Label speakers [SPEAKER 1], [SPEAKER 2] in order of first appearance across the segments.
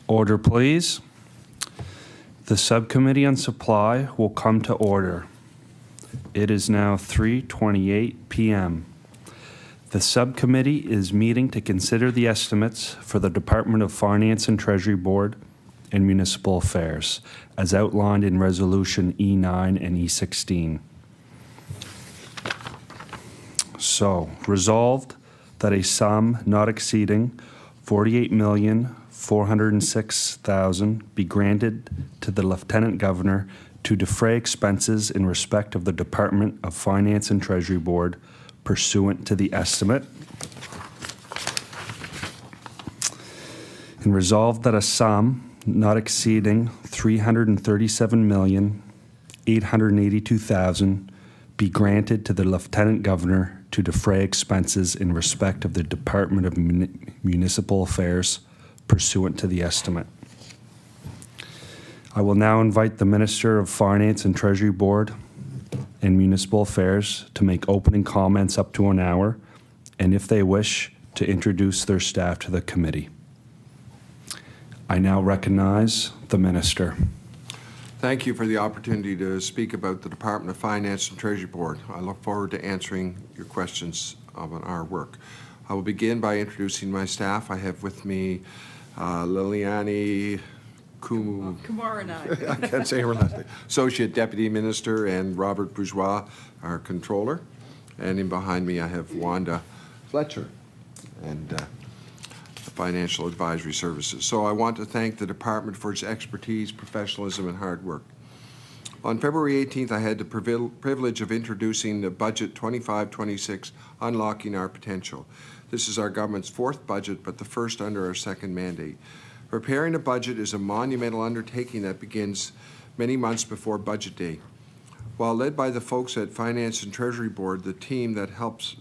[SPEAKER 1] Order, please. The Subcommittee on Supply will come to order. It is now 3:28 p.m. The Subcommittee is meeting to consider the estimates for the Department of Finance and Treasury Board and Municipal Affairs, as outlined in Resolution E9 and E16. So, resolved that a sum not exceeding $48,406,000 be granted to the Lieutenant Governor to defray expenses in respect of the Department of Finance and Treasury Board pursuant to the estimate. And resolved that a sum not exceeding $337,882,000 be granted to the Lieutenant Governor to defray expenses in respect of the Department of Municipal Affairs pursuant to the estimate. I will now invite the Minister of Finance and Treasury Board and Municipal Affairs to make opening comments up to an hour, and if they wish, to introduce their staff to the committee. I now recognize the Minister.
[SPEAKER 2] Thank you for the opportunity to speak about the Department of Finance and Treasury Board. I look forward to answering your questions on our work. I will begin by introducing my staff. I have with me Liliani
[SPEAKER 3] Kumar and I
[SPEAKER 2] can't say her last name. Associate Deputy Minister, and Robert Bourgeois, our Controller. And in behind me I have Wanda Fletcher and Financial Advisory Services. So I want to thank the department for its expertise, professionalism, and hard work. On February 18th, I had the privilege of introducing the Budget 25-26, Unlocking Our Potential. This is our government's fourth budget, but the first under our second mandate. Preparing a budget is a monumental undertaking that begins many months before Budget Day. While led by the folks at Finance and Treasury Board, the team that helps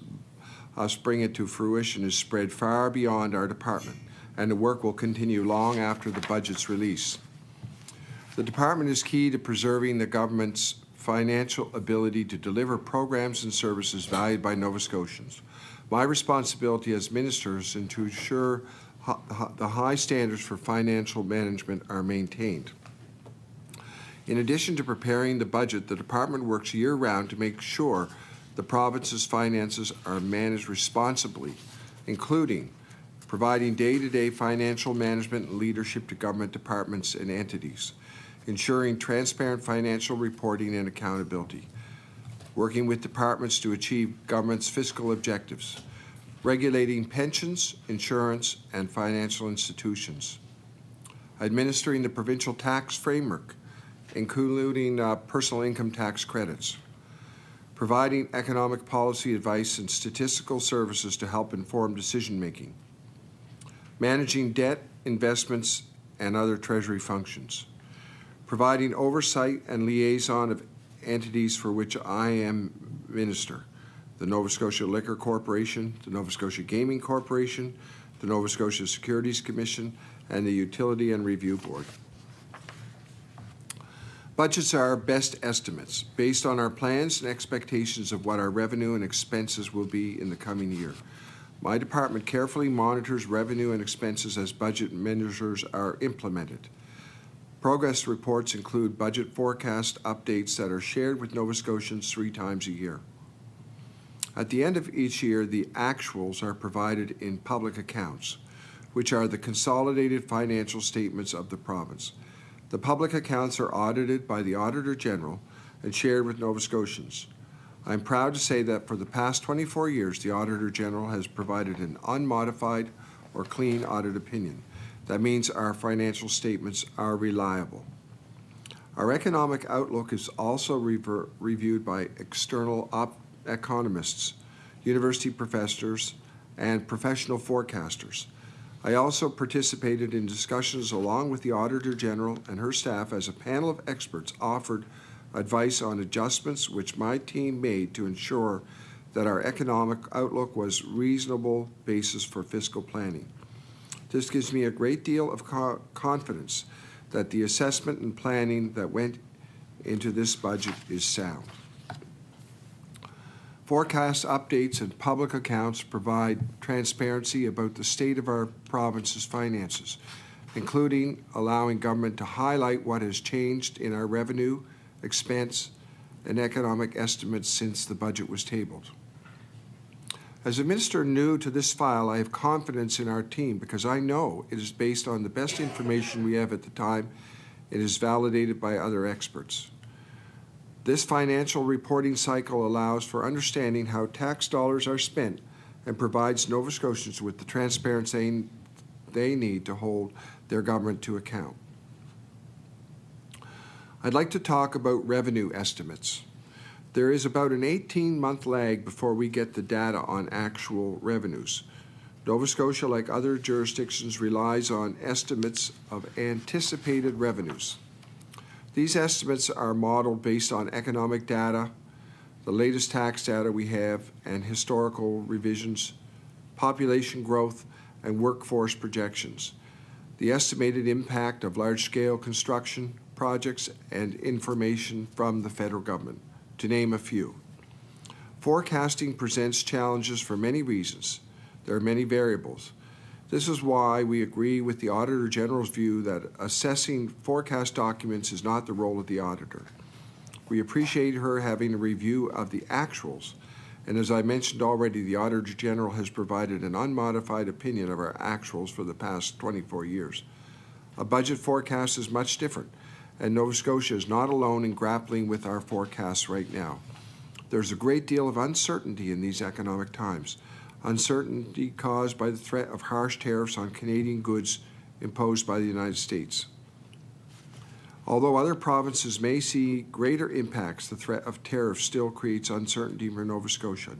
[SPEAKER 2] us bring it to fruition is spread far beyond our department, and the work will continue long after the budget's release. The department is key to preserving the government's financial ability to deliver programs and services valued by Nova Scotians. My responsibility as minister is to ensure the high standards for financial management are maintained. In addition to preparing the budget, the department works year-round to make sure the province's finances are managed responsibly, including providing day-to-day financial management and leadership to government departments and entities, ensuring transparent financial reporting and accountability, working with departments to achieve government's fiscal objectives, regulating pensions, insurance, and financial institutions, administering the provincial tax framework, including personal income tax credits, providing economic policy advice and statistical services to help inform decision-making, managing debt, investments, and other Treasury functions, providing oversight and liaison of entities for which I am minister: the Nova Scotia Liquor Corporation, the Nova Scotia Gaming Corporation, the Nova Scotia Securities Commission, and the Utility and Review Board. Budgets are our best estimates based on our plans and expectations of what our revenue and expenses will be in the coming year. My department carefully monitors revenue and expenses as budget measures are implemented. Progress reports include budget forecast updates that are shared with Nova Scotians 3 times a year. At the end of each year, the actuals are provided in public accounts, which are the consolidated financial statements of the province. The public accounts are audited by the Auditor General and shared with Nova Scotians. I'm proud to say that for the past 24 years, the Auditor General has provided an unmodified or clean audit opinion. That means our financial statements are reliable. Our economic outlook is also reviewed by external economists, university professors, and professional forecasters. I also participated in discussions along with the Auditor General and her staff as a panel of experts offered advice on adjustments which my team made to ensure that our economic outlook was reasonable basis for fiscal planning. This gives me a great deal of confidence that the assessment and planning that went into this budget is sound. Forecast updates and public accounts provide transparency about the state of our province's finances, including allowing government to highlight what has changed in our revenue, expense, and economic estimates since the budget was tabled. As a minister new to this file, I have confidence in our team because I know it is based on the best information we have at the time. It is validated by other experts. This financial reporting cycle allows for understanding how tax dollars are spent and provides Nova Scotians with the transparency they need to hold their government to account. I'd like to talk about revenue estimates. There is about an 18-month lag before we get the data on actual revenues. Nova Scotia, like other jurisdictions, relies on estimates of anticipated revenues. These estimates are modeled based on economic data, the latest tax data we have, and historical revisions, population growth, and workforce projections, the estimated impact of large-scale construction projects, and information from the federal government, to name a few. Forecasting presents challenges for many reasons. There are many variables. This is why we agree with the Auditor General's view that assessing forecast documents is not the role of the auditor. We appreciate her having a review of the actuals, and as I mentioned already, the Auditor General has provided an unmodified opinion of our actuals for the past 24 years. A budget forecast is much different, and Nova Scotia is not alone in grappling with our forecasts right now. There's a great deal of uncertainty in these economic times. Uncertainty caused by the threat of harsh tariffs on Canadian goods imposed by the United States. Although other provinces may see greater impacts, the threat of tariffs still creates uncertainty for Nova Scotia.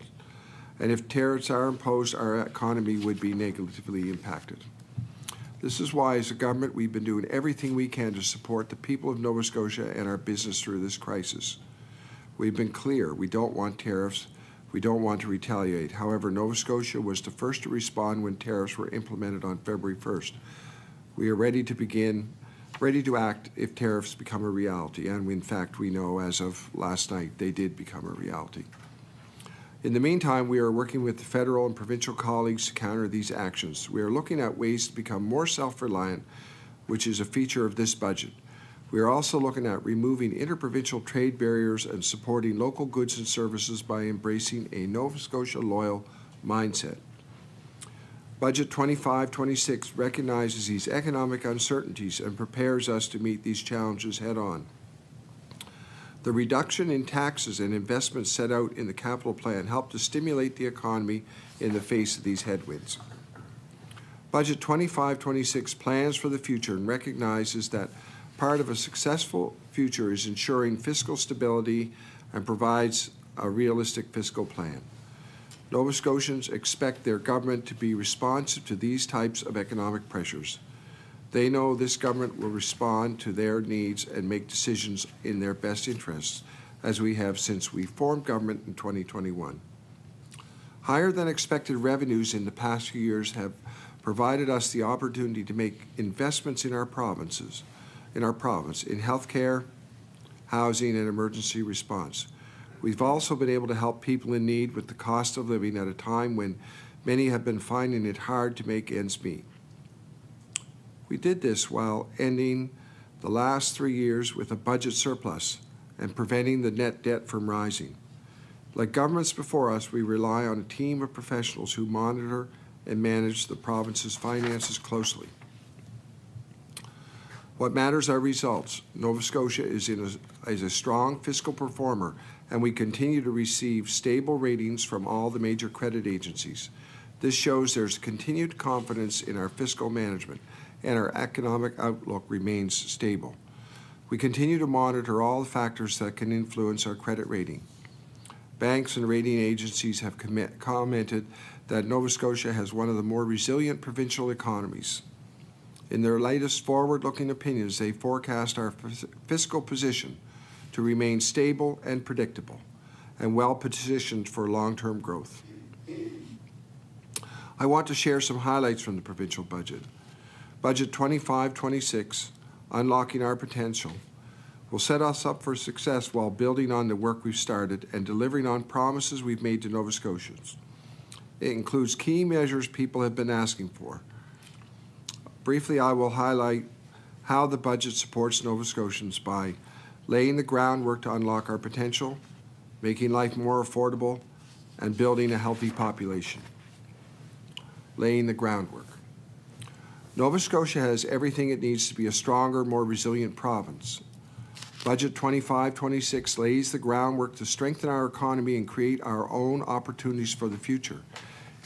[SPEAKER 2] And if tariffs are imposed, our economy would be negatively impacted. This is why, as a government, we've been doing everything we can to support the people of Nova Scotia and our business through this crisis. We've been clear, we don't want tariffs. We don't want to retaliate. However, Nova Scotia was the first to respond when tariffs were implemented on February 1st. We are ready to act if tariffs become a reality, and in fact, we know as of last night they did become a reality. In the meantime, we are working with the federal and provincial colleagues to counter these actions. We are looking at ways to become more self-reliant, which is a feature of this budget. We are also looking at removing interprovincial trade barriers and supporting local goods and services by embracing a Nova Scotia loyal mindset. Budget 25-26 recognizes these economic uncertainties and prepares us to meet these challenges head-on. The reduction in taxes and investments set out in the capital plan help to stimulate the economy in the face of these headwinds. Budget 25-26 plans for the future and recognizes that part of a successful future is ensuring fiscal stability and provides a realistic fiscal plan. Nova Scotians expect their government to be responsive to these types of economic pressures. They know this government will respond to their needs and make decisions in their best interests, as we have since we formed government in 2021. Higher than expected revenues in the past few years have provided us the opportunity to make investments in our province, in healthcare, housing, and emergency response. We've also been able to help people in need with the cost of living at a time when many have been finding it hard to make ends meet. We did this while ending the last 3 years with a budget surplus and preventing the net debt from rising. Like governments before us, we rely on a team of professionals who monitor and manage the province's finances closely. What matters are results. Nova Scotia is a strong fiscal performer, and we continue to receive stable ratings from all the major credit agencies. This shows there's continued confidence in our fiscal management, and our economic outlook remains stable. We continue to monitor all the factors that can influence our credit rating. Banks and rating agencies have commented that Nova Scotia has one of the more resilient provincial economies. In their latest forward-looking opinions, they forecast our fiscal position to remain stable and predictable and well-positioned for long-term growth. I want to share some highlights from the provincial budget. Budget 25-26, Unlocking Our Potential, will set us up for success while building on the work we've started and delivering on promises we've made to Nova Scotians. It includes key measures people have been asking for. Briefly, I will highlight how the budget supports Nova Scotians by laying the groundwork to unlock our potential, making life more affordable, and building a healthy population. Laying the groundwork. Nova Scotia has everything it needs to be a stronger, more resilient province. Budget 25-26 lays the groundwork to strengthen our economy and create our own opportunities for the future.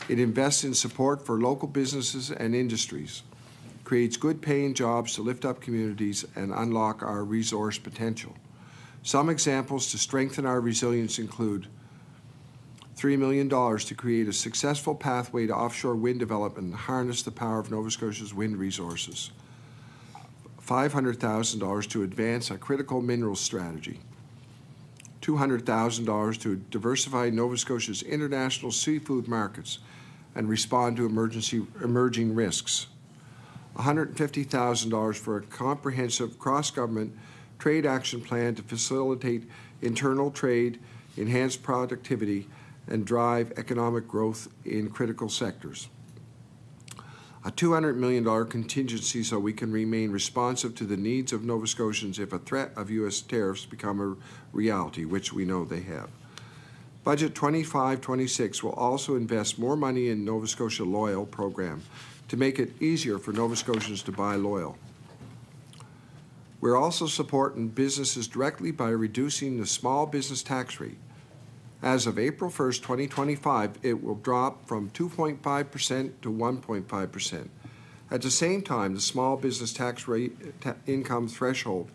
[SPEAKER 2] It invests in support for local businesses and industries, creates good-paying jobs to lift up communities and unlock our resource potential. Some examples to strengthen our resilience include $3 million to create a successful pathway to offshore wind development and harness the power of Nova Scotia's wind resources. $500,000 to advance a critical minerals strategy. $200,000 to diversify Nova Scotia's international seafood markets and respond to emerging risks. $150,000 for a comprehensive cross-government trade action plan to facilitate internal trade, enhance productivity, and drive economic growth in critical sectors. A $200 million contingency so we can remain responsive to the needs of Nova Scotians if a threat of U.S. tariffs become a reality, which we know they have. Budget 25-26 will also invest more money in Nova Scotia Loyal program to make it easier for Nova Scotians to buy loyal. We're also supporting businesses directly by reducing the small business tax rate. As of April 1st, 2025, it will drop from 2.5% to 1.5%. At the same time, the small business tax rate income threshold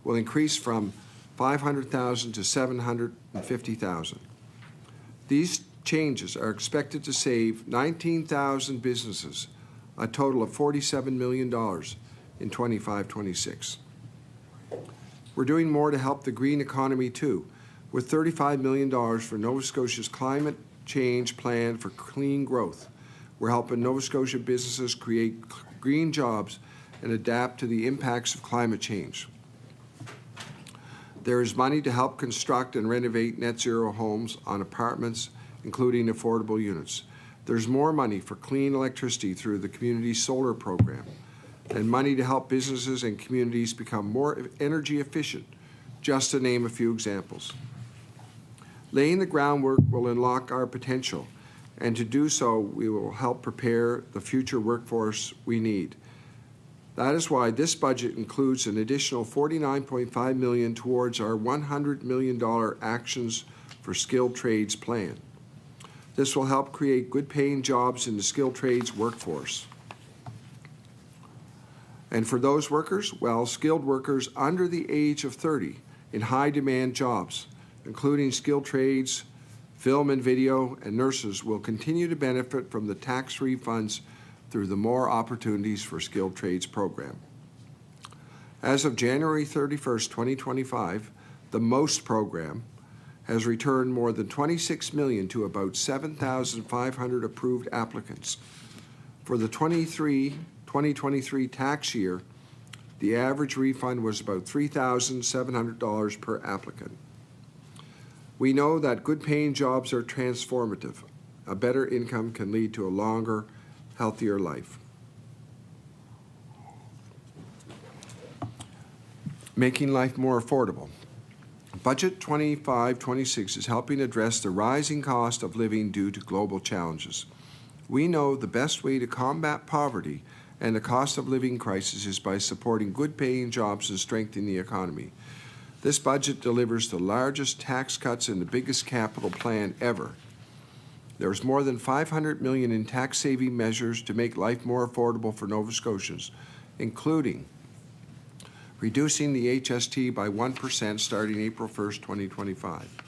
[SPEAKER 2] will increase from $500,000 to $750,000. These changes are expected to save 19,000 businesses, a total of $47 million in 25-26. We're doing more to help the green economy too. with $35 million for Nova Scotia's Climate Change Plan for Clean Growth. We're helping Nova Scotia businesses create green jobs and adapt to the impacts of climate change. There is money to help construct and renovate net zero homes on apartments, including affordable units. There's more money for clean electricity through the community solar program, and money to help businesses and communities become more energy efficient, just to name a few examples. Laying the groundwork will unlock our potential, and to do so, we will help prepare the future workforce we need. That is why this budget includes an additional $49.5 million towards our $100 million Actions for Skilled Trades plan. This will help create good-paying jobs in the skilled trades workforce. And for those workers, well, skilled workers under the age of 30 in high-demand jobs, including skilled trades, film and video, and nurses, will continue to benefit from the tax refunds through the More Opportunities for Skilled Trades program. As of January 31st, 2025, the MOST program has returned more than $26 million to about 7,500 approved applicants. For the 2023 tax year, the average refund was about $3,700 per applicant. We know that good-paying jobs are transformative. A better income can lead to a longer, healthier life. Making life more affordable. Budget 25-26 is helping address the rising cost of living due to global challenges. We know the best way to combat poverty and the cost of living crisis is by supporting good-paying jobs and strengthening the economy. This budget delivers the largest tax cuts in the biggest capital plan ever. There's more than $500 million in tax-saving measures to make life more affordable for Nova Scotians, including reducing the HST by 1% starting April 1st, 2025,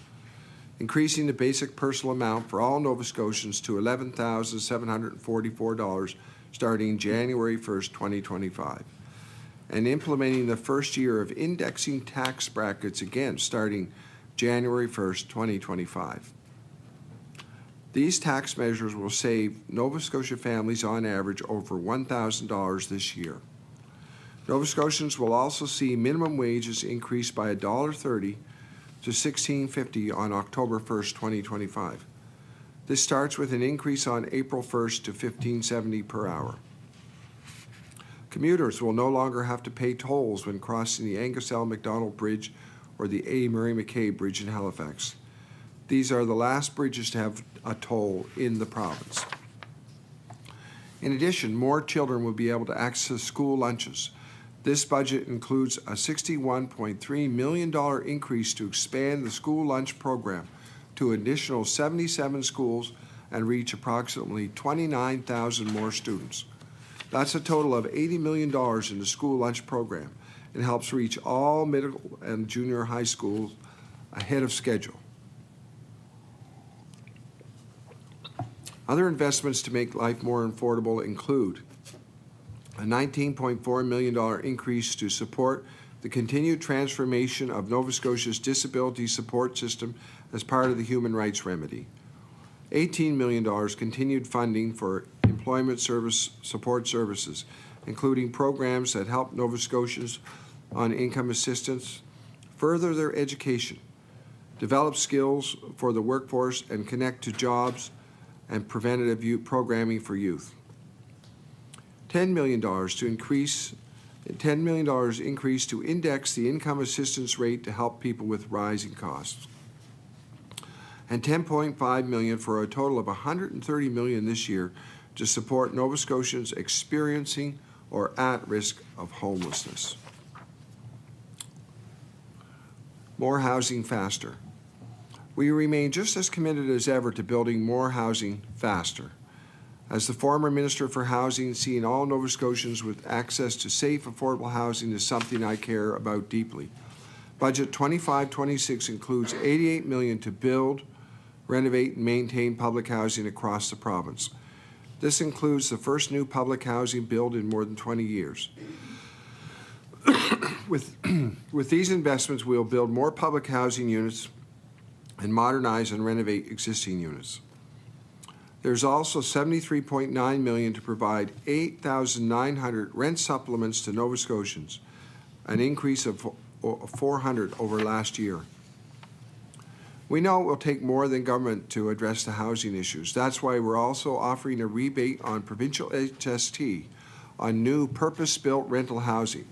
[SPEAKER 2] increasing the basic personal amount for all Nova Scotians to $11,744 starting January 1st, 2025, and implementing the first year of indexing tax brackets again starting January 1st, 2025. These tax measures will save Nova Scotia families on average over $1,000 this year. Nova Scotians will also see minimum wages increase by $1.30 to $16.50 on October 1st, 2025. This starts with an increase on April 1st to $15.70 per hour. Commuters will no longer have to pay tolls when crossing the Angus L. MacDonald Bridge or the A. Murray McKay Bridge in Halifax. These are the last bridges to have a toll in the province. In addition, more children will be able to access school lunches. This budget includes a $61.3 million increase to expand the school lunch program to an additional 77 schools and reach approximately 29,000 more students. That's a total of $80 million in the school lunch program and helps reach all middle and junior high schools ahead of schedule. Other investments to make life more affordable include a $19.4 million increase to support the continued transformation of Nova Scotia's disability support system as part of the Human Rights Remedy, $18 million continued funding for employment support services, including programs that help Nova Scotians on income assistance, further their education, develop skills for the workforce, and connect to jobs and preventative youth programming for youth. $10 million increase to index the income assistance rate to help people with rising costs. And $10.5 million for a total of $130 million this year to support Nova Scotians experiencing or at risk of homelessness. More housing faster. We remain just as committed as ever to building more housing faster. As the former Minister for Housing, seeing all Nova Scotians with access to safe, affordable housing is something I care about deeply. Budget 25-26 includes $88 million to build, renovate, and maintain public housing across the province. This includes the first new public housing build in more than 20 years. With these investments, we'll build more public housing units and modernize and renovate existing units. There's also $73.9 million to provide 8,900 rent supplements to Nova Scotians, an increase of 400 over last year. We know it will take more than government to address the housing issues. That's why we're also offering a rebate on provincial HST on new purpose-built rental housing.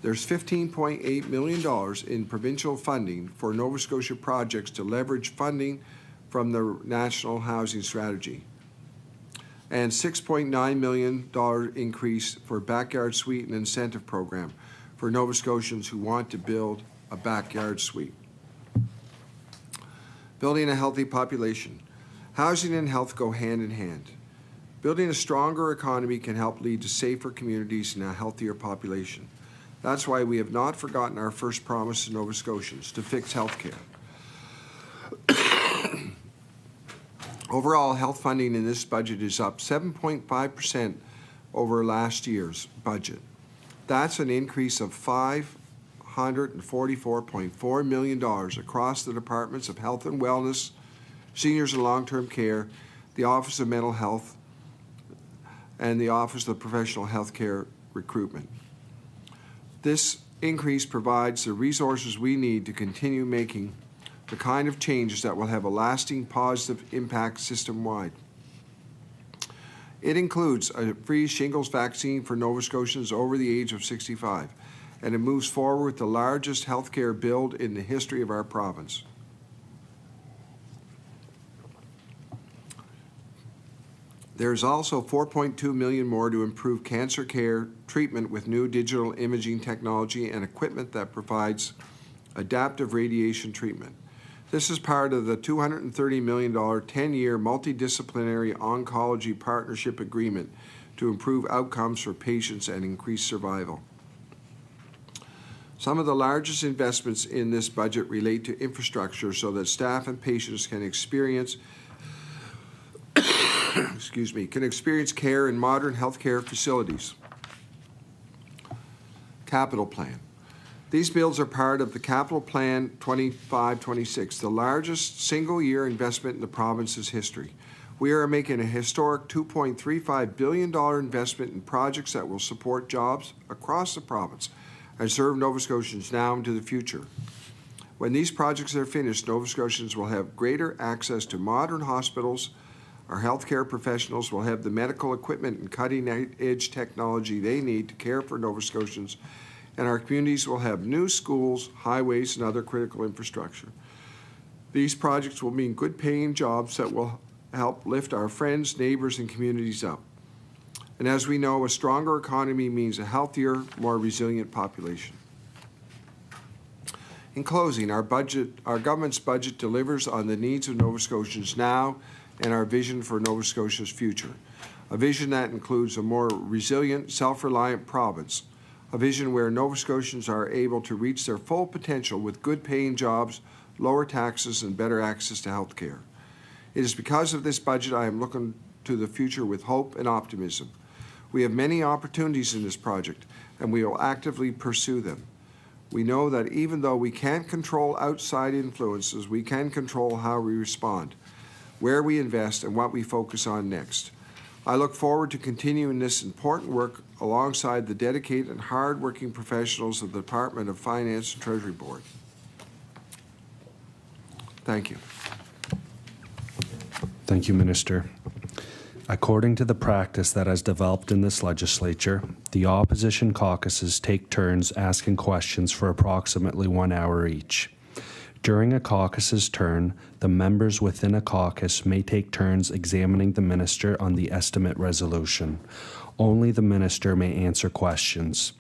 [SPEAKER 2] There's $15.8 million in provincial funding for Nova Scotia projects to leverage funding from the National Housing Strategy, and $6.9 million increase for Backyard Suite and Incentive Program for Nova Scotians who want to build a backyard suite. Building a healthy population. Housing and health go hand in hand. Building a stronger economy can help lead to safer communities and a healthier population. That's why we have not forgotten our first promise to Nova Scotians, to fix health care. Overall, health funding in this budget is up 7.5% over last year's budget. That's an increase of $544.4 million across the departments of health and wellness, seniors and long-term care, the Office of Mental Health, and the Office of Professional Health Care Recruitment. This increase provides the resources we need to continue making the kind of changes that will have a lasting positive impact system-wide. It includes a free shingles vaccine for Nova Scotians over the age of 65, and it moves forward with the largest healthcare build in the history of our province. There's also $4.2 million more to improve cancer care treatment with new digital imaging technology and equipment that provides adaptive radiation treatment. This is part of the $230 million 10-year multidisciplinary oncology partnership agreement to improve outcomes for patients and increase survival. Some of the largest investments in this budget relate to infrastructure so that staff and patients can experience care in modern healthcare facilities. Capital Plan. These bills are part of the Capital Plan 25-26, the largest single-year investment in the province's history. We are making a historic $2.35 billion investment in projects that will support jobs across the province and serve Nova Scotians now and to the future. When these projects are finished, Nova Scotians will have greater access to modern hospitals. Our healthcare professionals will have the medical equipment and cutting-edge technology they need to care for Nova Scotians, and our communities will have new schools, highways, and other critical infrastructure. These projects will mean good-paying jobs that will help lift our friends, neighbors, and communities up. And as we know, a stronger economy means a healthier, more resilient population. In closing, our government's budget delivers on the needs of Nova Scotians now and our vision for Nova Scotia's future. A vision that includes a more resilient, self-reliant province. A vision where Nova Scotians are able to reach their full potential with good-paying jobs, lower taxes, and better access to health care. It is because of this budget I am looking to the future with hope and optimism. We have many opportunities in this project, and we will actively pursue them. We know that even though we can't control outside influences, we can control how we respond, where we invest, and what we focus on next. I look forward to continuing this important work alongside the dedicated and hard-working professionals of the Department of Finance and Treasury Board. Thank you.
[SPEAKER 1] Thank you, Minister. According to the practice that has developed in this legislature, the opposition caucuses take turns asking questions for approximately 1 hour each. During a caucus's turn, the members within a caucus may take turns examining the minister on the estimate resolution. Only the minister may answer questions.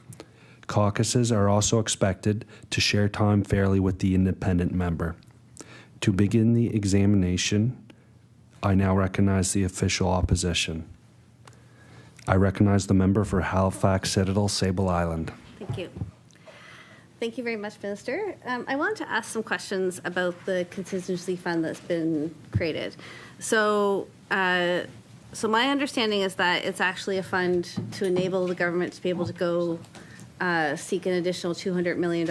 [SPEAKER 1] Caucuses are also expected to share time fairly with the independent member. To begin the examination, I now recognize the official opposition. I recognize the member for Halifax Citadel, Sable Island.
[SPEAKER 4] Thank you. Thank you very much, Minister. I wanted to ask some questions about the contingency fund that's been created. So my understanding is that it's actually a fund to enable the government to be able to go seek an additional $200 million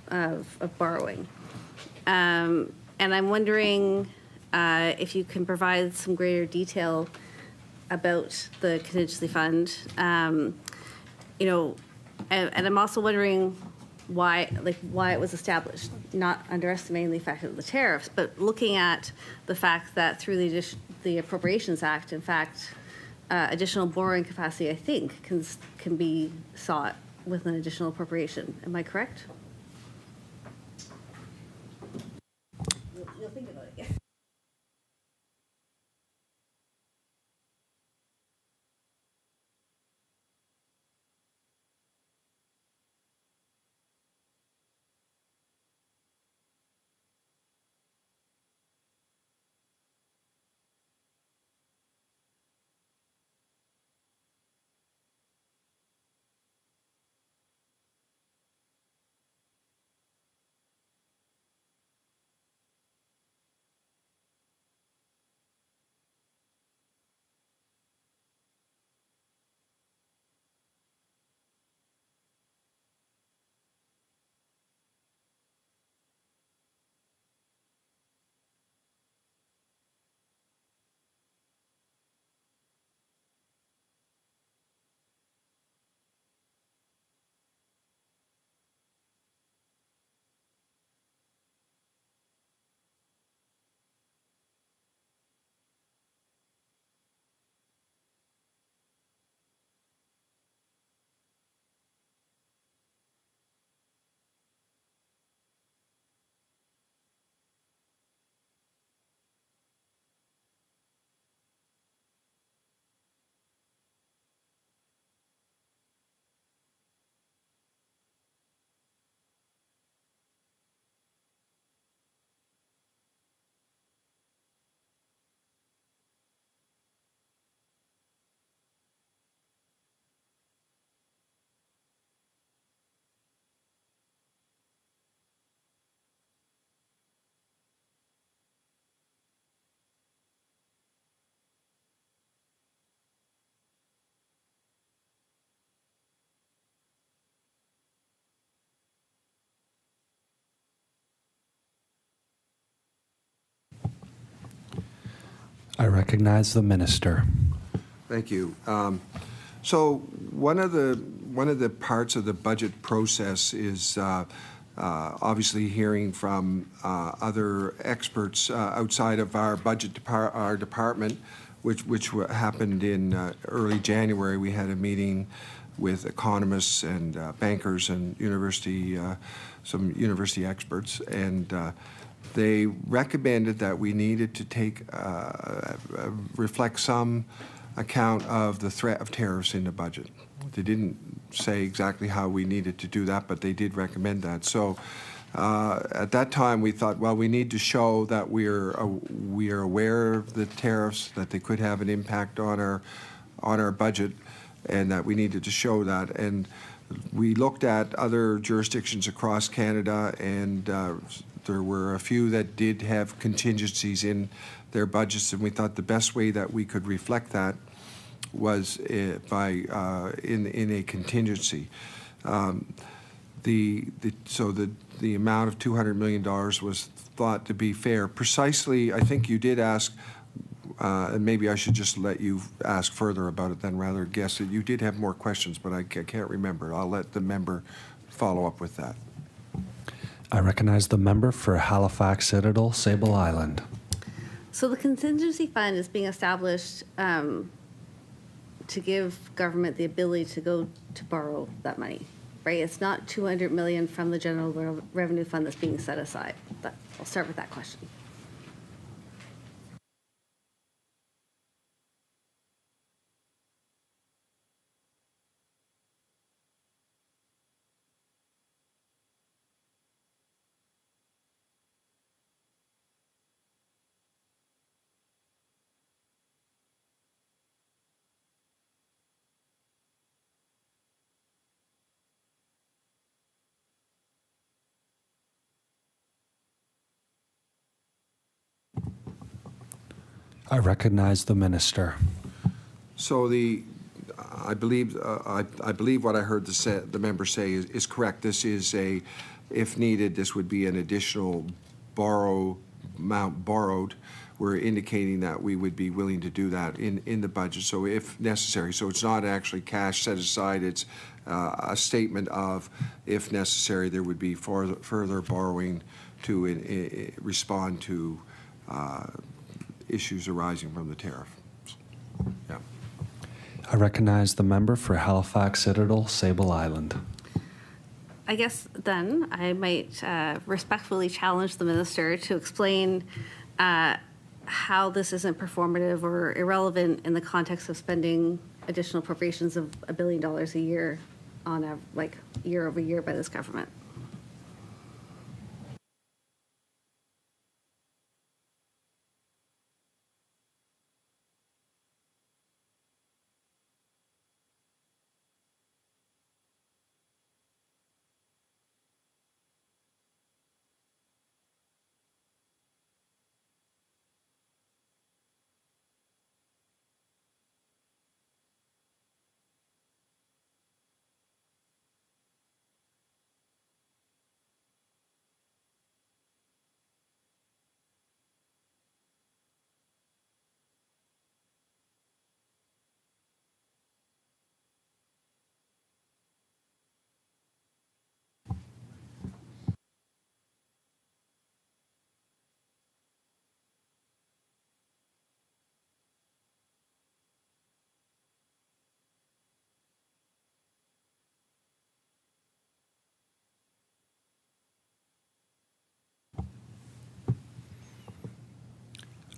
[SPEAKER 4] of borrowing. And And I'm wondering if you can provide some greater detail about the contingency fund. You know, and I'm also wondering why it was established, not underestimating the effect of the tariffs, but looking at the fact that through the Appropriations Act, in fact, additional borrowing capacity, I think, can be sought with an additional appropriation. Am I correct? You'll think about it.
[SPEAKER 1] I recognize the minister.
[SPEAKER 2] Thank you. So one of the parts of the budget process is obviously hearing from other experts outside of our our department, which happened in early January. We had a meeting with economists and bankers and some university experts, and they recommended that we needed to reflect some account of the threat of tariffs in the budget. They didn't say exactly how we needed to do that, but they did recommend that. So at that time, we thought, well, we need to show that we are aware of the tariffs, that they could have an impact on our budget, and that we needed to show that. And we looked at other jurisdictions across Canada, and there were a few that did have contingencies in their budgets, and we thought the best way that we could reflect that was in a contingency. So the amount of $200 million was thought to be fair. Precisely, I think you did ask, and maybe I should just let you ask further about it than rather guess it. You did have more questions, but I can't remember. I'll let the member follow up with that.
[SPEAKER 1] I recognize the member for Halifax Citadel, Sable Island.
[SPEAKER 4] So the contingency fund is being established to give government the ability to go to borrow that money, right? It's not $200 million from the general revenue fund that's being set aside. I'll start with that question.
[SPEAKER 1] I recognize the minister.
[SPEAKER 2] So I believe what I heard the member say is correct. This is if needed, this would be an additional amount borrowed, we're indicating that we would be willing to do that in the budget, so if necessary. So it's not actually cash set aside, it's a statement of, if necessary, there would be further borrowing to respond to issues arising from the tariff. Yeah.
[SPEAKER 1] I recognize the member for Halifax Citadel, Sable Island.
[SPEAKER 4] I guess then I might respectfully challenge the minister to explain how this isn't performative or irrelevant in the context of spending additional appropriations of $1 billion a year on a, like, year over year by this government.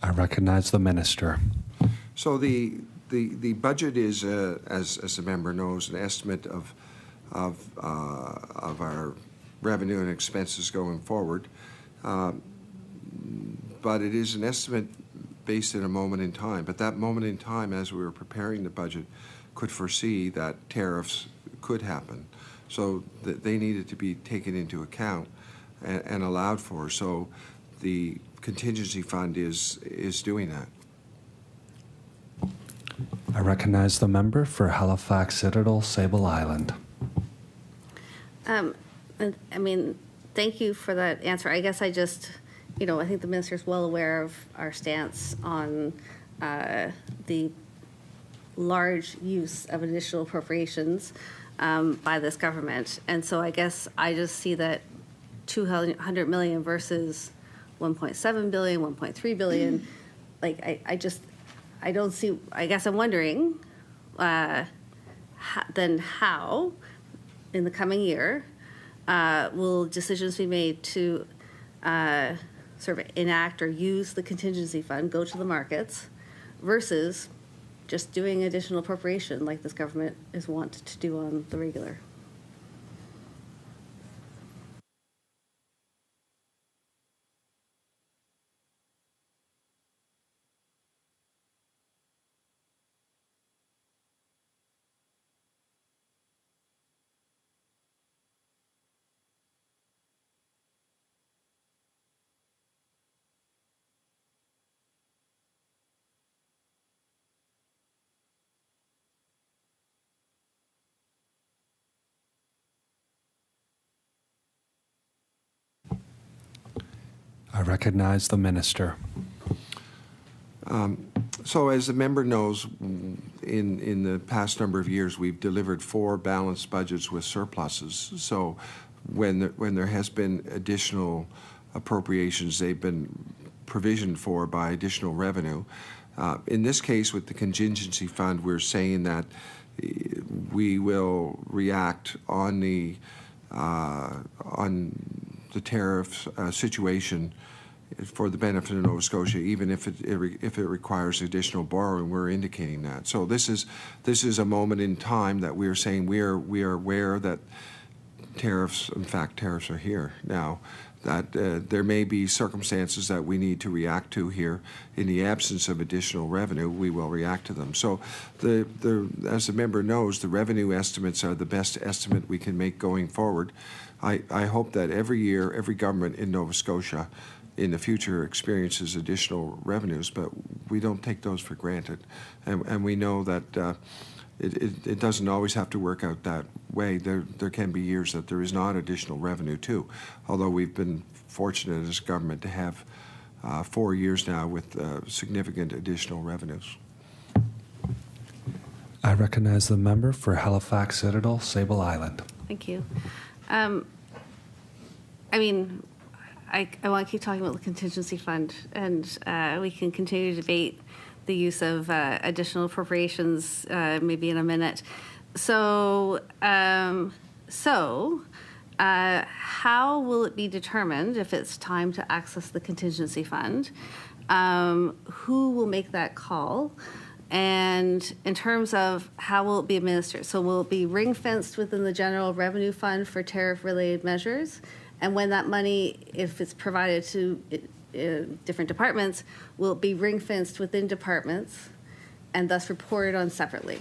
[SPEAKER 1] I recognize the minister.
[SPEAKER 2] So the budget is, as the member knows, an estimate of our revenue and expenses going forward, but it is an estimate based in a moment in time. But that moment in time, as we were preparing the budget, could foresee that tariffs could happen, so that they needed to be taken into account and allowed for. So the contingency fund is doing that.
[SPEAKER 1] I recognize the member for Halifax Citadel, Sable Island.
[SPEAKER 4] And, I mean, thank you for that answer. I guess I just, you know, I think the minister is well aware of our stance on the large use of additional appropriations by this government. And so I guess I just see that 200 million versus 1.7 billion, 1.3 billion, like I don't see, I guess I'm wondering then how in the coming year will decisions be made to sort of enact or use the contingency fund, go to the markets, versus just doing additional appropriation like this government is wont to do on the regular.
[SPEAKER 1] I recognize the minister.
[SPEAKER 2] So as the member knows, in the past number of years, we've delivered 4 balanced budgets with surpluses. So when there has been additional appropriations, they've been provisioned for by additional revenue. In this case, with the contingency fund, we're saying that we will react on the tariff situation for the benefit of Nova Scotia, even if it requires additional borrowing. We're indicating that. So this is a moment in time that we are saying we are aware that tariffs, in fact, tariffs are here now. That there may be circumstances that we need to react to here. In the absence of additional revenue, we will react to them. So, as the member knows, the revenue estimates are the best estimate we can make going forward. I hope that every year, every government in Nova Scotia in the future experiences additional revenues, but we don't take those for granted. And we know that it doesn't always have to work out that way. There can be years that there is not additional revenue too, although we've been fortunate as a government to have 4 years now with significant additional revenues.
[SPEAKER 1] I recognize the member for Halifax Citadel, Sable Island.
[SPEAKER 4] Thank you. I mean, I want to keep talking about the contingency fund, and we can continue to debate the use of additional appropriations maybe in a minute. So, how will it be determined if it's time to access the contingency fund? Who will make that call? And in terms of how will it be administered? So will it be ring-fenced within the general revenue fund for tariff-related measures? And when that money, if it's provided to different departments, will it be ring-fenced within departments and thus reported on separately?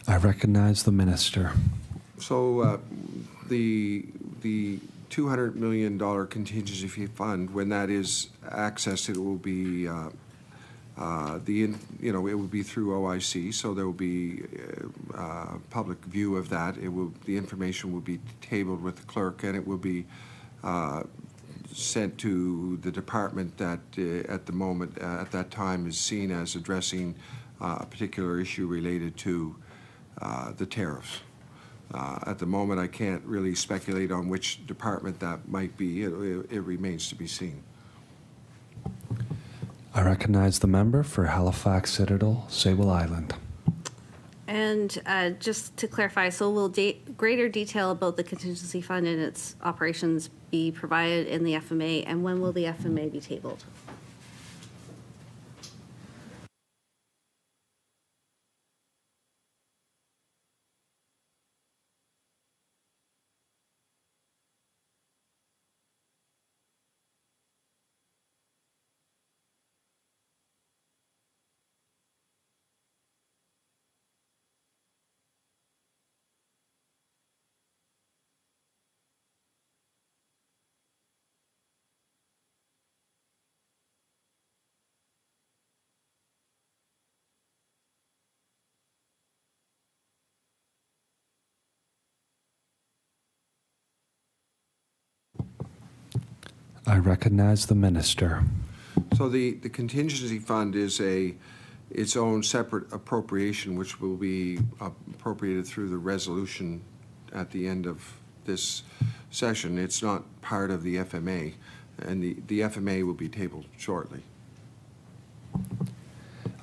[SPEAKER 1] I recognize the minister.
[SPEAKER 2] So the $200 million contingency fee fund, when that is accessed, it will be it will be through OIC, so there will be public view of that. The information will be tabled with the clerk, and it will be sent to the department that at the moment, at that time, is seen as addressing a particular issue related to the tariffs. At the moment, I can't really speculate on which department that might be. It remains to be seen.
[SPEAKER 1] I recognize the member for Halifax Citadel, Sable Island.
[SPEAKER 4] And just to clarify, so will greater detail about the contingency fund and its operations be provided in the FMA, and when will the FMA be tabled?
[SPEAKER 1] I recognize the minister.
[SPEAKER 2] So the contingency fund is its own separate appropriation, which will be appropriated through the resolution at the end of this session. It's not part of the FMA, and the FMA will be tabled shortly.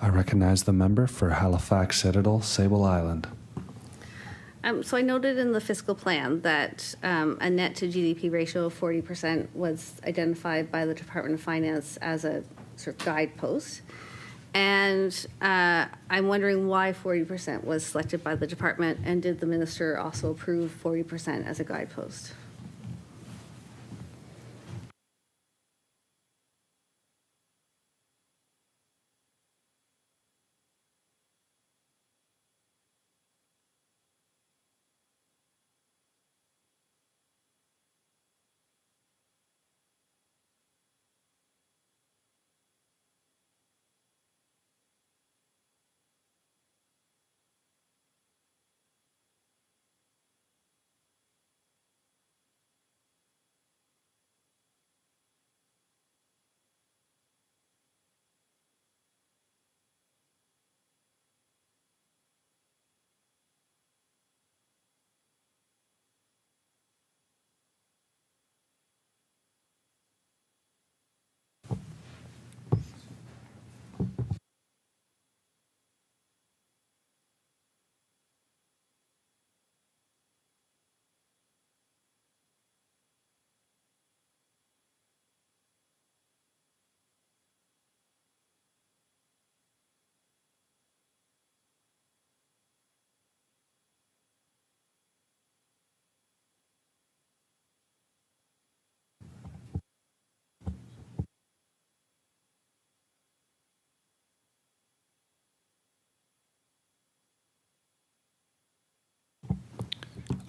[SPEAKER 1] I recognize the member for Halifax Citadel, Sable Island.
[SPEAKER 4] So I noted in the fiscal plan that a net to GDP ratio of 40% was identified by the Department of Finance as a sort of guidepost. And I'm wondering why 40% was selected by the department, and did the minister also approve 40% as a guidepost?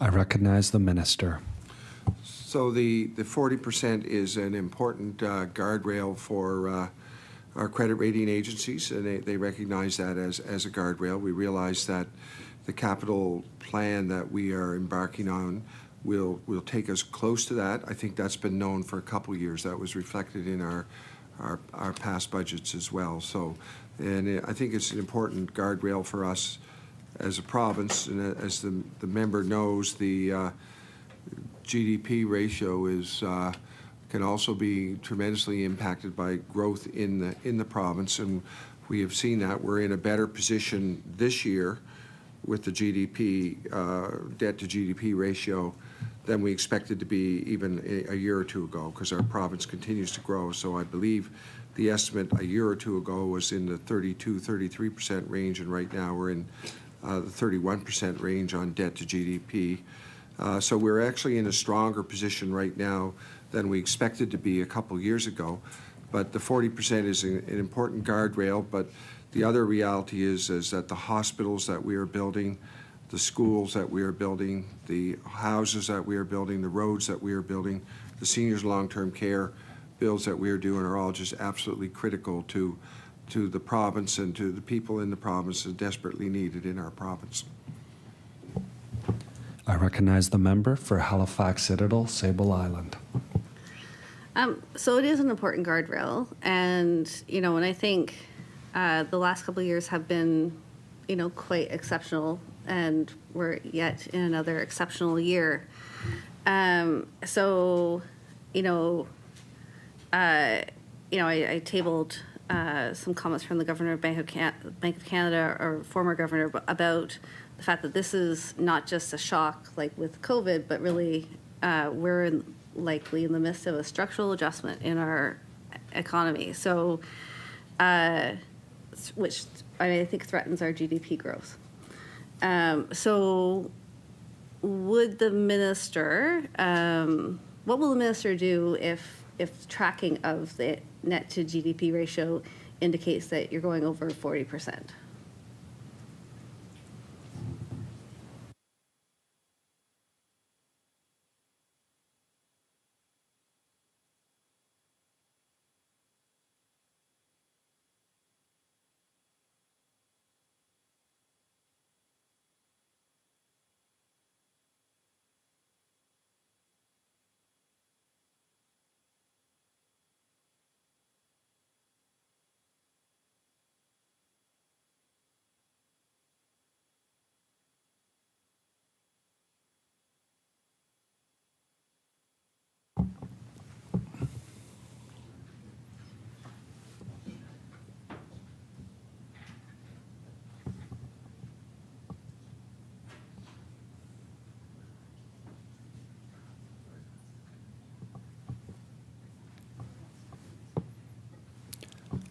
[SPEAKER 1] I recognize the minister.
[SPEAKER 2] So the 40% is an important guardrail for our credit rating agencies, and they recognize that as a guardrail. We realize that the capital plan that we are embarking on will take us close to that. I think that's been known for a couple years. That was reflected in our past budgets as well. So, and I think it's an important guardrail for us as a province. And as the member knows, the GDP ratio is can also be tremendously impacted by growth in the province, and we have seen that. We're in a better position this year with the GDP debt to GDP ratio than we expected to be even a year or two ago, because our province continues to grow. So I believe the estimate a year or two ago was in the 32-33% range, and right now we're in the 31% range on debt to GDP. So we're actually in a stronger position right now than we expected to be a couple years ago. But the 40% is an important guardrail. But the other reality is that the hospitals that we are building, the schools that we are building, the houses that we are building, the roads that we are building, the seniors long-term care builds that we are doing are all just absolutely critical to the province and to the people in the province and desperately needed in our province.
[SPEAKER 1] I recognize the member for Halifax Citadel, Sable Island.
[SPEAKER 4] So it is an important guardrail, and when I think the last couple of years have been, quite exceptional, and we're yet in another exceptional year. So, I tabled some comments from the governor of Bank of Canada, or former governor, about the fact that this is not just a shock like with COVID, but really we're likely in the midst of a structural adjustment in our economy. So, which I think threatens our GDP growth. So, would the minister, what will the minister do if tracking of the net to GDP ratio indicates that you're going over 40%?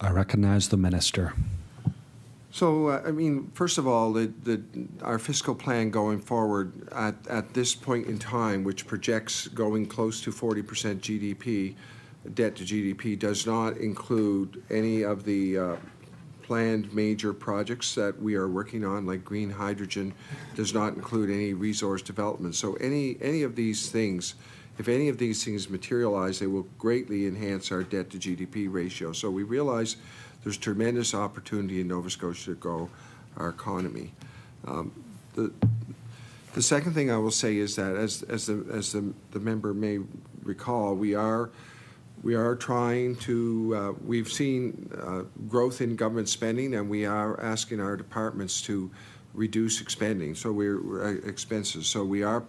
[SPEAKER 1] I recognize the minister.
[SPEAKER 2] So, first of all, our fiscal plan going forward at this point in time, which projects going close to 40% GDP, debt to GDP, does not include any of the planned major projects that we are working on, like green hydrogen, does not include any resource development. So any of these things, if any of these things materialize, they will greatly enhance our debt to GDP ratio. So we realize there's tremendous opportunity in Nova Scotia to grow our economy. The second thing I will say is that, as the member may recall, we are trying to. We've seen growth in government spending, and we are asking our departments to reduce expenses. So we are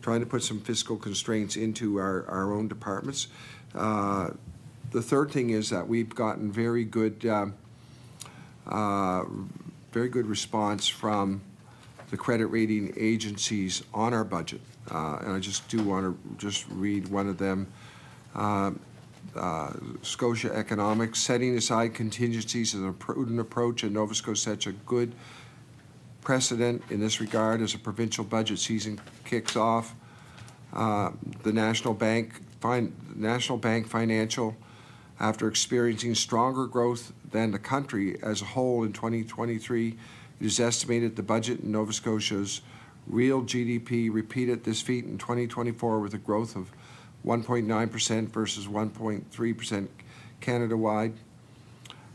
[SPEAKER 2] trying to put some fiscal constraints into our own departments. The third thing is that we've gotten very good response from the credit rating agencies on our budget, and I just do want to read one of them. Scotia Economics, setting aside contingencies is a prudent approach, and Nova Scotia sets a good precedent in this regard as a provincial budget season kicks off. The National Bank Financial, after experiencing stronger growth than the country as a whole in 2023, it is estimated the budget in Nova Scotia's Real GDP repeated this feat in 2024 with a growth of 1.9% versus 1.3% Canada-wide.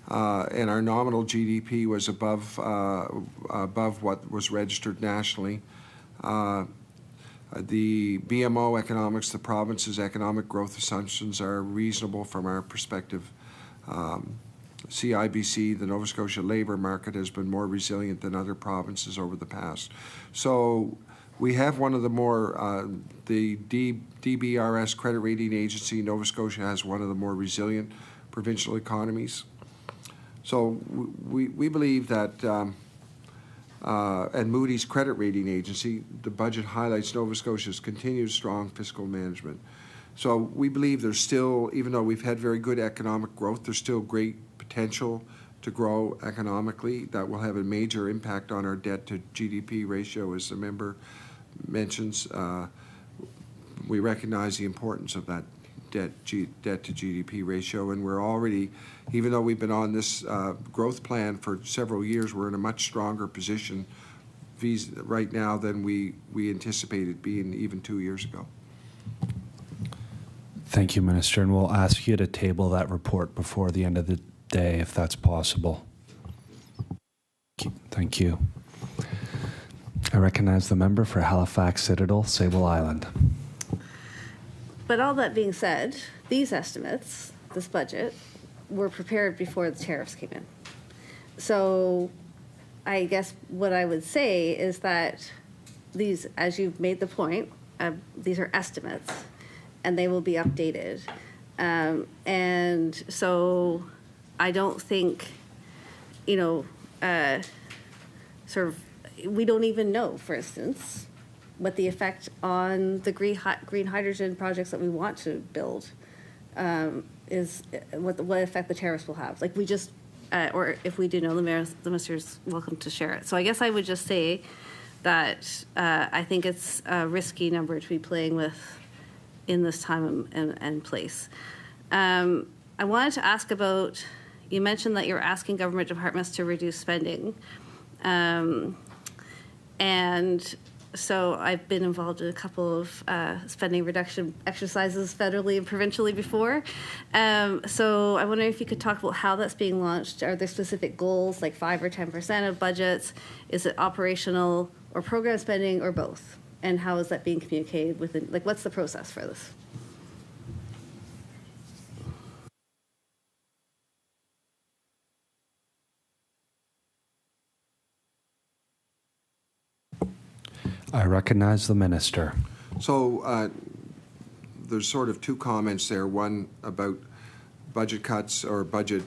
[SPEAKER 2] And our nominal GDP was above what was registered nationally. The BMO economics, the province's economic growth assumptions are reasonable from our perspective. CIBC, the Nova Scotia labour market, has been more resilient than other provinces over the past. So we have one of the more, the DBRS credit rating agency, Nova Scotia has one of the more resilient provincial economies. So we believe that, and Moody's credit rating agency, the budget highlights Nova Scotia's continued strong fiscal management. So we believe there's still, even though we've had very good economic growth, there's still great potential to grow economically. That will have a major impact on our debt to GDP ratio, as the member mentions. We recognize the importance of that debt to GDP ratio, and we're already, even though we've been on this growth plan for several years, we're in a much stronger position right now than we anticipated being even 2 years ago.
[SPEAKER 1] Thank you, Minister, and we'll ask you to table that report before the end of the day, if that's possible. Thank you. I recognize the member for Halifax Citadel, Sable Island.
[SPEAKER 4] But all that being said, these estimates, this budget, were prepared before the tariffs came in. So I guess what I would say is that these, as you've made the point, these are estimates, and they will be updated. And so I don't think, you know, sort of, we don't even know, for instance, what the effect on the green hydrogen projects that we want to build is, what effect the tariffs will have. Like, we just, or if we do know, the minister's welcome to share it. So I guess I would just say that I think it's a risky number to be playing with in this time and place. I wanted to ask about, you mentioned that you're asking government departments to reduce spending. And so I've been involved in a couple of spending reduction exercises federally and provincially before. So I wonder if you could talk about how that's being launched. Are there specific goals, like 5 or 10% of budgets? Is it operational or program spending, or both? And how is that being communicated within, like, what's the process for this?
[SPEAKER 1] I recognize the minister.
[SPEAKER 2] So there's sort of two comments there. One about budget cuts or budget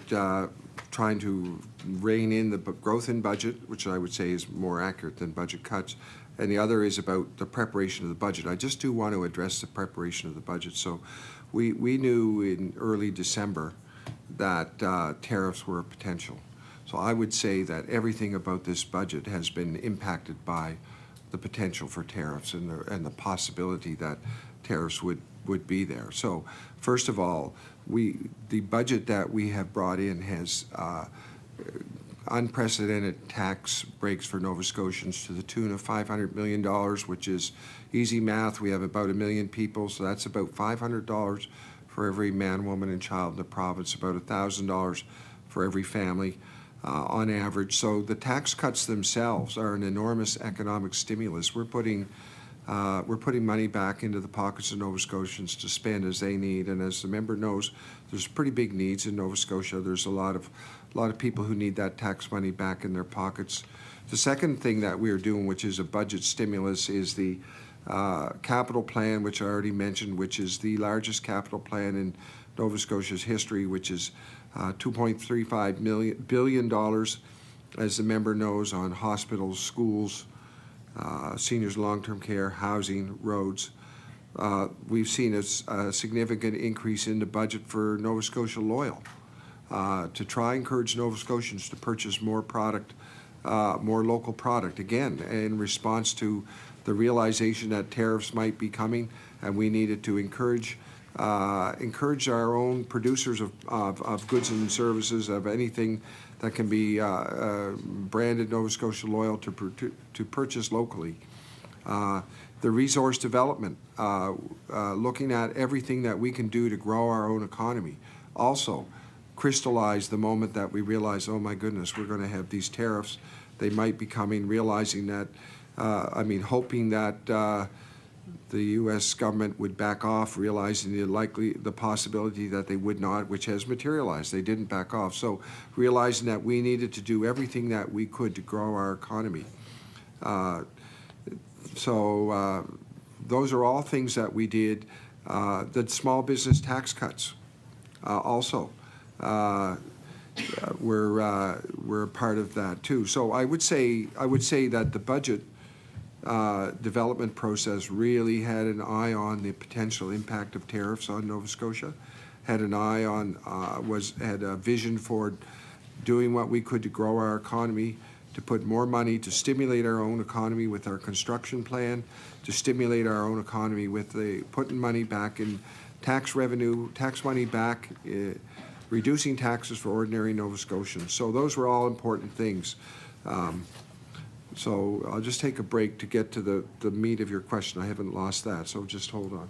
[SPEAKER 2] trying to rein in the growth in budget, which I would say is more accurate than budget cuts. And the other is about the preparation of the budget. I just do want to address the preparation of the budget. So we knew in early December that tariffs were a potential. So I would say that everything about this budget has been impacted by the potential for tariffs and the possibility that tariffs would be there. So first of all, the budget that we have brought in has unprecedented tax breaks for Nova Scotians to the tune of $500 million, which is easy math. We have about 1 million people, so that's about $500 for every man, woman, and child in the province, about $1,000 for every family on average. So the tax cuts themselves are an enormous economic stimulus. We're putting money back into the pockets of Nova Scotians to spend as they need, and as the member knows, there's pretty big needs in Nova Scotia. There's a lot of people who need that tax money back in their pockets. The second thing that we are doing, which is a budget stimulus, is the capital plan, which I already mentioned, which is the largest capital plan in Nova Scotia's history, which is $2.35 billion, as the member knows, on hospitals, schools, seniors long-term care, housing, roads. We've seen a significant increase in the budget for Nova Scotia Loyal to try and encourage Nova Scotians to purchase more product, more local product, again, in response to the realization that tariffs might be coming, and we needed to encourage our own producers of goods and services, of anything that can be branded Nova Scotia Loyal, to purchase locally. The resource development, looking at everything that we can do to grow our own economy. Also, crystallize the moment that we realize, oh my goodness, we're going to have these tariffs. They might be coming, realizing that, hoping that the U.S. government would back off, realizing the possibility that they would not, which has materialized. They didn't back off. So realizing that we needed to do everything that we could to grow our economy. Those are all things that we did. The small business tax cuts also were a part of that too. So I would say that the budget development process really had an eye on the potential impact of tariffs on Nova Scotia, had an eye on, had a vision for doing what we could to grow our economy, to put more money to stimulate our own economy with our construction plan, to stimulate our own economy with putting money back in tax revenue, tax money back, reducing taxes for ordinary Nova Scotians. So those were all important things. So I'll just take a break to get to the meat of your question. I haven't lost that, so just hold on.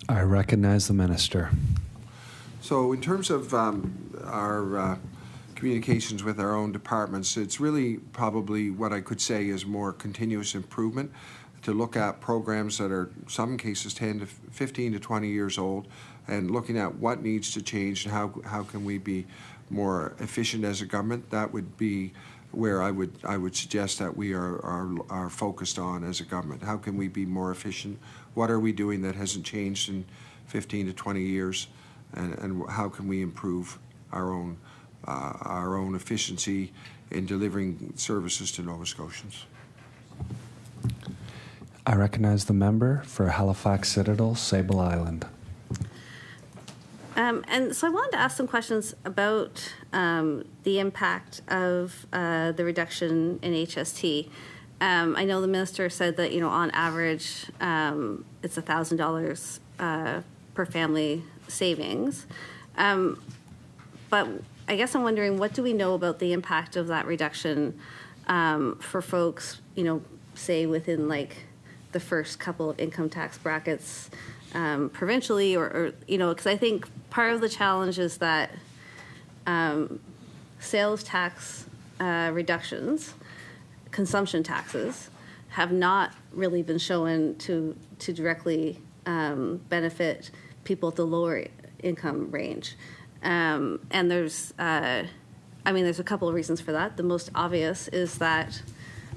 [SPEAKER 1] I recognize the minister.
[SPEAKER 2] So in terms of our communications with our own departments, it's really probably what I could say is more continuous improvement, to look at programs that are, some cases, 10 to 15 to 20 years old, and looking at what needs to change and how can we be more efficient as a government. That would be where I would suggest that we are focused on as a government. How can we be more efficient? What are we doing that hasn't changed in 15 to 20 years? And how can we improve our own efficiency in delivering services to Nova Scotians?
[SPEAKER 1] I recognize the member for Halifax Citadel, Sable Island.
[SPEAKER 4] And so I wanted to ask some questions about the impact of the reduction in HST. I know the minister said that, on average, it's $1,000 per family savings. But I guess I'm wondering, what do we know about the impact of that reduction for folks, say within the first couple of income tax brackets provincially, or because I think part of the challenge is that sales tax reductions, consumption taxes, have not really been shown to directly benefit people at the lower income range. And there's a couple of reasons for that. The most obvious is that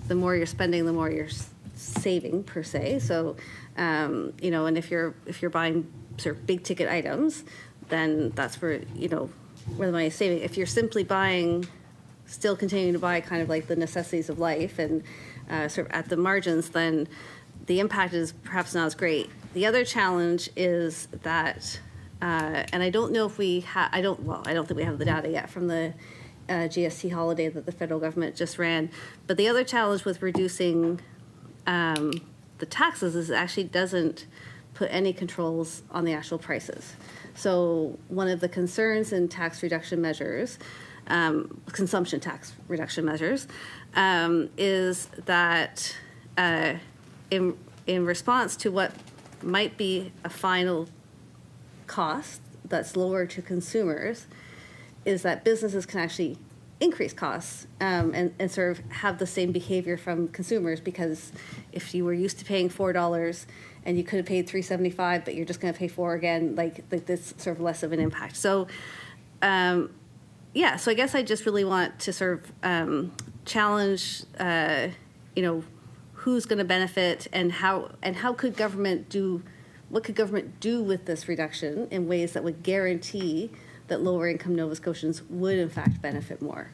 [SPEAKER 4] the more you're spending, the more you're saving, per se. So, and if you're buying sort of big ticket items, then that's where the money is saving. If you're simply still continuing to buy kind of like the necessities of life and sort of at the margins, then the impact is perhaps not as great. The other challenge is that, and I don't know if I don't think we have the data yet from the GST holiday that the federal government just ran. But the other challenge with reducing the taxes is it actually doesn't put any controls on the actual prices. So one of the concerns in tax reduction measures, consumption tax reduction measures, is that in response to what might be a final cost that's lower to consumers, is that businesses can actually increase costs and sort of have the same behavior from consumers, because if you were used to paying $4 and you could have paid $3.75, but you're just going to pay $4 again, like this sort of less of an impact. So, so I guess I just really want to sort of challenge, who's going to benefit and how could government do, what could government do with this reduction in ways that would guarantee that lower income Nova Scotians would in fact benefit more?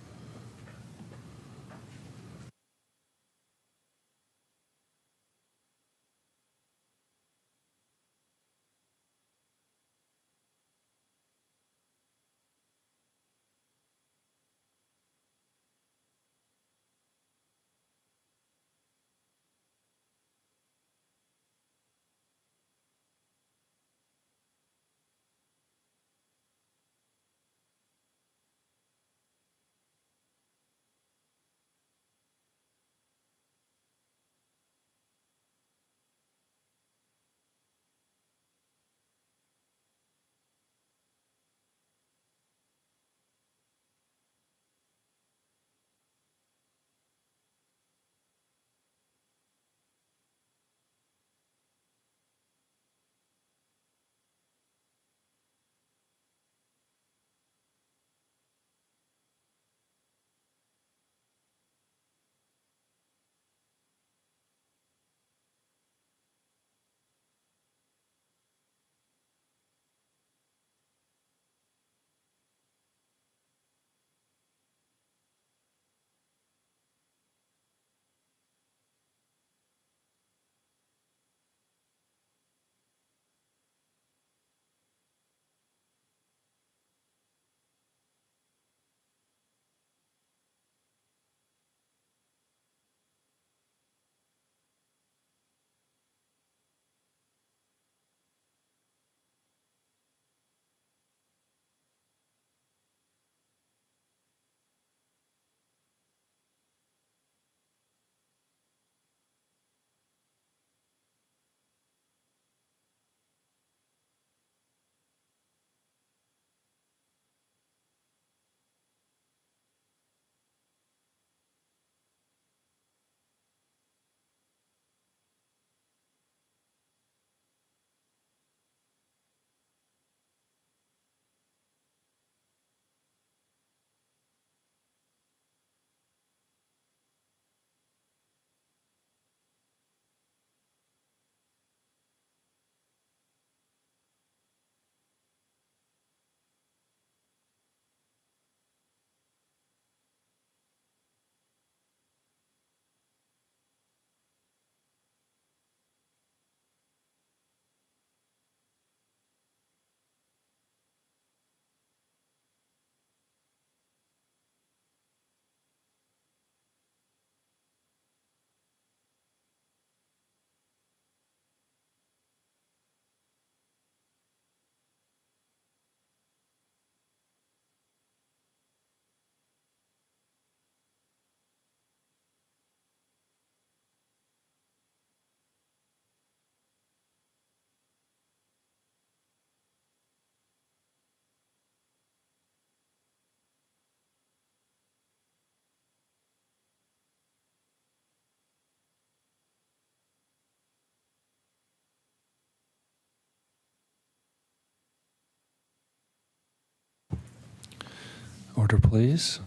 [SPEAKER 1] Order, please.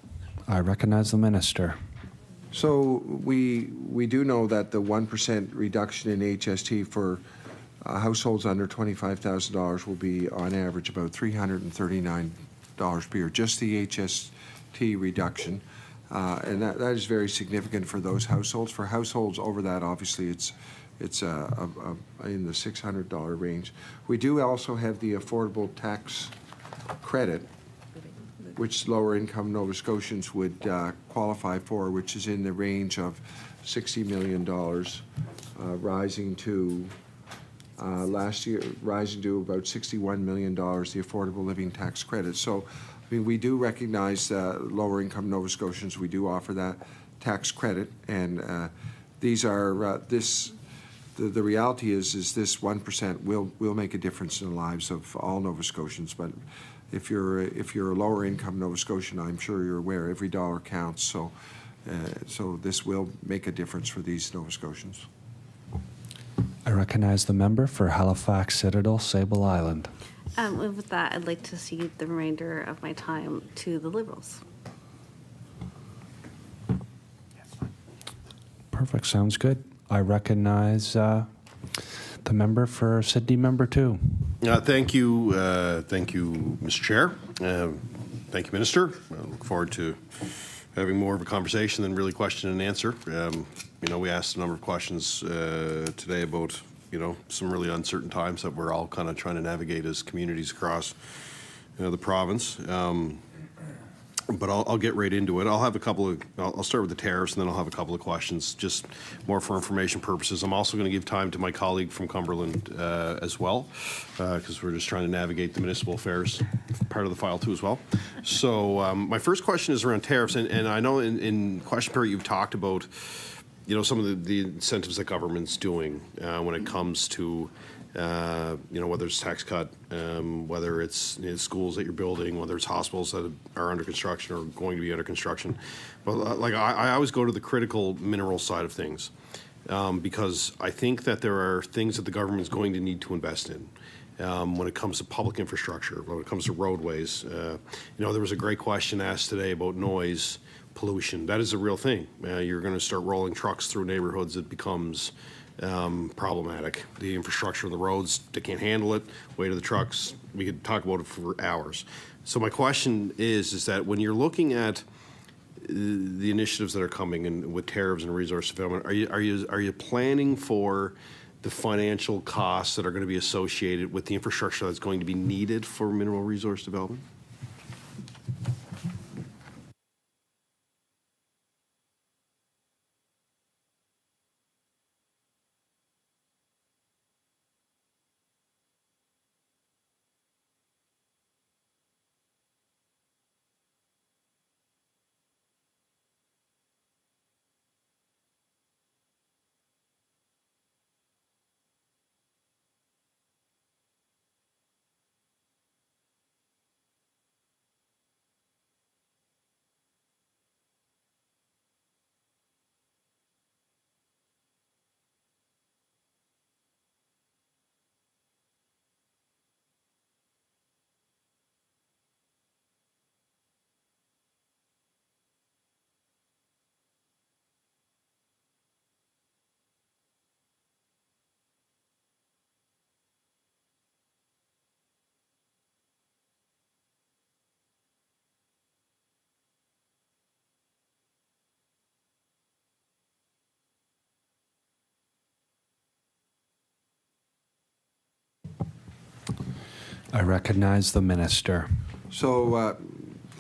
[SPEAKER 1] I recognize the minister.
[SPEAKER 2] So we do know that the 1% reduction in HST for households under $25,000 will be on average about $339 per year, just the HST reduction. And that is very significant for those households. For households over that, obviously, it's in the $600 range. We do also have the affordable tax credit, which lower-income Nova Scotians would qualify for, which is in the range of $60 million, rising to last year, rising to about $61 million, the affordable living tax credit. So, I mean, we do recognize lower-income Nova Scotians. We do offer that tax credit, and these are the reality is this 1% will make a difference in the lives of all Nova Scotians, but if you're a lower income Nova Scotian, I'm sure you're aware every dollar counts. So this will make a difference for these Nova Scotians.
[SPEAKER 1] I recognize the member for Halifax Citadel, Sable Island.
[SPEAKER 4] With that, I'd like to cede the remainder of my time to the Liberals.
[SPEAKER 1] Perfect. Sounds good. I recognize the member for Sydney, member 2.
[SPEAKER 5] Thank you, Mr. Chair. Thank you, Minister. I look forward to having more of a conversation than really question and answer. We asked a number of questions today about, some really uncertain times that we're all kind of trying to navigate as communities across the province. But I'll get right into it. I'll have I'll start with the tariffs, and then I'll have a couple of questions, just more for information purposes. I'm also going to give time to my colleague from Cumberland as well, because we're just trying to navigate the municipal affairs part of the file too as well. So my first question is around tariffs, and I know in question period you've talked about, some of the incentives that government's doing when it comes to whether it's tax cut, whether it's schools that you're building, whether it's hospitals that are under construction or going to be under construction. But I always go to the critical mineral side of things because I think that there are things that the government is going to need to invest in. When it comes to public infrastructure, when it comes to roadways. There was a great question asked today about noise pollution. That is a real thing. You're going to start rolling trucks through neighborhoods, it becomes problematic. The infrastructure of the roads, they can't handle it. Weight of the trucks, we could talk about it for hours. So my question is that when you're looking at the initiatives that are coming and with tariffs and resource development, are you planning for the financial costs that are going to be associated with the infrastructure that's going to be needed for mineral resource development?
[SPEAKER 1] I recognize the minister.
[SPEAKER 2] So,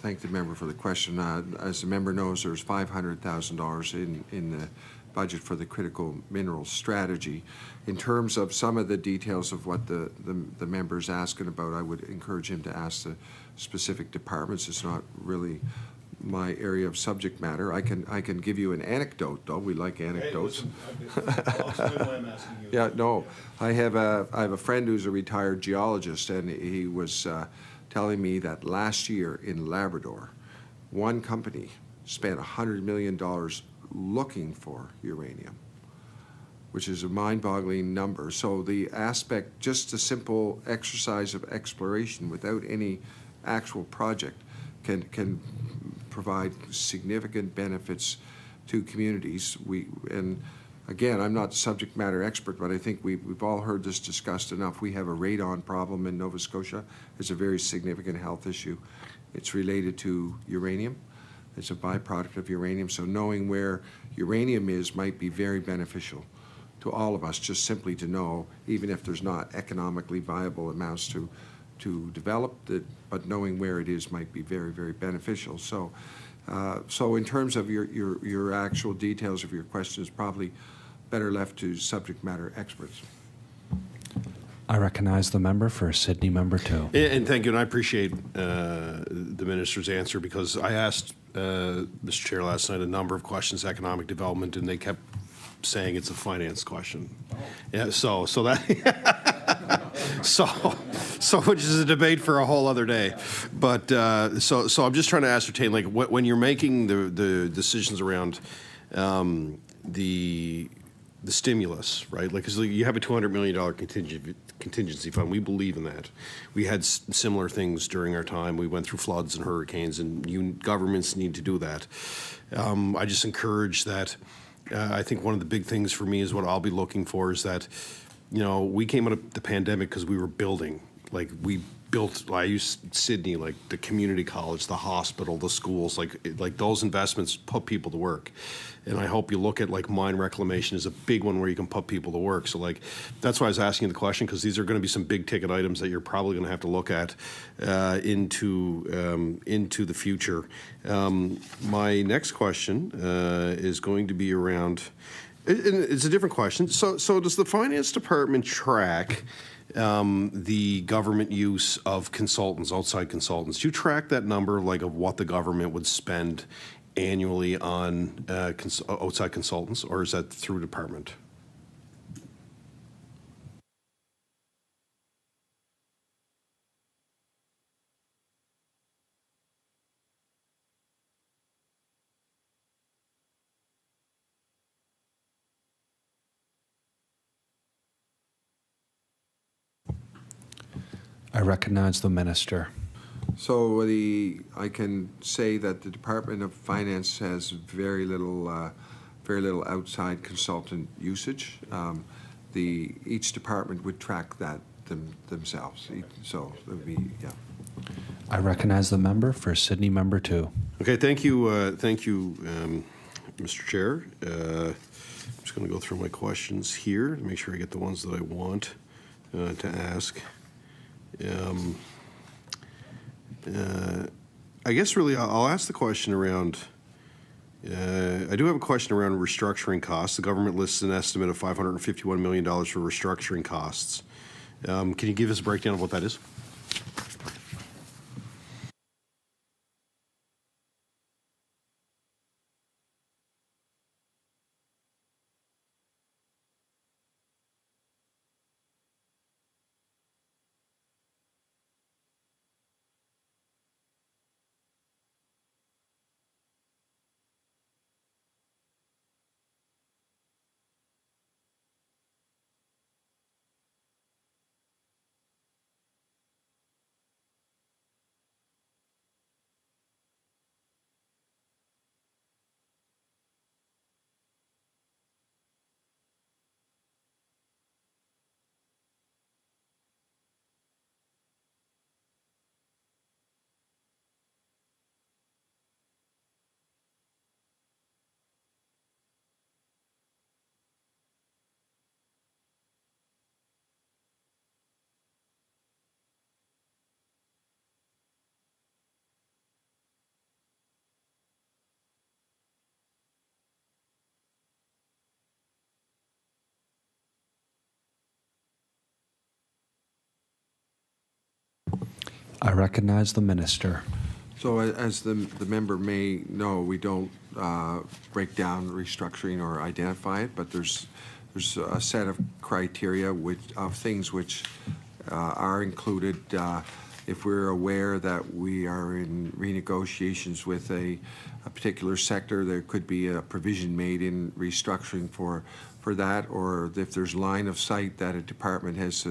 [SPEAKER 2] thank the member for the question. As the member knows, there's $500,000 in the budget for the critical minerals strategy. In terms of some of the details of what the member's asking about, I would encourage him to ask the specific departments. It's not really my area of subject matter. I can give you an anecdote, though. We like anecdotes.
[SPEAKER 5] Hey, listen, I'll explain why I'm asking you.
[SPEAKER 2] Yeah, no. I have a friend who's a retired geologist, and he was telling me that last year in Labrador, one company spent $100 million looking for uranium, which is a mind-boggling number. So the aspect, just a simple exercise of exploration without any actual project can provide significant benefits to communities. And again, I'm not a subject matter expert, but I think we've all heard this discussed enough. We have a radon problem in Nova Scotia. It's a very significant health issue. It's related to uranium. It's a byproduct of uranium. So knowing where uranium is might be very beneficial to all of us, just simply to know, even if there's not economically viable amounts to develop it, but knowing where it is might be very, very beneficial. So, so in terms of your actual details of your question, is probably better left to subject matter experts.
[SPEAKER 1] I recognize the member for Sydney member 2.
[SPEAKER 5] And thank you, and I appreciate the minister's answer, because I asked Mr. Chair last night a number of questions, economic development, and they kept saying it's a finance question. Yeah, so that so which is a debate for a whole other day. But so I'm just trying to ascertain, like, when you're making the decisions around the stimulus, right? Like, 'cause you have a $200 million contingency fund. We believe in that. We had similar things during our time. We went through floods and hurricanes, and governments need to do that. I just encourage that. I think one of the big things for me is what I'll be looking for is that, we came out of the pandemic because we were building. like we built, I use Sydney, like the community college, the hospital, the schools, like those investments put people to work. And I hope you look at like mine reclamation is a big one where you can put people to work. So like, that's why I was asking the question, because these are going to be some big ticket items that you're probably going to have to look at into the future. My next question is going to be around, it's a different question. So does the finance department track the government use of consultants, outside consultants? Do you track that number, like of what the government would spend annually on outside consultants, or is that through department?
[SPEAKER 1] I recognize the minister.
[SPEAKER 2] So I can say that the Department of Finance has very little outside consultant usage. Each department would track that themselves. So it would be, yeah.
[SPEAKER 1] I recognize the member for Sydney Member 2.
[SPEAKER 5] Okay, thank you, Mr. Chair. I'm just going to go through my questions here to make sure I get the ones that I want to ask. I guess really I'll ask the question around, I do have a question around restructuring costs. The government lists an estimate of $551 million for restructuring costs. Can you give us a breakdown of what that is?
[SPEAKER 1] I recognize the minister.
[SPEAKER 2] So as the member may know, we don't break down restructuring or identify it, but there's a set of criteria of things which are included if we're aware that we are in renegotiations with a particular sector. There could be a provision made in restructuring for that, or if there's line of sight that a department is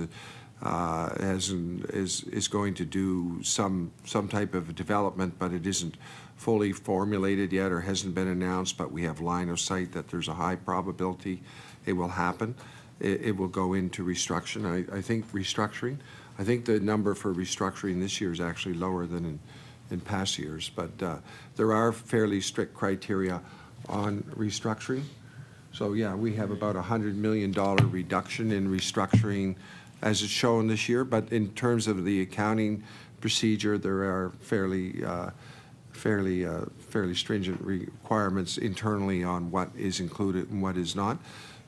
[SPEAKER 2] going to do some type of development, but it isn't fully formulated yet or hasn't been announced, but we have line of sight that there's a high probability it will happen. It will go into restructuring. I think the number for restructuring this year is actually lower than in past years, but there are fairly strict criteria on restructuring. So yeah, we have about $100 million reduction in restructuring as it's shown this year, but in terms of the accounting procedure, there are fairly stringent requirements internally on what is included and what is not.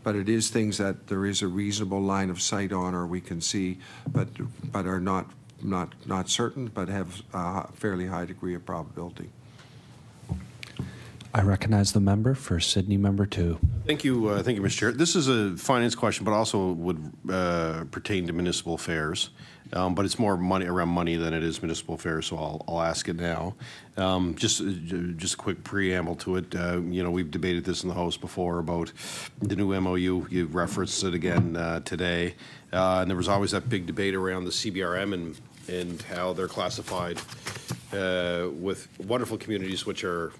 [SPEAKER 2] But it is things that there is a reasonable line of sight on, or we can see, but are not certain, but have a fairly high degree of probability.
[SPEAKER 1] I recognize the member for Sydney Member 2.
[SPEAKER 5] Thank you, Mr. Chair. This is a finance question, but also would pertain to municipal affairs. But it's more around money than it is municipal affairs, so I'll ask it now. Just a quick preamble to it. We've debated this in the House before about the new MOU. You referenced it again today, and there was always that big debate around the CBRM and how they're classified with wonderful communities, which are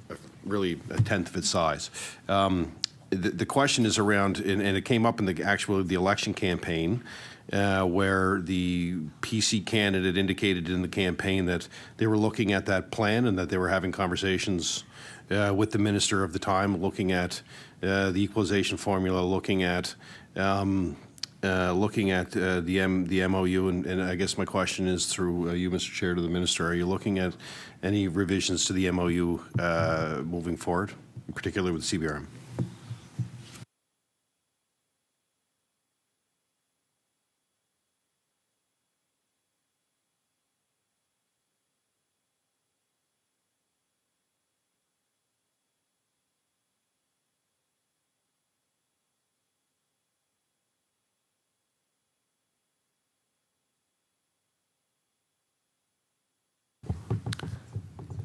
[SPEAKER 5] really a tenth of its size. The question is around, and it came up in the election campaign, where the PC candidate indicated in the campaign that they were looking at that plan and that they were having conversations with the minister of the time, looking at the equalization formula, looking at the MOU, and I guess my question is through you, Mr. Chair, to the minister. Are you looking at any revisions to the MOU moving forward, particularly with CBRM?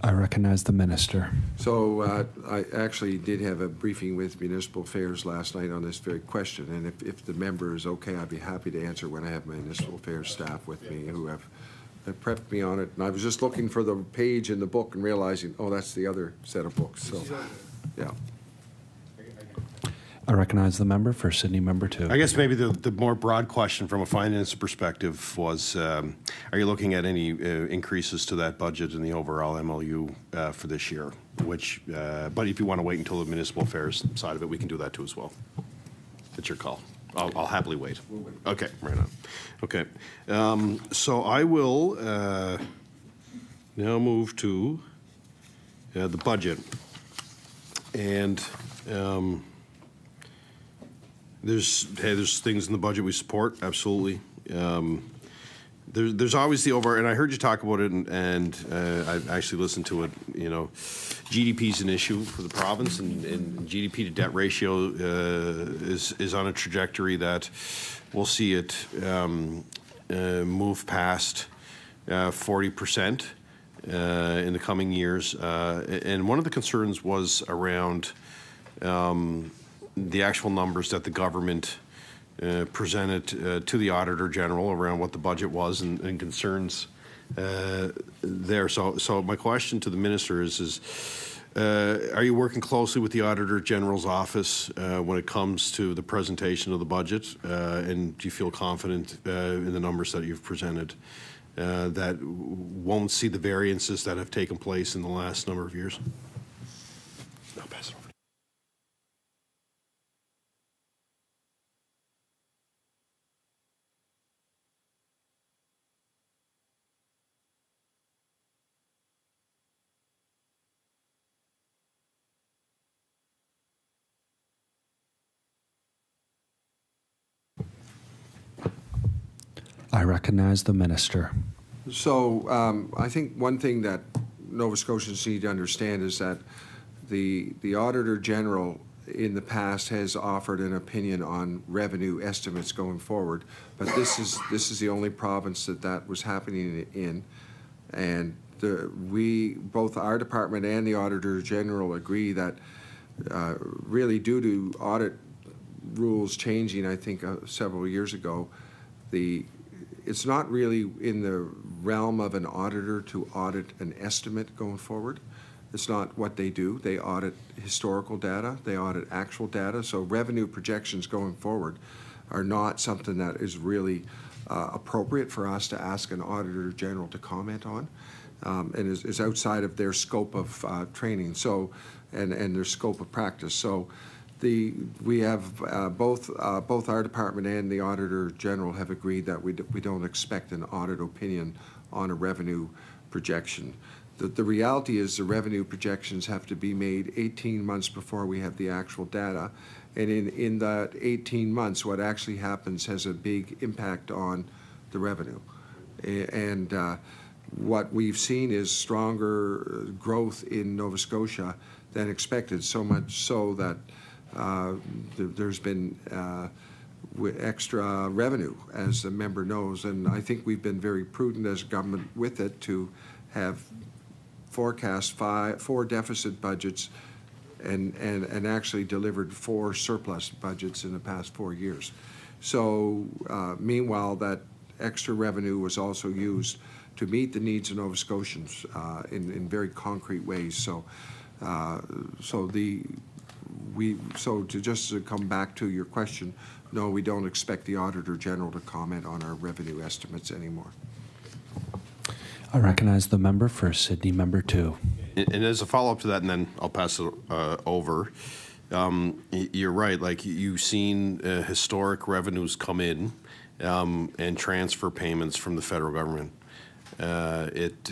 [SPEAKER 1] I recognize the minister.
[SPEAKER 2] So I actually did have a briefing with Municipal Affairs last night on this very question, and if the member is okay, I'd be happy to answer when I have my Municipal Affairs staff with me who have prepped me on it. And I was just looking for the page in the book and realizing, oh, that's the other set of books. So, yeah.
[SPEAKER 1] I recognize the member for Sydney Member 2.
[SPEAKER 5] I guess maybe the more broad question from a finance perspective was, are you looking at any increases to that budget in the overall MLU for this year? Which, but if you want to wait until the municipal affairs side of it, we can do that too as well. It's your call. I'll happily wait. Okay, right on. Okay, so I will now move to the budget, and. There's things in the budget we support, absolutely. There's always the and I heard you talk about it, and I actually listened to it. You know, GDP is an issue for the province, and GDP to debt ratio is on a trajectory that we'll see it move past 40% in the coming years. And one of the concerns was around the actual numbers that the government presented to the Auditor General around what the budget was and concerns there. So my question to the minister is are you working closely with the Auditor General's office when it comes to the presentation of the budget? And do you feel confident in the numbers that you've presented that won't see the variances that have taken place in the last number of years? I'll pass it over.
[SPEAKER 1] I recognize the minister.
[SPEAKER 2] So I think one thing that Nova Scotians need to understand is that the Auditor General in the past has offered an opinion on revenue estimates going forward, but this is the only province that was happening in, and we, both our department and the Auditor General, agree that really due to audit rules changing, I think several years ago, it's not really in the realm of an auditor to audit an estimate going forward. It's not what they do. They audit historical data. They audit actual data. So revenue projections going forward are not something that is really appropriate for us to ask an Auditor General to comment on, and is outside of their scope of training. So, and their scope of practice. So, we have both our department and the Auditor General have agreed that we don't expect an audit opinion on a revenue projection. The reality is the revenue projections have to be made 18 months before we have the actual data, and in that 18 months what actually happens has a big impact on the revenue. And what we've seen is stronger growth in Nova Scotia than expected, so much so that there's been extra revenue, as the member knows, and I think we've been very prudent as government with it to have forecast four deficit budgets and actually delivered 4 surplus budgets in the past 4 years. So meanwhile, that extra revenue was also used to meet the needs of Nova Scotians in very concrete ways. So just to come back to your question, no, we don't expect the Auditor General to comment on our revenue estimates anymore.
[SPEAKER 1] I recognize the member for Sydney, member 2.
[SPEAKER 5] And as a follow-up to that, and then I'll pass it over, you're right. Like, you've seen historic revenues come in and transfer payments from the federal government. It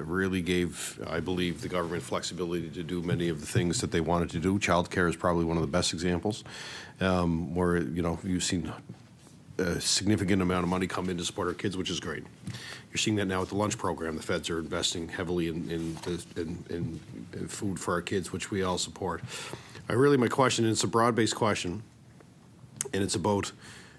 [SPEAKER 5] really gave, I believe, the government flexibility to do many of the things that they wanted to do. Childcare is probably one of the best examples, where, you know, you've seen a significant amount of money come in to support our kids, which is great. You're seeing that now with the lunch program. The feds are investing heavily in food for our kids, which we all support. My question, and it's a broad-based question, and it's about,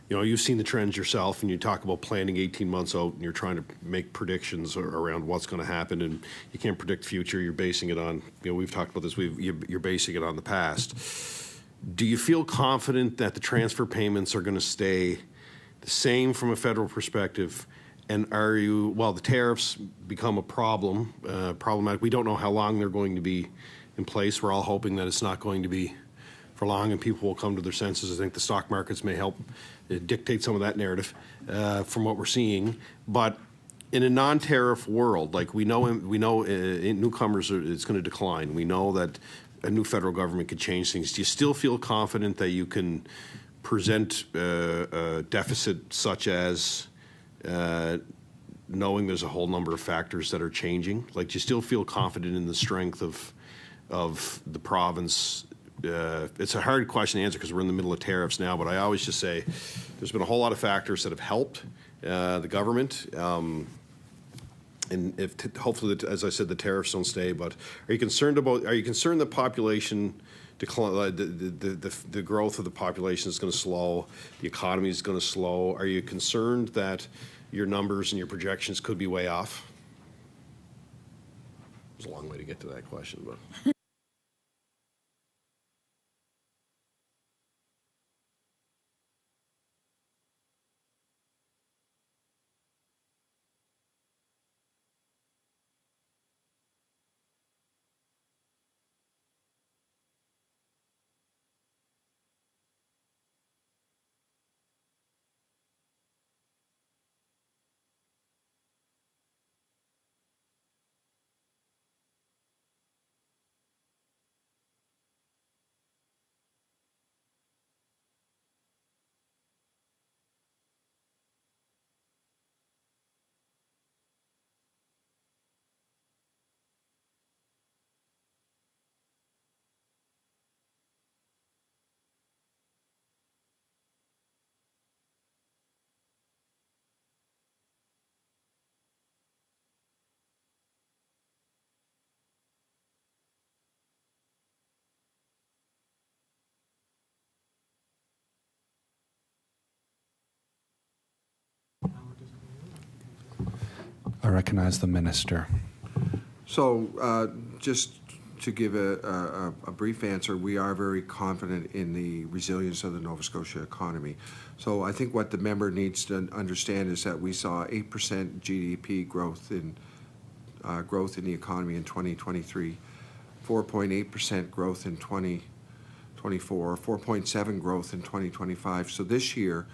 [SPEAKER 5] you know, you've seen the trends yourself, and you talk about planning 18 months out, and you're trying to make predictions around what's going to happen, and you can't predict the future. You're basing it on, you know, we've talked about this, you're basing it on the past. Do you feel confident that the transfer payments are going to stay the same from a federal perspective? And the tariffs become a problematic. We don't know how long they're going to be in place. We're all hoping that it's not going to be for long and people will come to their senses. I think the stock markets may help dictate some of that narrative from what we're seeing. But in a non-tariff world, like we know newcomers, it's going to decline. We know that a new federal government could change things. Do you still feel confident that you can present a deficit such as knowing there's a whole number of factors that are changing? Like, do you still feel confident in the strength of the province? It's a hard question to answer because we're in the middle of tariffs now, but I always just say there's been a whole lot of factors that have helped the government. And hopefully, as I said, the tariffs don't stay. But are you concerned the population decline, the growth of the population is going to slow, the economy is going to slow? Are you concerned that your numbers and your projections could be way off? There's a long way to get to that question, but.
[SPEAKER 1] I recognize the minister.
[SPEAKER 2] So just to give a brief answer, we are very confident in the resilience of the Nova Scotia economy. So I think what the member needs to understand is that we saw 8% GDP growth in the economy in 2023, 4.8% growth in 2024, 4.7% growth in 2025. So this year,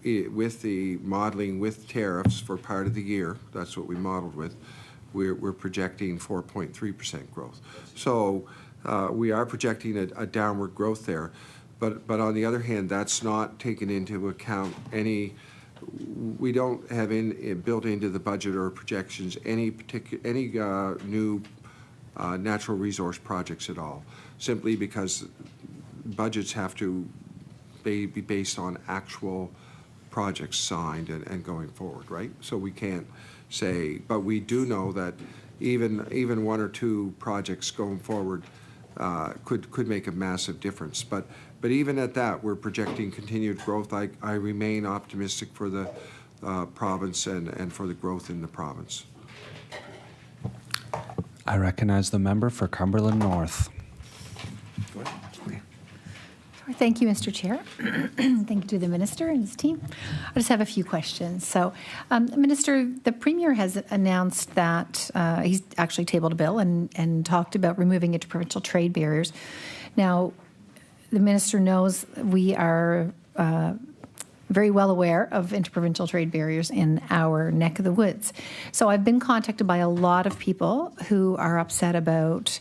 [SPEAKER 2] with the modeling with tariffs for part of the year, that's what we modeled with, we're projecting 4.3% growth. So we are projecting a downward growth there. But on the other hand, that's not taken into account any, we don't have built into the budget or projections any new natural resource projects at all, simply because budgets have to be based on actual projects signed and going forward, right? So we can't say, but we do know that even one or two projects going forward could make a massive difference. But even at that, we're projecting continued growth. I remain optimistic for the province and for the growth in the province.
[SPEAKER 1] I recognize the member for Cumberland North.
[SPEAKER 6] Thank you, Mr. Chair. Thank you to the Minister and his team. I just have a few questions. So, Minister, the Premier has announced that he's actually tabled a bill and talked about removing interprovincial trade barriers. Now, the minister knows, we are very well aware of interprovincial trade barriers in our neck of the woods. So I've been contacted by a lot of people who are upset about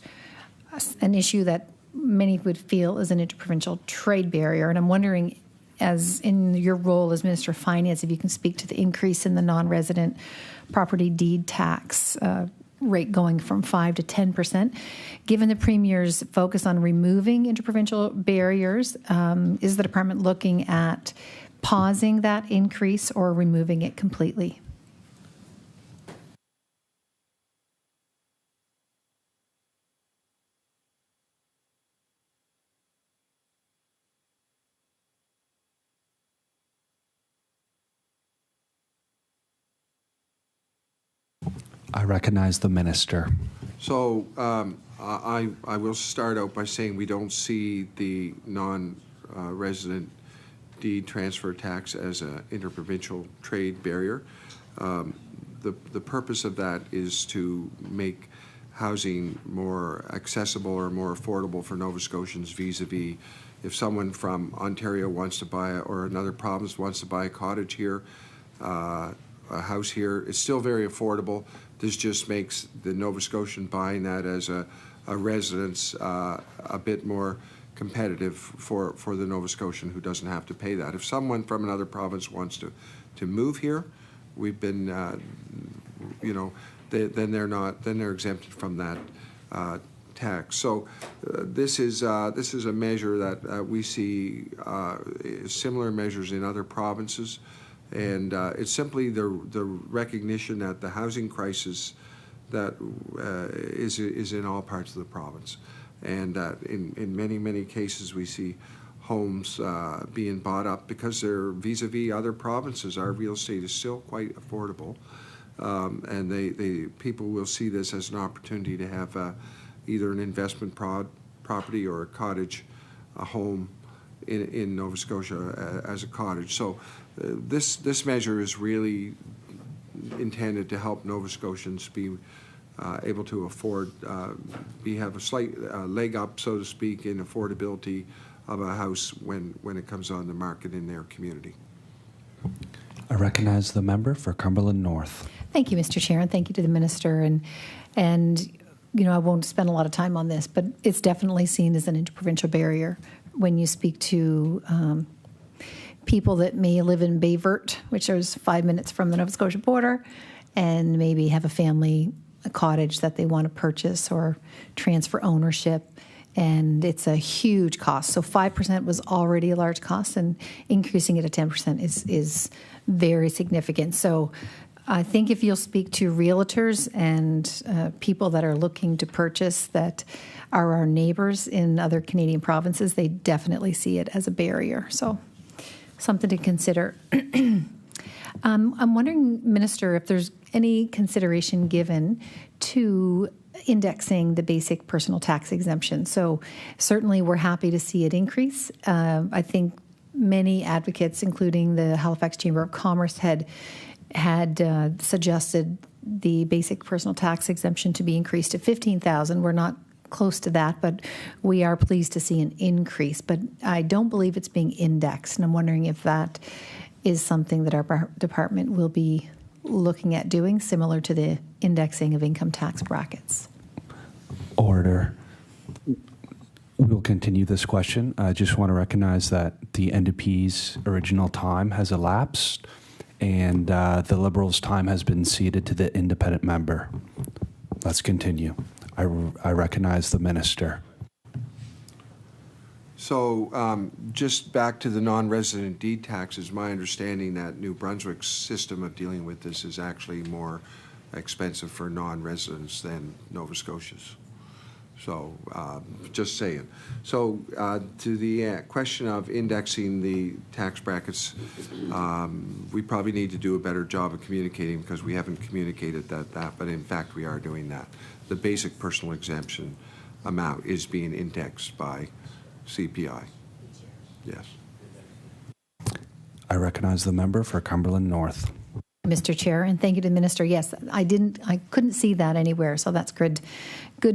[SPEAKER 6] an issue that many would feel is an interprovincial trade barrier. And I'm wondering, as in your role as Minister of Finance, if you can speak to the increase in the non-resident property deed tax rate going from 5 to 10%. Given the Premier's focus on removing interprovincial barriers, is the department looking at pausing that increase or removing it completely?
[SPEAKER 1] I recognize the minister.
[SPEAKER 2] So I will start out by saying we don't see the non-resident deed transfer tax as an interprovincial trade barrier. The purpose of that is to make housing more accessible or more affordable for Nova Scotians vis-a-vis if someone from Ontario wants to buy or another province wants to buy a cottage here, a house here. It's still very affordable. This just makes the Nova Scotian buying that as a residence a bit more competitive for the Nova Scotian who doesn't have to pay that. If someone from another province wants to move here, we've been, then they're exempted from that tax. So this is a measure that we see similar measures in other provinces. And it's simply the recognition that the housing crisis that is in all parts of the province. And in many cases we see homes being bought up because they're vis-a-vis other provinces. Our real estate is still quite affordable. And people will see this as an opportunity to have either an investment property or a cottage, a home in Nova Scotia as a cottage. So this measure is really intended to help Nova Scotians be able to afford, have a slight leg up, so to speak, in affordability of a house when it comes on the market in their community.
[SPEAKER 1] I recognize the member for Cumberland North.
[SPEAKER 6] Thank you, Mr. Chair, and thank you to the minister. And I won't spend a lot of time on this, but it's definitely seen as an interprovincial barrier when you speak to people that may live in Bayvert, which is 5 minutes from the Nova Scotia border, and maybe have a cottage that they want to purchase or transfer ownership, and it's a huge cost. So 5% was already a large cost, and increasing it to 10% is very significant. So I think if you'll speak to realtors and people that are looking to purchase that are our neighbors in other Canadian provinces, they definitely see it as a barrier. So something to consider. I'm wondering, Minister, if there's any consideration given to indexing the basic personal tax exemption. So certainly we're happy to see it increase. I think many advocates, including the Halifax Chamber of Commerce, had suggested the basic personal tax exemption to be increased to $15,000. We're not close to that, but we are pleased to see an increase. But I don't believe it's being indexed, and I'm wondering if that is something that our department will be looking at doing, similar to the indexing of income tax brackets.
[SPEAKER 1] Order. We will continue this question. I just want to recognize that the NDP's original time has elapsed, and the Liberals' time has been ceded to the independent member. Let's continue. I recognize the minister.
[SPEAKER 2] So just back to the non-resident deed taxes, my understanding that New Brunswick's system of dealing with this is actually more expensive for non-residents than Nova Scotia's. So just saying. So to the question of indexing the tax brackets, we probably need to do a better job of communicating because we haven't communicated that, but in fact we are doing that. The basic personal exemption amount is being indexed by CPI. Yes.
[SPEAKER 1] I recognize the member for Cumberland North.
[SPEAKER 6] Mr. Chair, and thank you to the minister. Yes, I couldn't see that anywhere, so that's good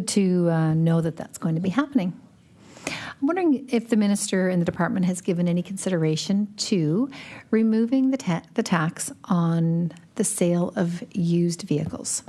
[SPEAKER 6] to know that that's going to be happening. I'm wondering if the minister and the department has given any consideration to removing the tax on the sale of used vehicles.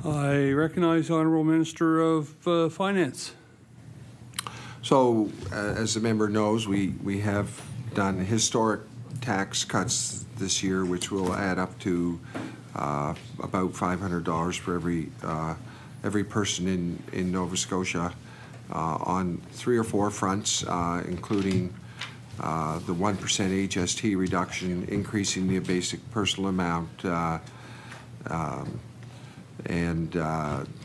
[SPEAKER 7] I recognize the Honourable Minister of Finance.
[SPEAKER 2] So, as the member knows, we have done historic tax cuts this year, which will add up to about $500 for every person in Nova Scotia on 3 or 4 fronts, including the 1% HST reduction, increasing the basic personal amount, and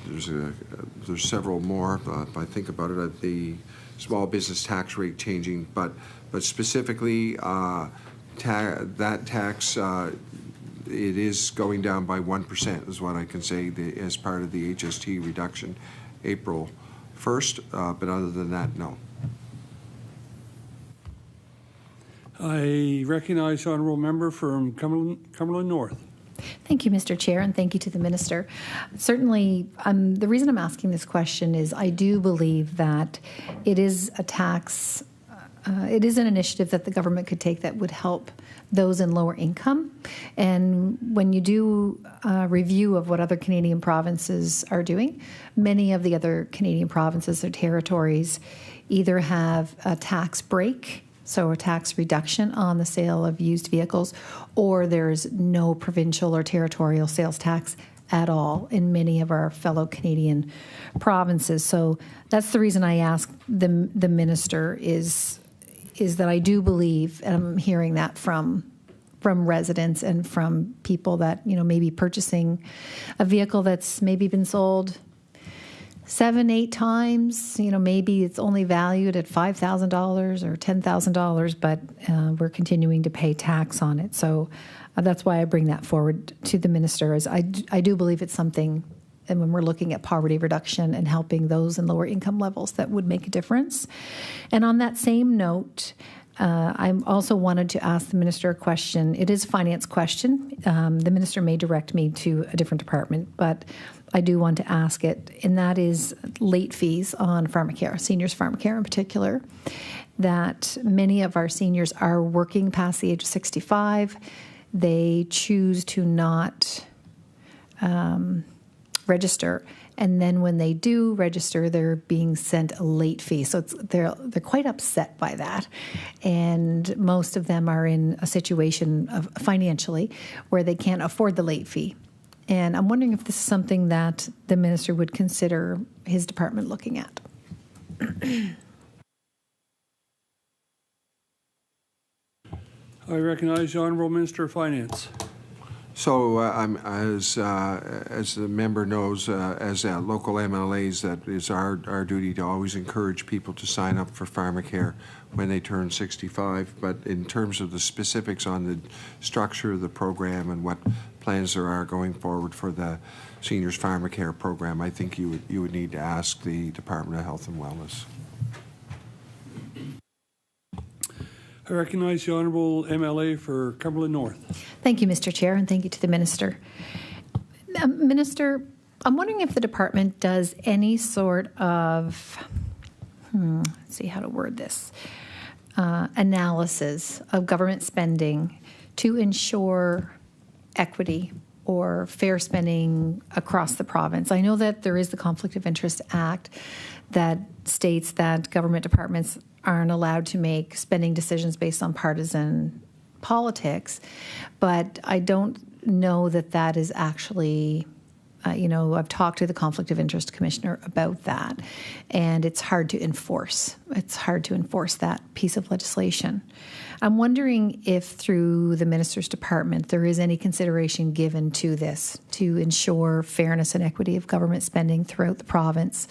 [SPEAKER 2] there's several more. If I think about it, the small business tax rate changing, but specifically that tax it is going down by 1% is what I can say as part of the HST reduction, April 1st. But other than that, no.
[SPEAKER 7] I recognize the Honourable Member from Cumberland North.
[SPEAKER 6] Thank you, Mr. Chair, and thank you to the Minister. Certainly, the reason I'm asking this question is I do believe that it is a tax, it is an initiative that the government could take that would help those in lower income. And when you do a review of what other Canadian provinces are doing, many of the other Canadian provinces or territories either have a tax break, so a tax reduction on the sale of used vehicles, or there's no provincial or territorial sales tax at all in many of our fellow Canadian provinces. So that's the reason I ask the minister is that I do believe, and I'm hearing that from residents and from people that, may be purchasing a vehicle that's maybe been sold 7-8 times, maybe it's only valued at $5,000 or $10,000, but we're continuing to pay tax on it. So that's why I bring that forward to the minister. As I do believe it's something, and when we're looking at poverty reduction and helping those in lower income levels, that would make a difference. And on that same note, I also wanted to ask the minister a question. It is a finance question. The minister may direct me to a different department, but I do want to ask it, and that is late fees on pharmacare, seniors pharmacare in particular, that many of our seniors are working past the age of 65. They choose to not register, and then when they do register, they're being sent a late fee. So they're quite upset by that, and most of them are in a situation of financially where they can't afford the late fee. And I'm wondering if this is something that the minister would consider his department looking at.
[SPEAKER 7] I recognize the Honourable Minister of Finance.
[SPEAKER 2] So as the member knows, as local MLAs, that is our duty to always encourage people to sign up for pharmacare when they turn 65. But in terms of the specifics on the structure of the program and what plans there are going forward for the seniors pharmacare program, I think you would need to ask the Department of Health and Wellness.
[SPEAKER 7] I recognize the Honourable MLA for Cumberland North.
[SPEAKER 6] Thank you, Mr. Chair, and thank you to the Minister. Minister, I'm wondering if the department does any sort of, let's see how to word this, analysis of government spending to ensure equity or fair spending across the province. I know that there is the Conflict of Interest Act that states that government departments aren't allowed to make spending decisions based on partisan politics, but I don't know that that is actually I've talked to the Conflict of Interest Commissioner about that, and it's hard to enforce. It's hard to enforce that piece of legislation. I'm wondering if through the Minister's Department there is any consideration given to this to ensure fairness and equity of government spending throughout the province.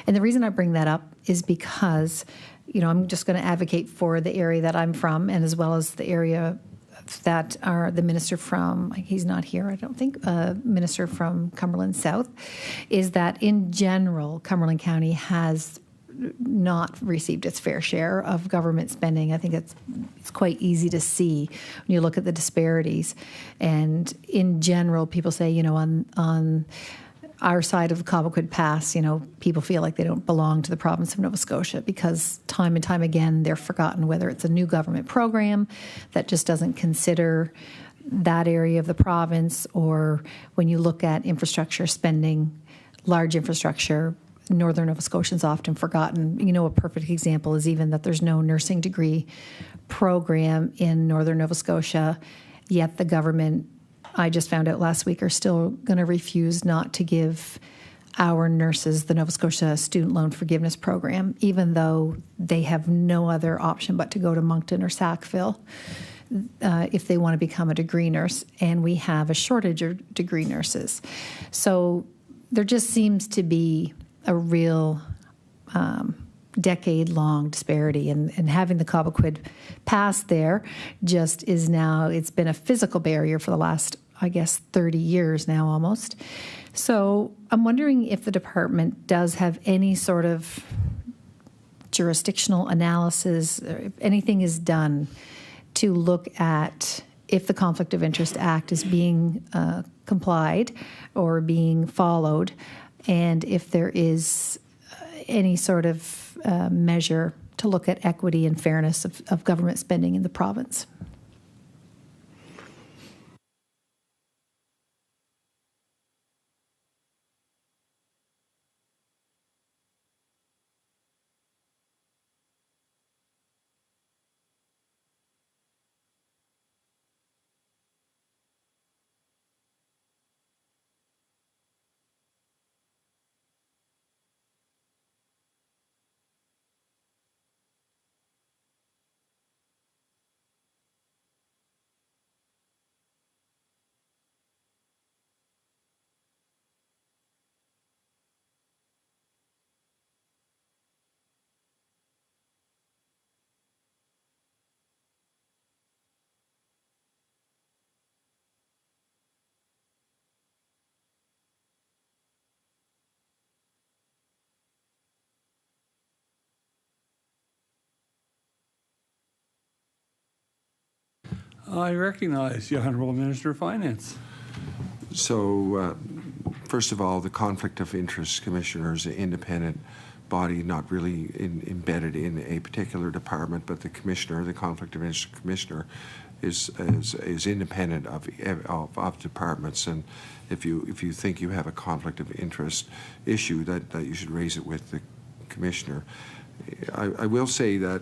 [SPEAKER 6] And the reason I bring that up is because, I'm just going to advocate for the area that I'm from, and as well as the area that are the minister from, he's not here, I don't think, minister from Cumberland South, is that in general, Cumberland County has not received its fair share of government spending. I think it's quite easy to see when you look at the disparities. And in general, people say, on our side of the Cobequid Pass, people feel like they don't belong to the province of Nova Scotia because time and time again they're forgotten, whether it's a new government program that just doesn't consider that area of the province, or when you look at infrastructure spending, large infrastructure, Northern Nova Scotians often forgotten. A perfect example is even that there's no nursing degree program in Northern Nova Scotia, yet the government, I just found out last week, are still going to refuse not to give our nurses the Nova Scotia Student Loan Forgiveness Program, even though they have no other option but to go to Moncton or Sackville if they want to become a degree nurse, and we have a shortage of degree nurses. So there just seems to be a real decade-long disparity, and having the Cobequid Pass there just is now, it's been a physical barrier for the last, 30 years now almost. So I'm wondering if the department does have any sort of jurisdictional analysis, or if anything is done to look at if the Conflict of Interest Act is being complied or being followed, and if there is any sort of measure to look at equity and fairness of government spending in the province.
[SPEAKER 7] I recognize the Honourable Minister of Finance.
[SPEAKER 2] So, first of all, the Conflict of Interest Commissioner is an independent body, not really embedded in a particular department, but the Commissioner, the Conflict of Interest Commissioner, is independent of departments. And if you think you have a conflict of interest issue, that you should raise it with the Commissioner. I will say that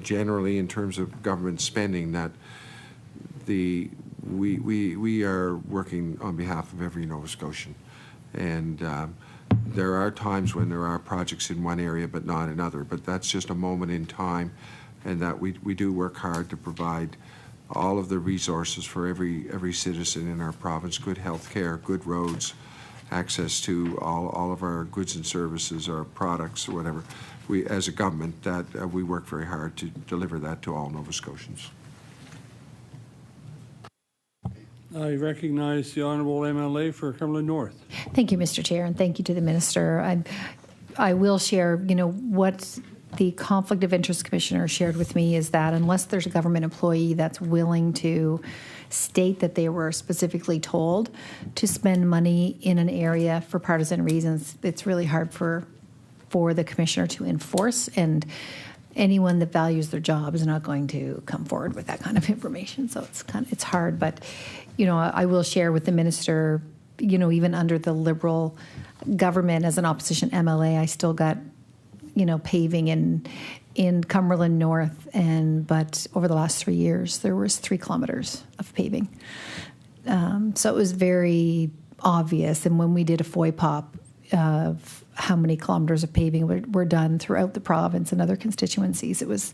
[SPEAKER 2] generally, in terms of government spending, that we are working on behalf of every Nova Scotian, and there are times when there are projects in one area but not another, but that's just a moment in time, and that we do work hard to provide all of the resources for every citizen in our province: good health care, good roads, access to all of our goods and services, our products, or whatever. We, as a government, that we work very hard to deliver that to all Nova Scotians.
[SPEAKER 7] I recognize the Honourable MLA for Cumberland North.
[SPEAKER 6] Thank you, Mr. Chair, and thank you to the Minister. I will share, what the Conflict of Interest Commissioner shared with me is that unless there's a government employee that's willing to state that they were specifically told to spend money in an area for partisan reasons, it's really hard for the Commissioner to enforce, and anyone that values their job is not going to come forward with that kind of information. So it's hard, but I will share with the Minister, even under the Liberal government as an opposition MLA, I still got paving in Cumberland North, but over the last 3 years there was 3 kilometers of paving. So it was very obvious. And when we did a FOIPOP of how many kilometers of paving were done throughout the province and other constituencies, it was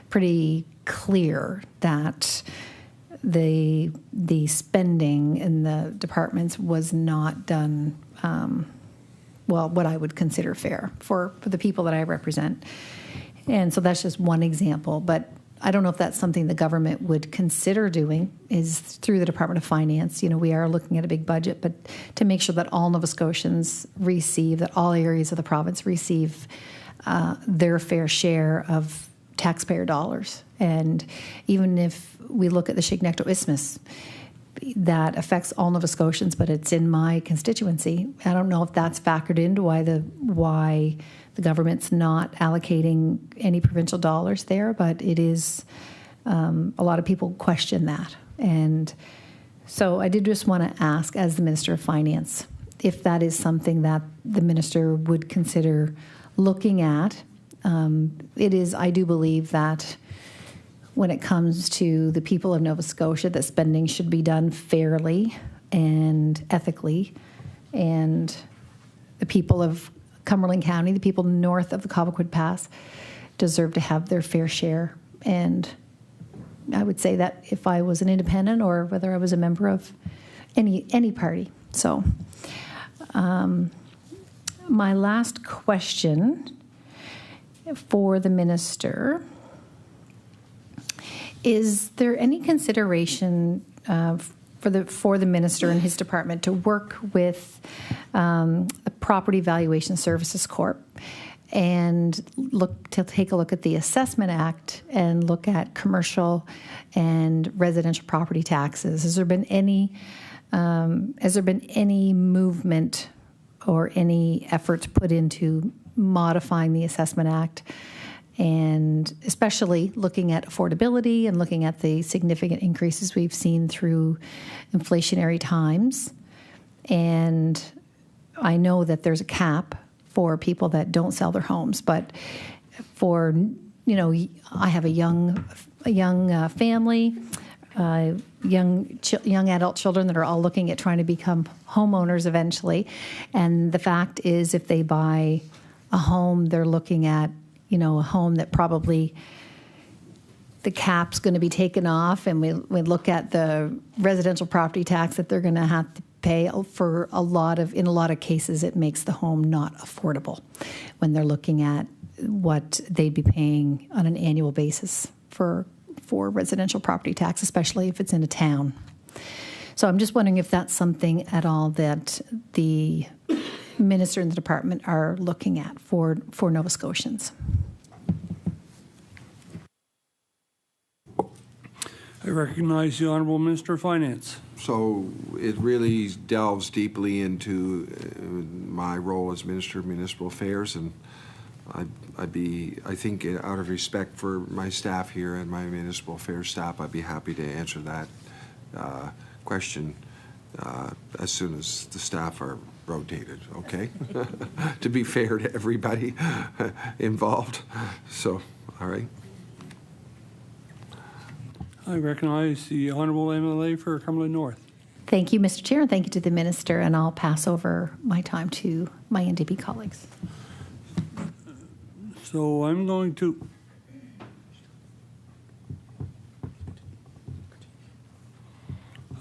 [SPEAKER 6] pretty clear that the spending in the departments was not done, well, what I would consider fair for the people that I represent. And so that's just one example, but I don't know if that's something the government would consider doing, is through the Department of Finance. You know, we are looking at a big budget, but to make sure that all Nova Scotians receive, that all areas of the province receive their fair share of taxpayer dollars. And even if we look at the Chignecto Isthmus, that affects all Nova Scotians, but it's in my constituency. I don't know if that's factored into why the government's not allocating any provincial dollars there, but it is, a lot of people question that. And so I did just want to ask, as the Minister of Finance, if that is something that the minister would consider looking at. It is, I do believe that when it comes to the people of Nova Scotia, that spending should be done fairly and ethically, and the people of Cumberland County, the people north of the Cobequid Pass, deserve to have their fair share. And I would say that if I was an independent or whether I was a member of any party. So my last question for the minister: is there any consideration for the minister and his department to work with the Property Valuation Services Corp and take a look at the Assessment Act and look at commercial and residential property taxes? Has there been any movement or any efforts put into modifying the Assessment Act, and especially looking at affordability and looking at the significant increases we've seen through inflationary times? And I know that there's a cap for people that don't sell their homes, but for, I have a young family, young adult children that are all looking at trying to become homeowners eventually. And the fact is, if they buy a home, they're looking at, a home that probably the cap's going to be taken off, and we look at the residential property tax that they're going to have to pay for in a lot of cases, it makes the home not affordable when they're looking at what they'd be paying on an annual basis for residential property tax, especially if it's in a town. So I'm just wondering if that's something at all that the minister and the department are looking at for Nova Scotians.
[SPEAKER 7] I recognize the Honourable Minister of Finance.
[SPEAKER 2] So it really delves deeply into my role as Minister of Municipal Affairs, and I think out of respect for my staff here and my municipal affairs staff, I'd be happy to answer that question as soon as the staff are rotated, okay? To be fair to everybody involved. So, all right.
[SPEAKER 7] I recognize the Honourable MLA for Cumberland North.
[SPEAKER 6] Thank you, Mr. Chair, and thank you to the minister, and I'll pass over my time to my NDP colleagues.
[SPEAKER 7] So I'm going to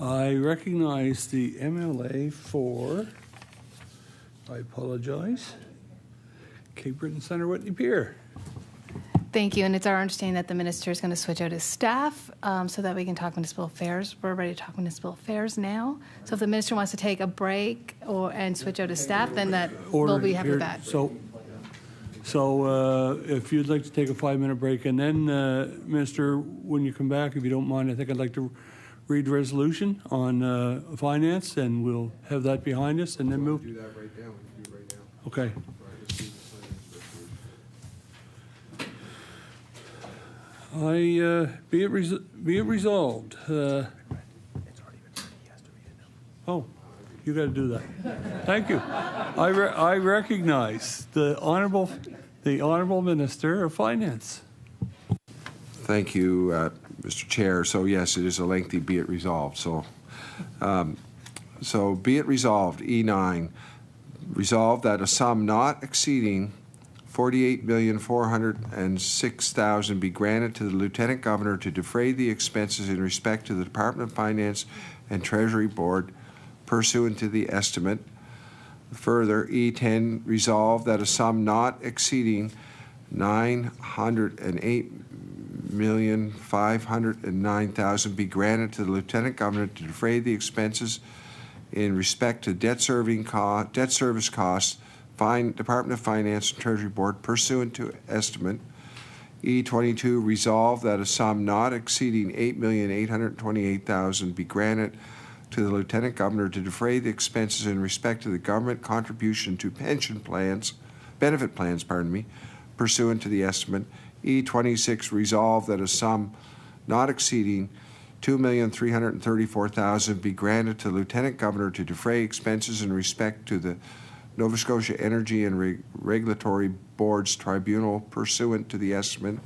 [SPEAKER 7] I recognize the MLA for, I apologize, Cape Breton Centre Whitney Pier.
[SPEAKER 8] Thank you, and it's our understanding that the minister is going to switch out his staff so that we can talk municipal affairs. We're ready to talk municipal affairs now. So if the minister wants to take a break and switch out his staff, then we'll be happy with that.
[SPEAKER 7] So if you'd like to take a 5-minute break, and then, Minister, when you come back, if you don't mind, I think I'd like to read the resolution on finance, and we'll have that behind us, and then move.
[SPEAKER 2] Do that right now. We can do it right now.
[SPEAKER 7] Okay. Be it resolved. Oh, you got to do that. Thank you. I recognize the honourable Minister of Finance.
[SPEAKER 2] Thank you, Mr. Chair. So yes, it is a lengthy be it resolved. So So be it resolved, E9, resolved that a sum not exceeding $48,406,000 be granted to the Lieutenant Governor to defray the expenses in respect to the Department of Finance and Treasury Board pursuant to the estimate. Further, E10, resolved that a sum not exceeding $908,509,000 be granted to the Lieutenant Governor to defray the expenses in respect to debt service costs, Department of Finance and Treasury Board pursuant to estimate. E22, resolved that a sum not exceeding $8,828,000 be granted to the Lieutenant Governor to defray the expenses in respect to the government contribution to benefit plans, pursuant to the estimate. E26, resolved that a sum not exceeding $2,334,000 be granted to the Lieutenant Governor to defray expenses in respect to the Nova Scotia Energy and Regulatory Board's tribunal pursuant to the estimate.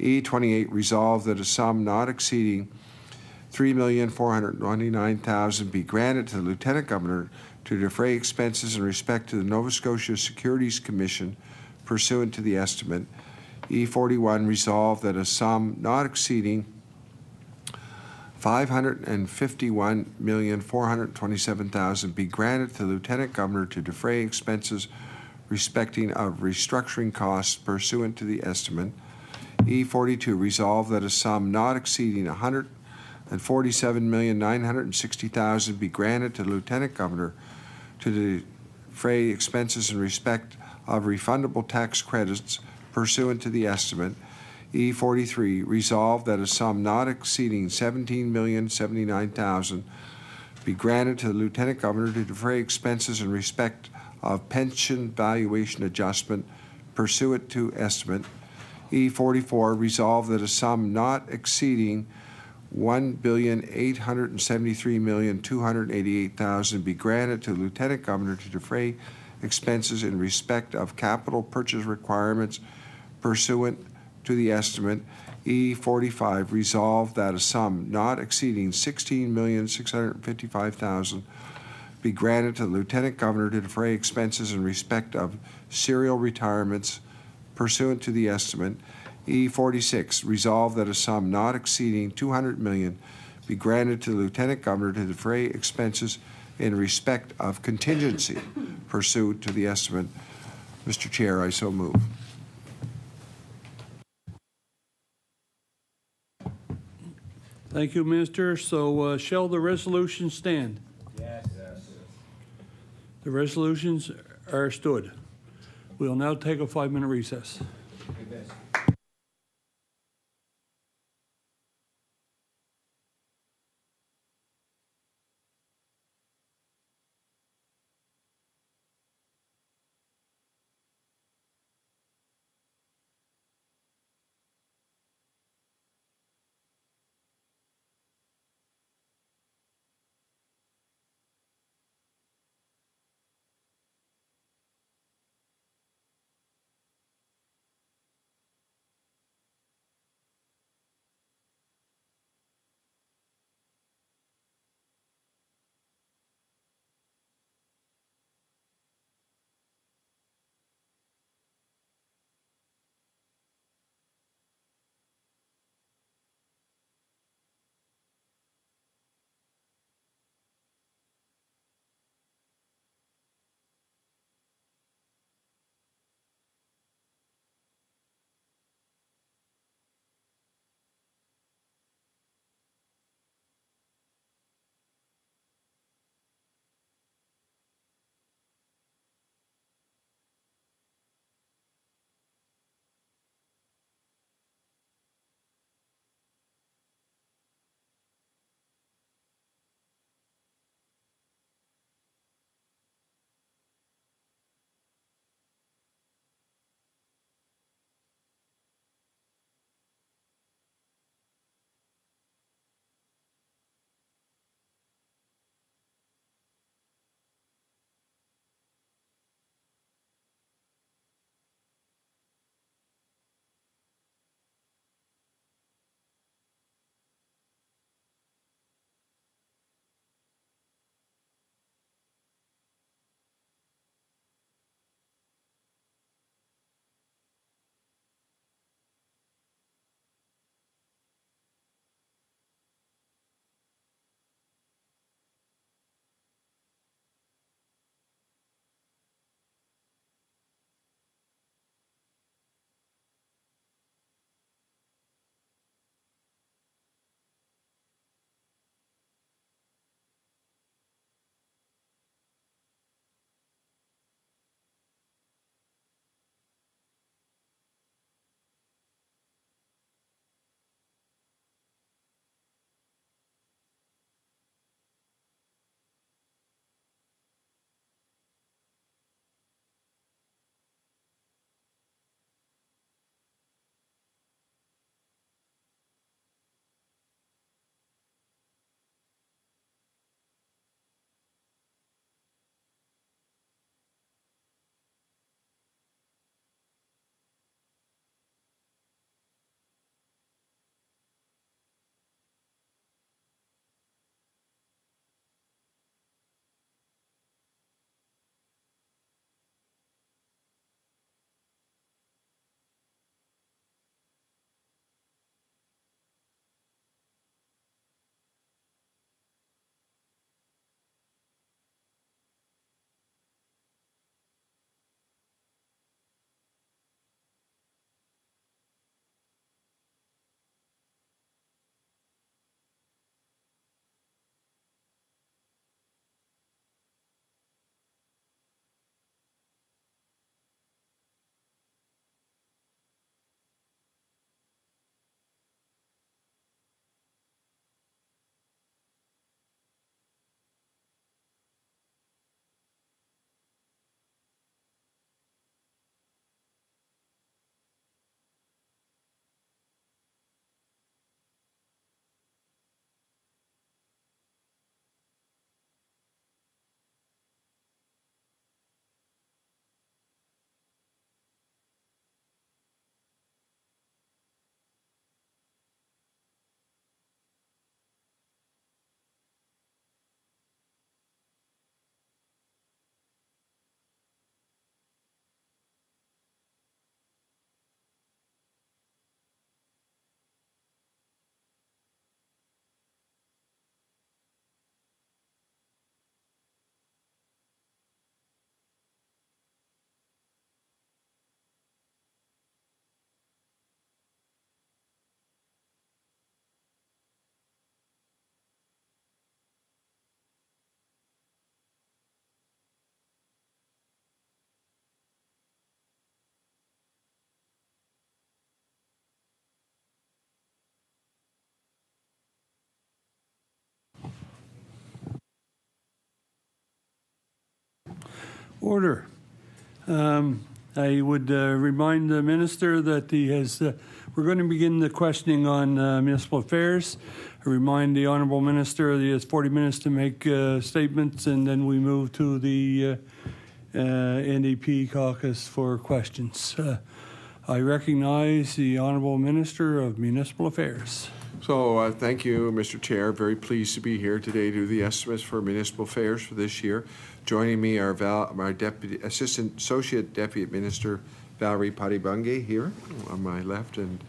[SPEAKER 2] E28, resolved that a sum not exceeding $3,499,000 be granted to the Lieutenant Governor to defray expenses in respect to the Nova Scotia Securities Commission pursuant to the estimate. E41, resolved that a sum not exceeding $551,427,000 be granted to the Lieutenant Governor to defray expenses respecting of restructuring costs pursuant to the estimate. E42, resolved that a sum not exceeding $147,960,000 be granted to the Lieutenant Governor to defray expenses in respect of refundable tax credits pursuant to the estimate. E43, resolved that a sum not exceeding $17,079,000 be granted to the Lieutenant Governor to defray expenses in respect of pension valuation adjustment pursuant to estimate. E44, resolved that a sum not exceeding $1,873,288,000 be granted to the Lieutenant Governor to defray expenses in respect of capital purchase requirements pursuant to the estimate. E45, resolved that a sum not exceeding $16,655,000 be granted to the Lieutenant Governor to defray expenses in respect of serial retirements pursuant to the estimate. E46, resolved that a sum not exceeding $200 million be granted to the Lieutenant Governor to defray expenses in respect of contingency pursuant to the estimate. Mr. Chair, I so move.
[SPEAKER 7] Thank you, Minister. So shall the resolution stand?
[SPEAKER 9] Yes.
[SPEAKER 7] The resolutions are stood. We'll now take a 5-minute recess. Order. I would remind the minister that he has. We're going to begin the questioning on municipal affairs. I remind the honourable minister that he has 40 minutes to make statements, and then we move to the NDP caucus for questions. I recognize the honourable minister of municipal affairs.
[SPEAKER 2] So thank you, Mr. Chair. Very pleased to be here today to do the estimates for municipal affairs for this year. Joining me are our Associate Deputy Minister Valerie Padibunge here on my left, and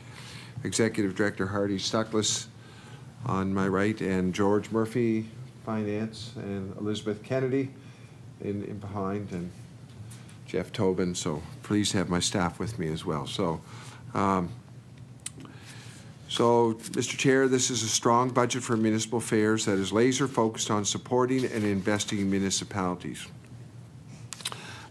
[SPEAKER 2] Executive Director Hardy Stuckless on my right, and George Murphy, Finance, and Elizabeth Kennedy in behind, and Jeff Tobin. So pleased to have my staff with me as well. So, Mr. Chair, this is a strong budget for municipal affairs that is laser focused on supporting and investing in municipalities.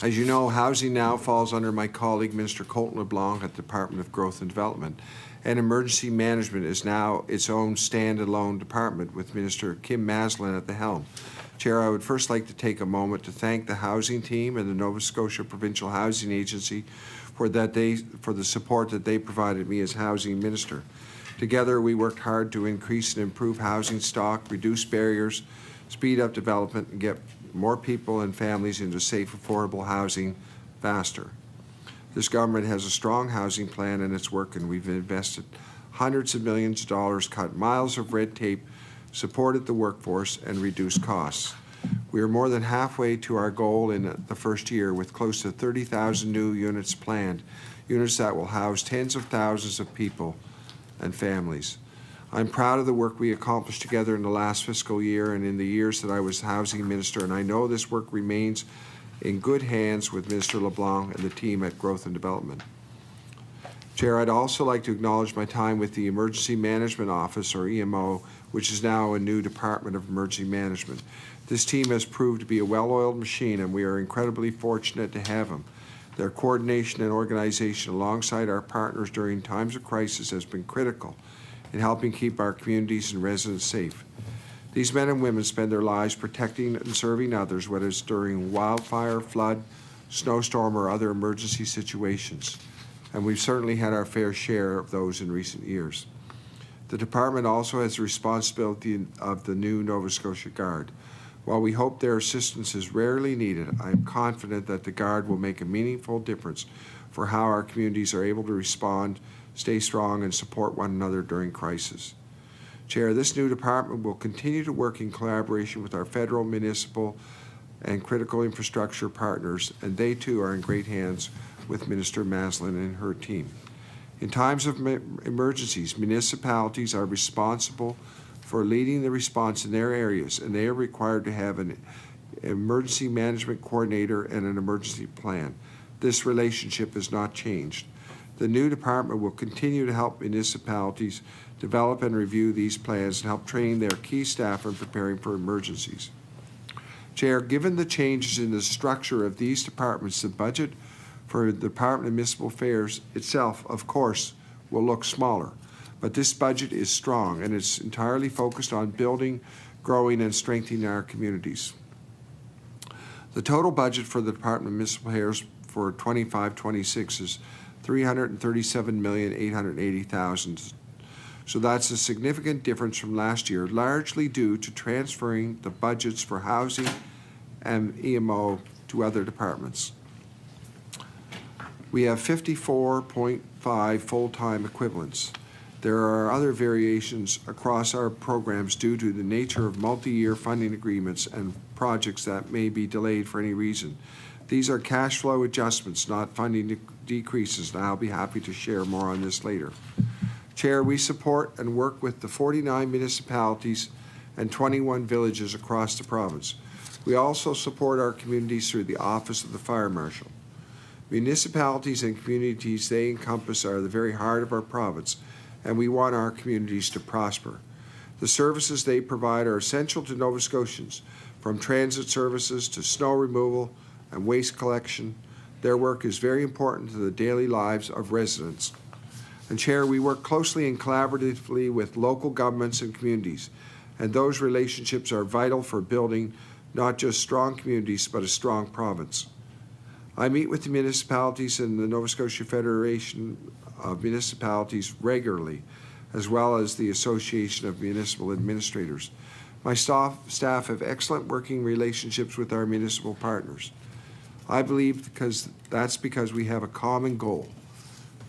[SPEAKER 2] As you know, housing now falls under my colleague, Minister Colton LeBlanc at the Department of Growth and Development, and emergency management is now its own standalone department with Minister Kim Maslin at the helm. Chair, I would first like to take a moment to thank the housing team and the Nova Scotia Provincial Housing Agency for the support that they provided me as housing minister. Together, we worked hard to increase and improve housing stock, reduce barriers, speed up development, and get more people and families into safe, affordable housing faster. This government has a strong housing plan and it's working. We've invested hundreds of millions of dollars, cut miles of red tape, supported the workforce, and reduced costs. We are more than halfway to our goal in the first year with close to 30,000 new units planned, units that will house tens of thousands of people and families. I'm proud of the work we accomplished together in the last fiscal year and in the years that I was housing minister, and I know this work remains in good hands with Minister LeBlanc and the team at Growth and Development. Chair, I'd also like to acknowledge my time with the Emergency Management Office, or EMO, which is now a new Department of Emergency Management. This team has proved to be a well-oiled machine, and we are incredibly fortunate to have them. Their coordination and organization alongside our partners during times of crisis has been critical in helping keep our communities and residents safe. These men and women spend their lives protecting and serving others, whether it's during wildfire, flood, snowstorm, or other emergency situations. And we've certainly had our fair share of those in recent years. The department also has the responsibility of the new Nova Scotia Guard. While we hope their assistance is rarely needed, I am confident that the Guard will make a meaningful difference for how our communities are able to respond, stay strong, and support one another during crisis. Chair, this new department will continue to work in collaboration with our federal, municipal, and critical infrastructure partners, and they too are in great hands with Minister Maslin and her team. In times of emergencies, municipalities are responsible for leading the response in their areas, and they are required to have an emergency management coordinator and an emergency plan. This relationship has not changed. The new department will continue to help municipalities develop and review these plans and help train their key staff in preparing for emergencies. Chair, given the changes in the structure of these departments, the budget for the Department of Municipal Affairs itself, of course, will look smaller. But this budget is strong, and it's entirely focused on building, growing, and strengthening our communities. The total budget for the Department of Municipal Affairs for 25-26 is $337,880,000. So that's a significant difference from last year, largely due to transferring the budgets for housing and EMO to other departments. We have 54.5 full-time equivalents. There are other variations across our programs due to the nature of multi-year funding agreements and projects that may be delayed for any reason. These are cash flow adjustments, not funding decreases, and I'll be happy to share more on this later. Chair, we support and work with the 49 municipalities and 21 villages across the province. We also support our communities through the Office of the Fire Marshal. Municipalities and communities they encompass are the very heart of our province, and we want our communities to prosper. The services they provide are essential to Nova Scotians, from transit services to snow removal and waste collection. Their work is very important to the daily lives of residents. And Chair, we work closely and collaboratively with local governments and communities, and those relationships are vital for building not just strong communities, but a strong province. I meet with the municipalities and the Nova Scotia Federation of Municipalities regularly, as well as the Association of Municipal Administrators. My staff have excellent working relationships with our municipal partners. I believe that's because we have a common goal: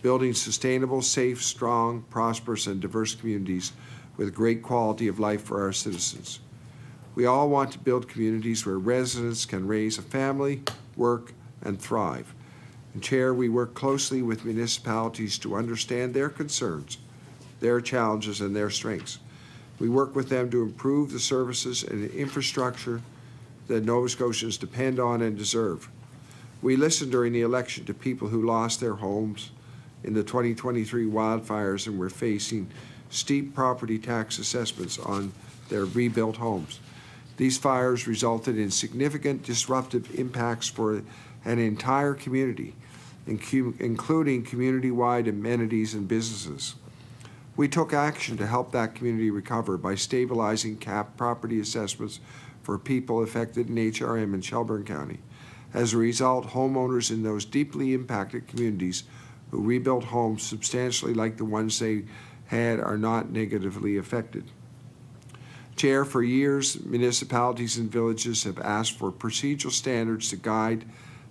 [SPEAKER 2] building sustainable, safe, strong, prosperous, and diverse communities with great quality of life for our citizens. We all want to build communities where residents can raise a family, work, and thrive. And Chair, we work closely with municipalities to understand their concerns, their challenges, and their strengths. We work with them to improve the services and infrastructure that Nova Scotians depend on and deserve. We listened during the election to people who lost their homes in the 2023 wildfires and were facing steep property tax assessments on their rebuilt homes. These fires resulted in significant disruptive impacts for an entire community, including community-wide amenities and businesses. We took action to help that community recover by stabilizing cap property assessments for people affected in HRM and Shelburne County. As a result, homeowners in those deeply impacted communities who rebuilt homes substantially like the ones they had are not negatively affected. Chair, for years, municipalities and villages have asked for procedural standards to guide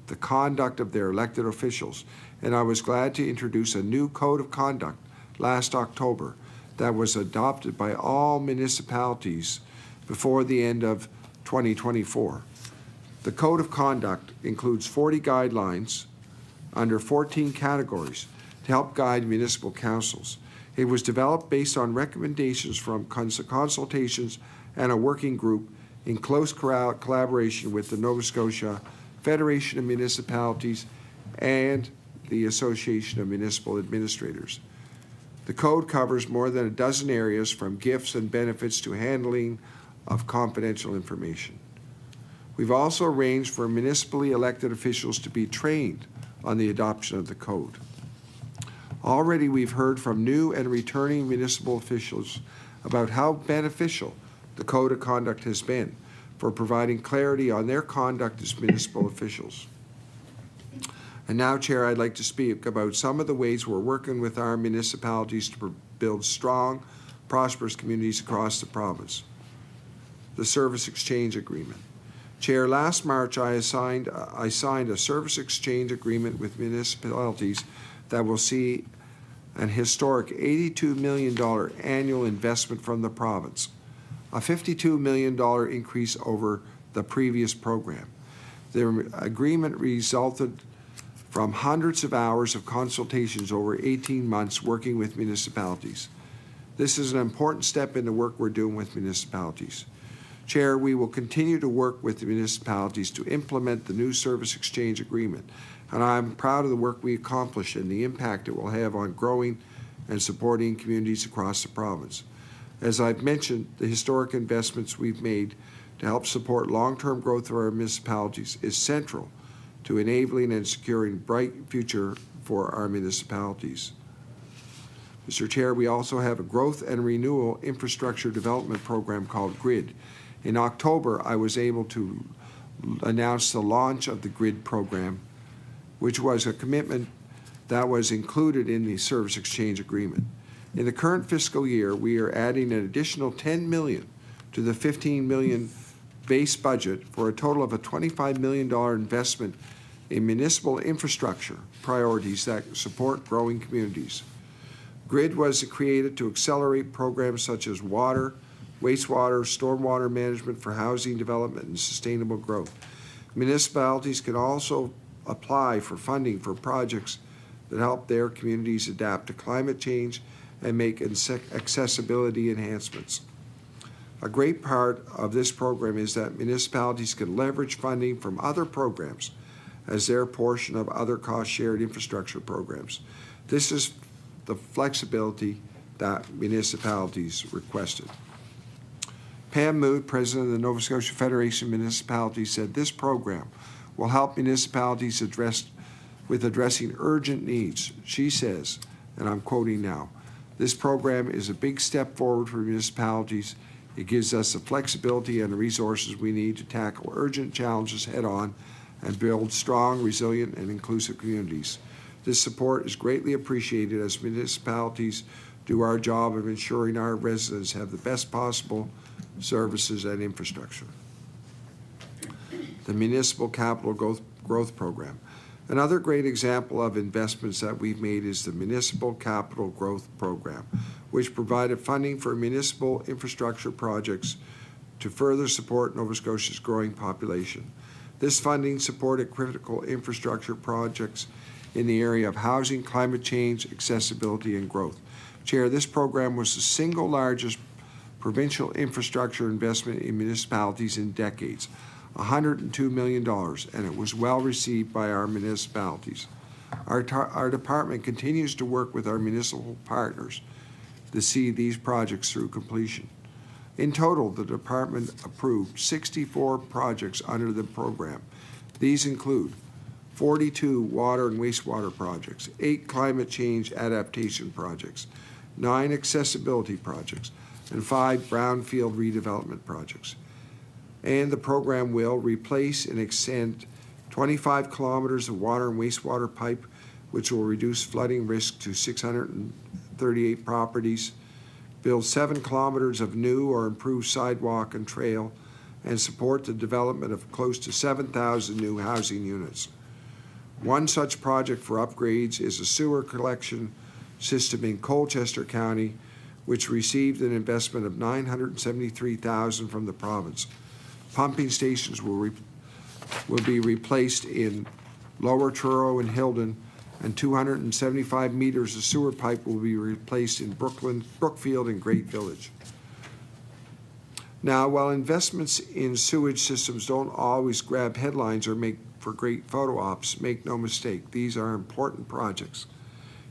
[SPEAKER 2] the conduct of their elected officials, and I was glad to introduce a new code of conduct last October that was adopted by all municipalities before the end of 2024. The Code of Conduct includes 40 guidelines under 14 categories to help guide municipal councils. It was developed based on recommendations from consultations and a working group in close collaboration with the Nova Scotia Federation of Municipalities and the Association of Municipal Administrators. The code covers more than a dozen areas, from gifts and benefits to handling of confidential information. We've also arranged for municipally elected officials to be trained on the adoption of the code. Already we've heard from new and returning municipal officials about how beneficial the Code of Conduct has been for providing clarity on their conduct as municipal officials. And now, Chair, I'd like to speak about some of the ways we're working with our municipalities to build strong, prosperous communities across the province. The Service Exchange Agreement. Chair, last March I signed a service exchange agreement with municipalities that will see an historic $82 million annual investment from the province, a $52 million increase over the previous program. The agreement resulted from hundreds of hours of consultations over 18 months working with municipalities. This is an important step in the work we're doing with municipalities. Chair, we will continue to work with the municipalities to implement the new service exchange agreement, and I'm proud of the work we accomplished and the impact it will have on growing and supporting communities across the province. As I've mentioned, the historic investments we've made to help support long-term growth of our municipalities is central to enabling and securing a bright future for our municipalities. Mr. Chair, we also have a growth and renewal infrastructure development program called GRID. In October, I was able to announce the launch of the GRID program, which was a commitment that was included in the service exchange agreement. In the current fiscal year, we are adding an additional $10 million to the $15 million base budget for a total of a $25 million investment in municipal infrastructure priorities that support growing communities. GRID was created to accelerate programs such as water, wastewater, stormwater management for housing development and sustainable growth. Municipalities can also apply for funding for projects that help their communities adapt to climate change and make accessibility enhancements. A great part of this program is that municipalities can leverage funding from other programs as their portion of other cost-shared infrastructure programs. This is the flexibility that municipalities requested. Pam Mood, President of the Nova Scotia Federation of Municipalities, said this program will help municipalities addressing urgent needs. She says, and I'm quoting now, "This program is a big step forward for municipalities. It gives us the flexibility and the resources we need to tackle urgent challenges head on and build strong, resilient, and inclusive communities. This support is greatly appreciated as municipalities do our job of ensuring our residents have the best possible services and infrastructure. The Municipal Capital Growth Program. Another great example of investments that we've made is the Municipal Capital Growth Program, which provided funding for municipal infrastructure projects to further support Nova Scotia's growing population. This funding supported critical infrastructure projects in the area of housing, climate change, accessibility, and growth. Chair, this program was the single largest provincial infrastructure investment in municipalities in decades, $102 million, and it was well received by our municipalities. Our department continues to work with our municipal partners to see these projects through completion. In total, the department approved 64 projects under the program. These include 42 water and wastewater projects, 8 climate change adaptation projects, 9 accessibility projects, and 5 brownfield redevelopment projects. And the program will replace and extend 25 kilometers of water and wastewater pipe, which will reduce flooding risk to 638 properties, build 7 kilometers of new or improved sidewalk and trail, and support the development of close to 7,000 new housing units. One such project for upgrades is a sewer collection system in Colchester County, which received an investment of $973,000 from the province. Pumping stations will be replaced in Lower Truro and Hilden, and 275 meters of sewer pipe will be replaced in Brookfield, and Great Village. Now, while investments in sewage systems don't always grab headlines or make for great photo ops, make no mistake, these are important projects.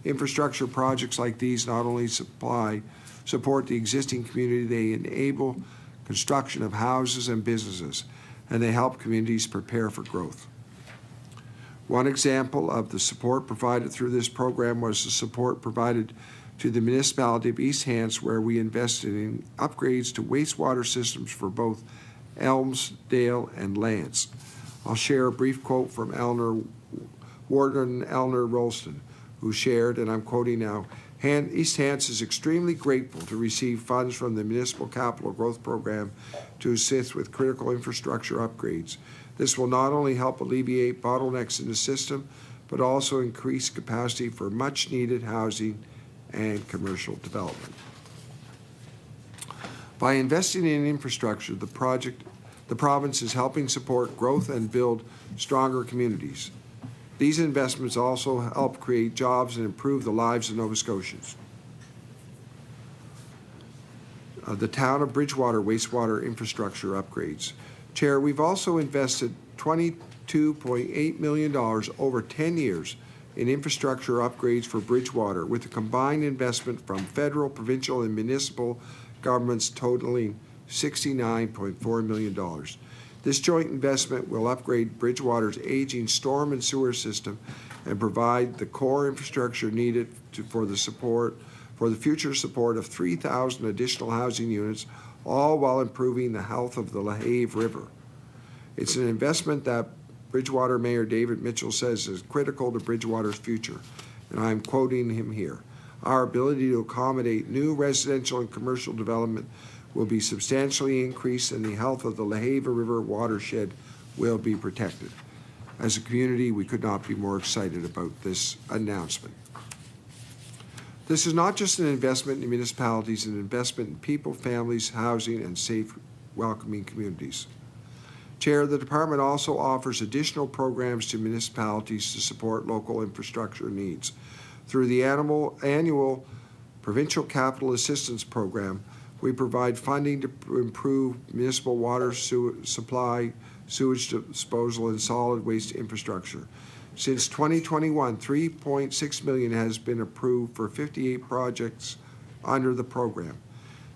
[SPEAKER 2] Infrastructure projects like these not only support the existing community, they enable construction of houses and businesses, and they help communities prepare for growth. One example of the support provided through this program was the support provided to the municipality of East Hants, where we invested in upgrades to wastewater systems for both Elmsdale and Lance. I'll share a brief quote from Warden Eleanor Rolston, who shared, and I'm quoting now, East Hants is extremely grateful to receive funds from the Municipal Capital Growth Program to assist with critical infrastructure upgrades. This will not only help alleviate bottlenecks in the system, but also increase capacity for much-needed housing and commercial development. By investing in infrastructure, the province is helping support growth and build stronger communities. These investments also help create jobs and improve the lives of Nova Scotians. The town of Bridgewater wastewater infrastructure upgrades. Chair, we've also invested $22.8 million over 10 years in infrastructure upgrades for Bridgewater, with a combined investment from federal, provincial, and municipal governments totaling $69.4 million. This joint investment will upgrade Bridgewater's aging storm and sewer system and provide the core infrastructure needed for the future support of 3,000 additional housing units, all while improving the health of the Lahave River. It's an investment that Bridgewater Mayor David Mitchell says is critical to Bridgewater's future, and I'm quoting him here. Our ability to accommodate new residential and commercial development will be substantially increased, and the health of the Lahave River watershed will be protected. As a community, we could not be more excited about this announcement. This is not just an investment in municipalities, an investment in people, families, housing, and safe, welcoming communities. Chair, the department also offers additional programs to municipalities to support local infrastructure needs. Through the annual Provincial Capital Assistance Program, we provide funding to improve municipal water supply, sewage disposal, and solid waste infrastructure. Since 2021, $3.6 million has been approved for 58 projects under the program.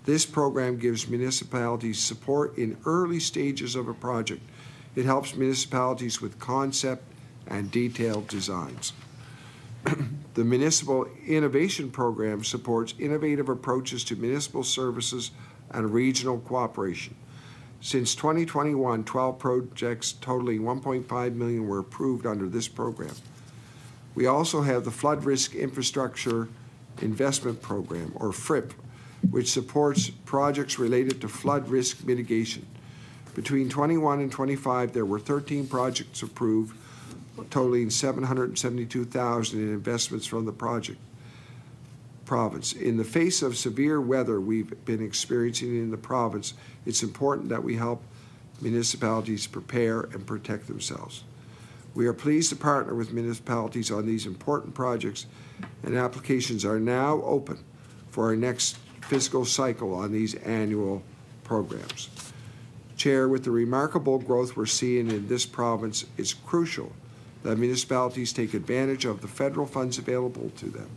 [SPEAKER 2] This program gives municipalities support in early stages of a project. It helps municipalities with concept and detailed designs. The Municipal Innovation Program supports innovative approaches to municipal services and regional cooperation. Since 2021, 12 projects totaling $1.5 million were approved under this program. We also have the Flood Risk Infrastructure Investment Program, or FRIP, which supports projects related to flood risk mitigation. Between 21 and 25, there were 13 projects approved, totaling $772,000 in investments from the province. In the face of severe weather we've been experiencing in the province, it's important that we help municipalities prepare and protect themselves. We are pleased to partner with municipalities on these important projects, and applications are now open for our next fiscal cycle on these annual programs. Chair, with the remarkable growth we're seeing in this province, it's crucial that municipalities take advantage of the federal funds available to them,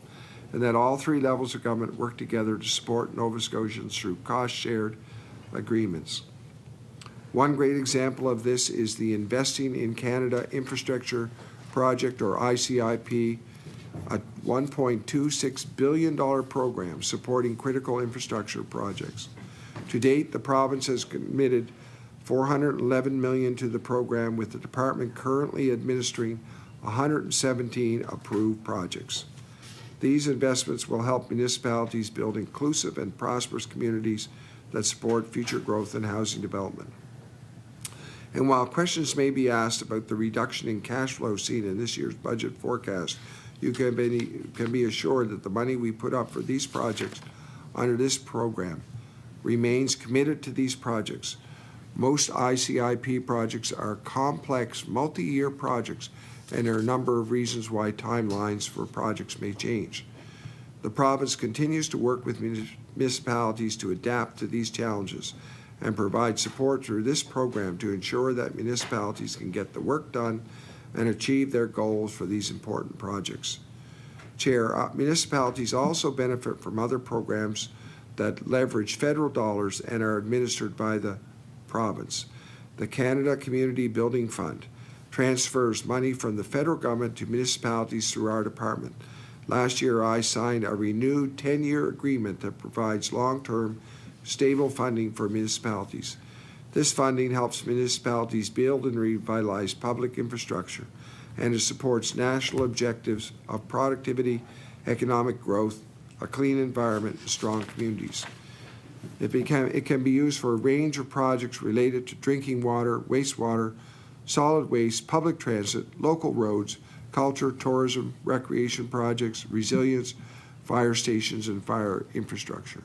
[SPEAKER 2] and that all three levels of government work together to support Nova Scotians through cost-shared agreements. One great example of this is the Investing in Canada Infrastructure Project, or ICIP, a $1.26 billion program supporting critical infrastructure projects. To date, the province has committed $411 million to the program, with the department currently administering 117 approved projects. These investments will help municipalities build inclusive and prosperous communities that support future growth and housing development. And while questions may be asked about the reduction in cash flow seen in this year's budget forecast, you can be assured that the money we put up for these projects under this program remains committed to these projects. Most ICIP projects are complex, multi-year projects, and there are a number of reasons why timelines for projects may change. The province continues to work with municipalities to adapt to these challenges and provide support through this program to ensure that municipalities can get the work done and achieve their goals for these important projects. Chair, municipalities also benefit from other programs that leverage federal dollars and are administered by the province. The Canada Community Building Fund transfers money from the federal government to municipalities through our department. Last year, I signed a renewed 10-year agreement that provides long-term, stable funding for municipalities. This funding helps municipalities build and revitalize public infrastructure, and it supports national objectives of productivity, economic growth, a clean environment, and strong communities. It can be used for a range of projects related to drinking water, wastewater, solid waste, public transit, local roads, culture, tourism, recreation projects, resilience, fire stations, and fire infrastructure.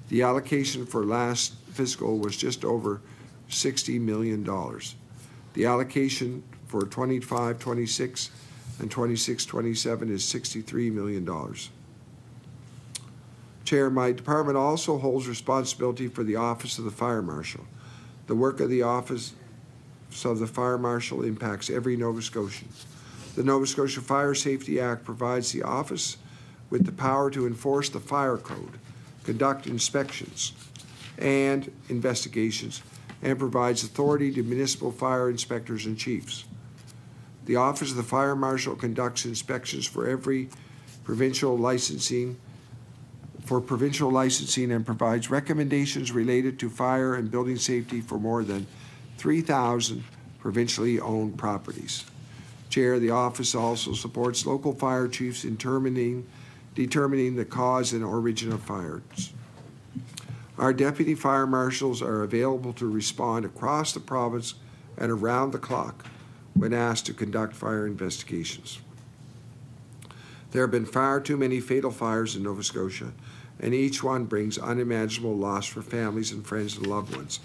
[SPEAKER 2] The allocation for last fiscal was just over $60 million. The allocation for 25-26 and 26-27 is $63 million. Chair, my department also holds responsibility for the Office of the Fire Marshal. The work of the Office of the Fire Marshal impacts every Nova Scotian. The Nova Scotia Fire Safety Act provides the office with the power to enforce the fire code, conduct inspections and investigations, and provides authority to municipal fire inspectors and chiefs. The Office of the Fire Marshal conducts inspections for provincial licensing and provides recommendations related to fire and building safety for more than 3,000 provincially owned properties. Chair, the office also supports local fire chiefs in determining the cause and origin of fires. Our deputy fire marshals are available to respond across the province and around the clock when asked to conduct fire investigations. There have been far too many fatal fires in Nova Scotia, and each one brings unimaginable loss for families and friends and loved ones.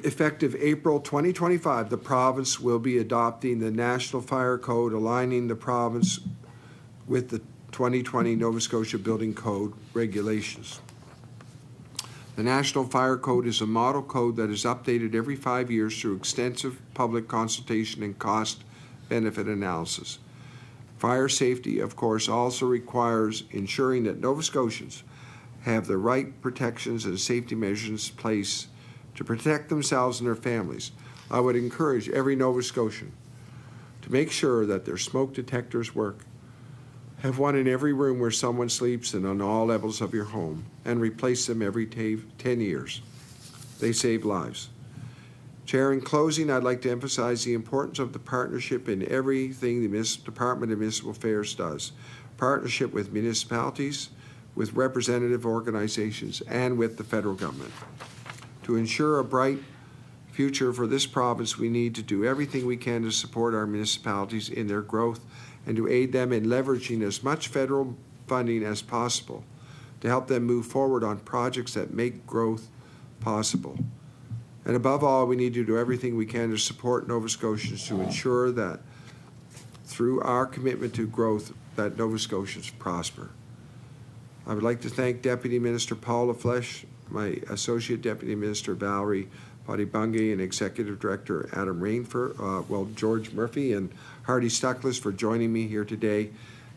[SPEAKER 2] Effective April 2025, the province will be adopting the National Fire Code, aligning the province with the 2020 Nova Scotia Building Code regulations. The National Fire Code is a model code that is updated every 5 years through extensive public consultation and cost-benefit analysis. Fire safety, of course, also requires ensuring that Nova Scotians have the right protections and safety measures in place to protect themselves and their families. I would encourage every Nova Scotian to make sure that their smoke detectors work, have one in every room where someone sleeps and on all levels of your home, and replace them every 10 years. They save lives. Chair, in closing, I'd like to emphasize the importance of the partnership in everything the Department of Municipal Affairs does. Partnership with municipalities, with representative organizations, and with the federal government. To ensure a bright future for this province, we need to do everything we can to support our municipalities in their growth and to aid them in leveraging as much federal funding as possible to help them move forward on projects that make growth possible. And above all, we need to do everything we can to support Nova Scotians to ensure that through our commitment to growth, that Nova Scotians prosper. I would like to thank Deputy Minister Paul LaFlèche, my Associate Deputy Minister Valerie Potibungi, and Executive Director Adam Rainford, George Murphy and Hardy Stuckless for joining me here today,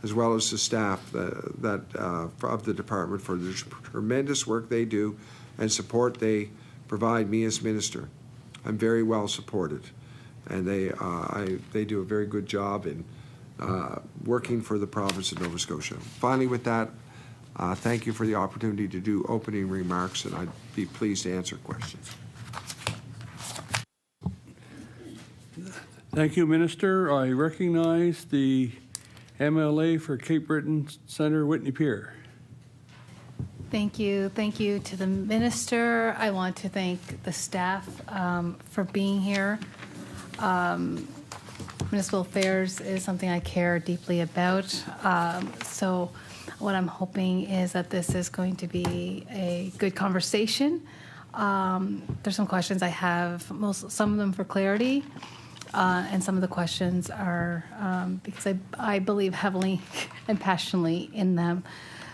[SPEAKER 2] as well as the staff of the department for the tremendous work they do and support they provide me as minister. I'm very well supported, and they do a very good job in working for the province of Nova Scotia. Finally, with that, thank you for the opportunity to do opening remarks, and I'd be pleased to answer questions.
[SPEAKER 7] Thank you, Minister. I recognize the MLA for Cape Breton Centre, Whitney Pier.
[SPEAKER 8] Thank you. Thank you to the minister. I want to thank the staff for being here. Municipal affairs is something I care deeply about. So what I'm hoping is that this is going to be a good conversation. There's some questions I have, some of them for clarity, and some of the questions are because I believe heavily and passionately in them.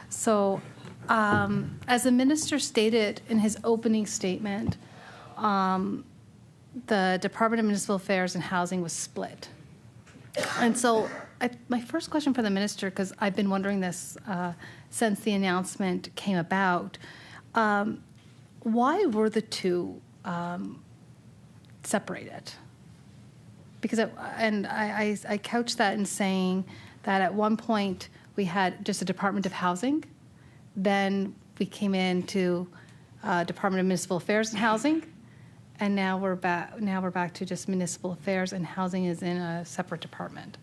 [SPEAKER 8] So as the minister stated in his opening statement, the Department of Municipal Affairs and Housing was split. And so my first question for the minister, because I've been wondering this since the announcement came about, why were the two separated? Because I couched that in saying that at one point we had just a Department of Housing, then we came into Department of Municipal Affairs and Housing, and now we're back to just Municipal Affairs, and Housing is in a separate department.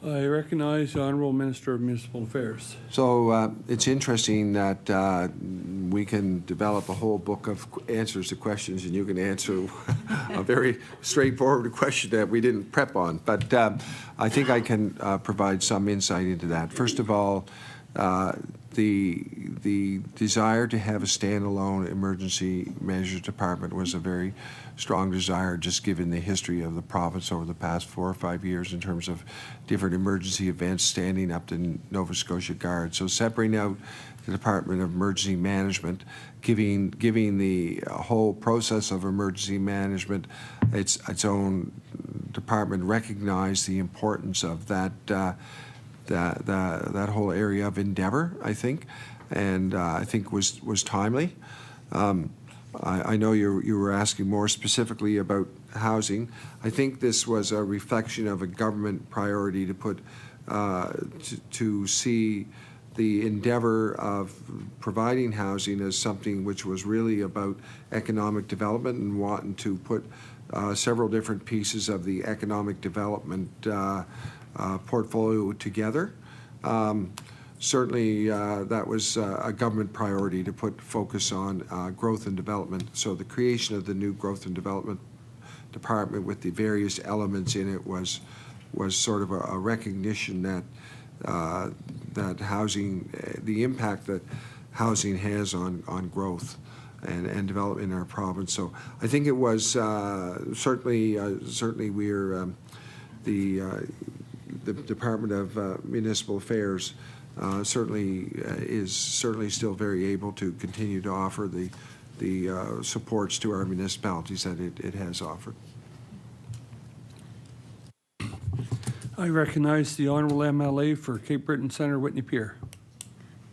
[SPEAKER 7] I recognize the Honourable Minister of Municipal Affairs.
[SPEAKER 2] So it's interesting that we can develop a whole book of answers to questions, and you can answer a very straightforward question that we didn't prep on. But I think I can provide some insight into that. First of all, the desire to have a standalone emergency measures department was a very strong desire, just given the history of the province over the past 4 or 5 years in terms of different emergency events standing up to Nova Scotia Guard. So separating out the Department of Emergency Management, giving the whole process of emergency management its own department, recognized the importance of that whole area of endeavor, I think, and I think was timely. I know you were asking more specifically about housing. I think this was a reflection of a government priority to put to see the endeavor of providing housing as something which was really about economic development, and wanting to put several different pieces of the economic development portfolio together. Certainly, that was a government priority to put focus on growth and development. So the creation of the new growth and development department with the various elements in it was sort of a recognition that that housing, the impact that housing has on growth and development in our province. So I think it was certainly we're the Department of Municipal Affairs certainly is still very able to continue to offer the supports to our municipalities that it has offered.
[SPEAKER 7] I recognize the Honourable MLA for Cape Breton Centre, Whitney Pier.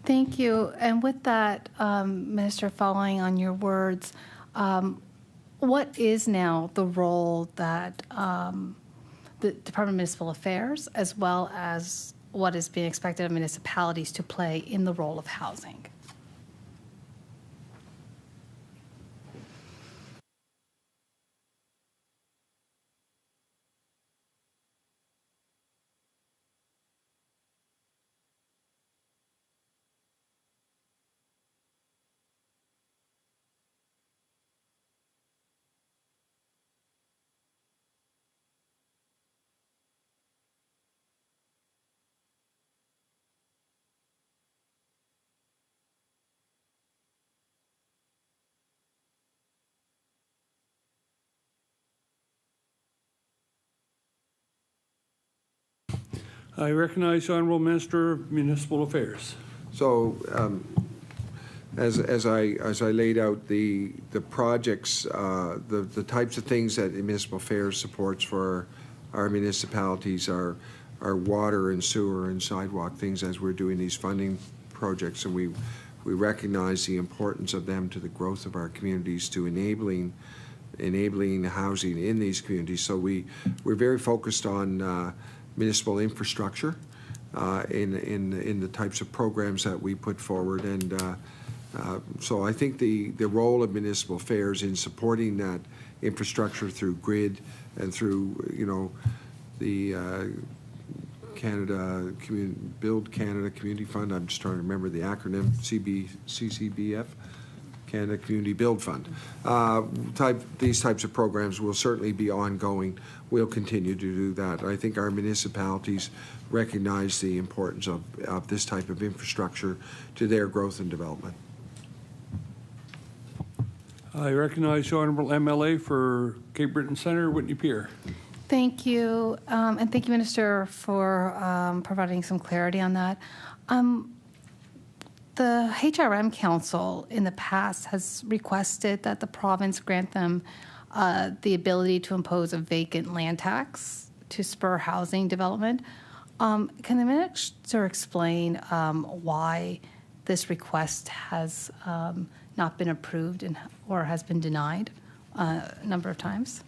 [SPEAKER 8] Thank you. And with that, Minister, following on your words, what is now the role that the Department of Municipal Affairs, as well as what is being expected of municipalities to play in the role of housing?
[SPEAKER 7] I recognize the Honourable Minister of Municipal Affairs.
[SPEAKER 2] So, as I laid out the projects, the types of things that municipal affairs supports for our municipalities are water and sewer and sidewalk things as we're doing these funding projects, and we recognize the importance of them to the growth of our communities, to enabling housing in these communities. So we're very focused on municipal infrastructure in the types of programs that we put forward, and so I think the role of municipal affairs in supporting that infrastructure through grid and through the Build Canada Community Fund. I'm just trying to remember the acronym, CCBF. Canada Community Build Fund. These types of programs will certainly be ongoing. We'll continue to do that. I think our municipalities recognize the importance of this type of infrastructure to their growth and development.
[SPEAKER 7] I recognize the Honourable MLA for Cape Breton Centre, Whitney Pier.
[SPEAKER 8] Thank you, and thank you, Minister, for providing some clarity on that. The HRM Council in the past has requested that the province grant them the ability to impose a vacant land tax to spur housing development. Can the Minister explain why this request has not been approved or has been denied a number of times?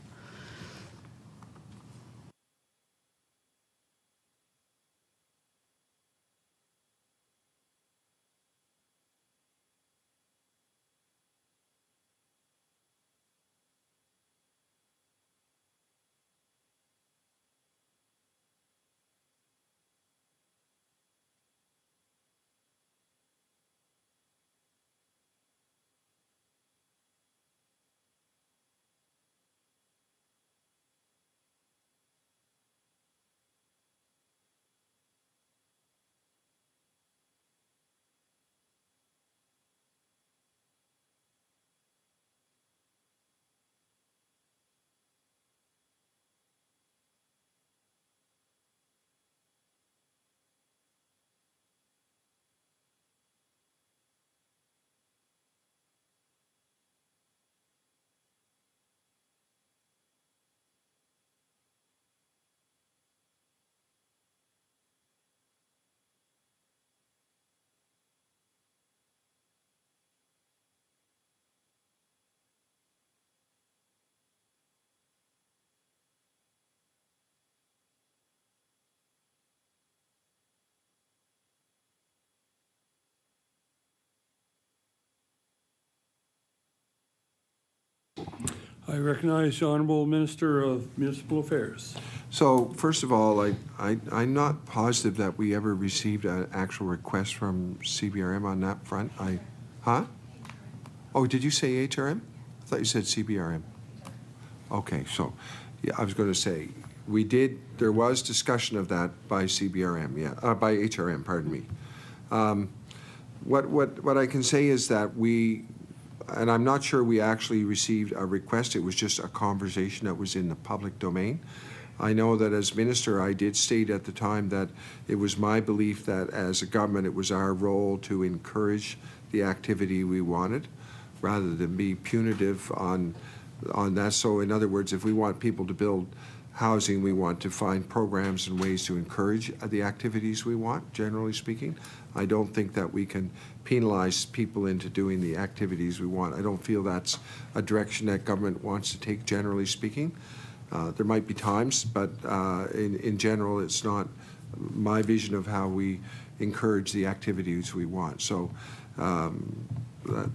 [SPEAKER 7] I recognize the Honourable Minister of Municipal Affairs.
[SPEAKER 2] So first of all, I'm not positive that we ever received an actual request from CBRM on that front. Oh, did you say HRM? I thought you said CBRM. Okay, so yeah, I was going to say there was discussion of that by CBRM, yeah, by HRM, pardon me. What I can say is that and I'm not sure we actually received a request. It was just a conversation that was in the public domain. I know that as minister, I did state at the time that it was my belief that as a government, it was our role to encourage the activity we wanted rather than be punitive on that. So in other words, if we want people to build housing, we want to find programs and ways to encourage the activities we want, generally speaking. I don't think that we can penalize people into doing the activities we want. I don't feel that's a direction that government wants to take, generally speaking. There might be times, but in general, it's not my vision of how we encourage the activities we want. So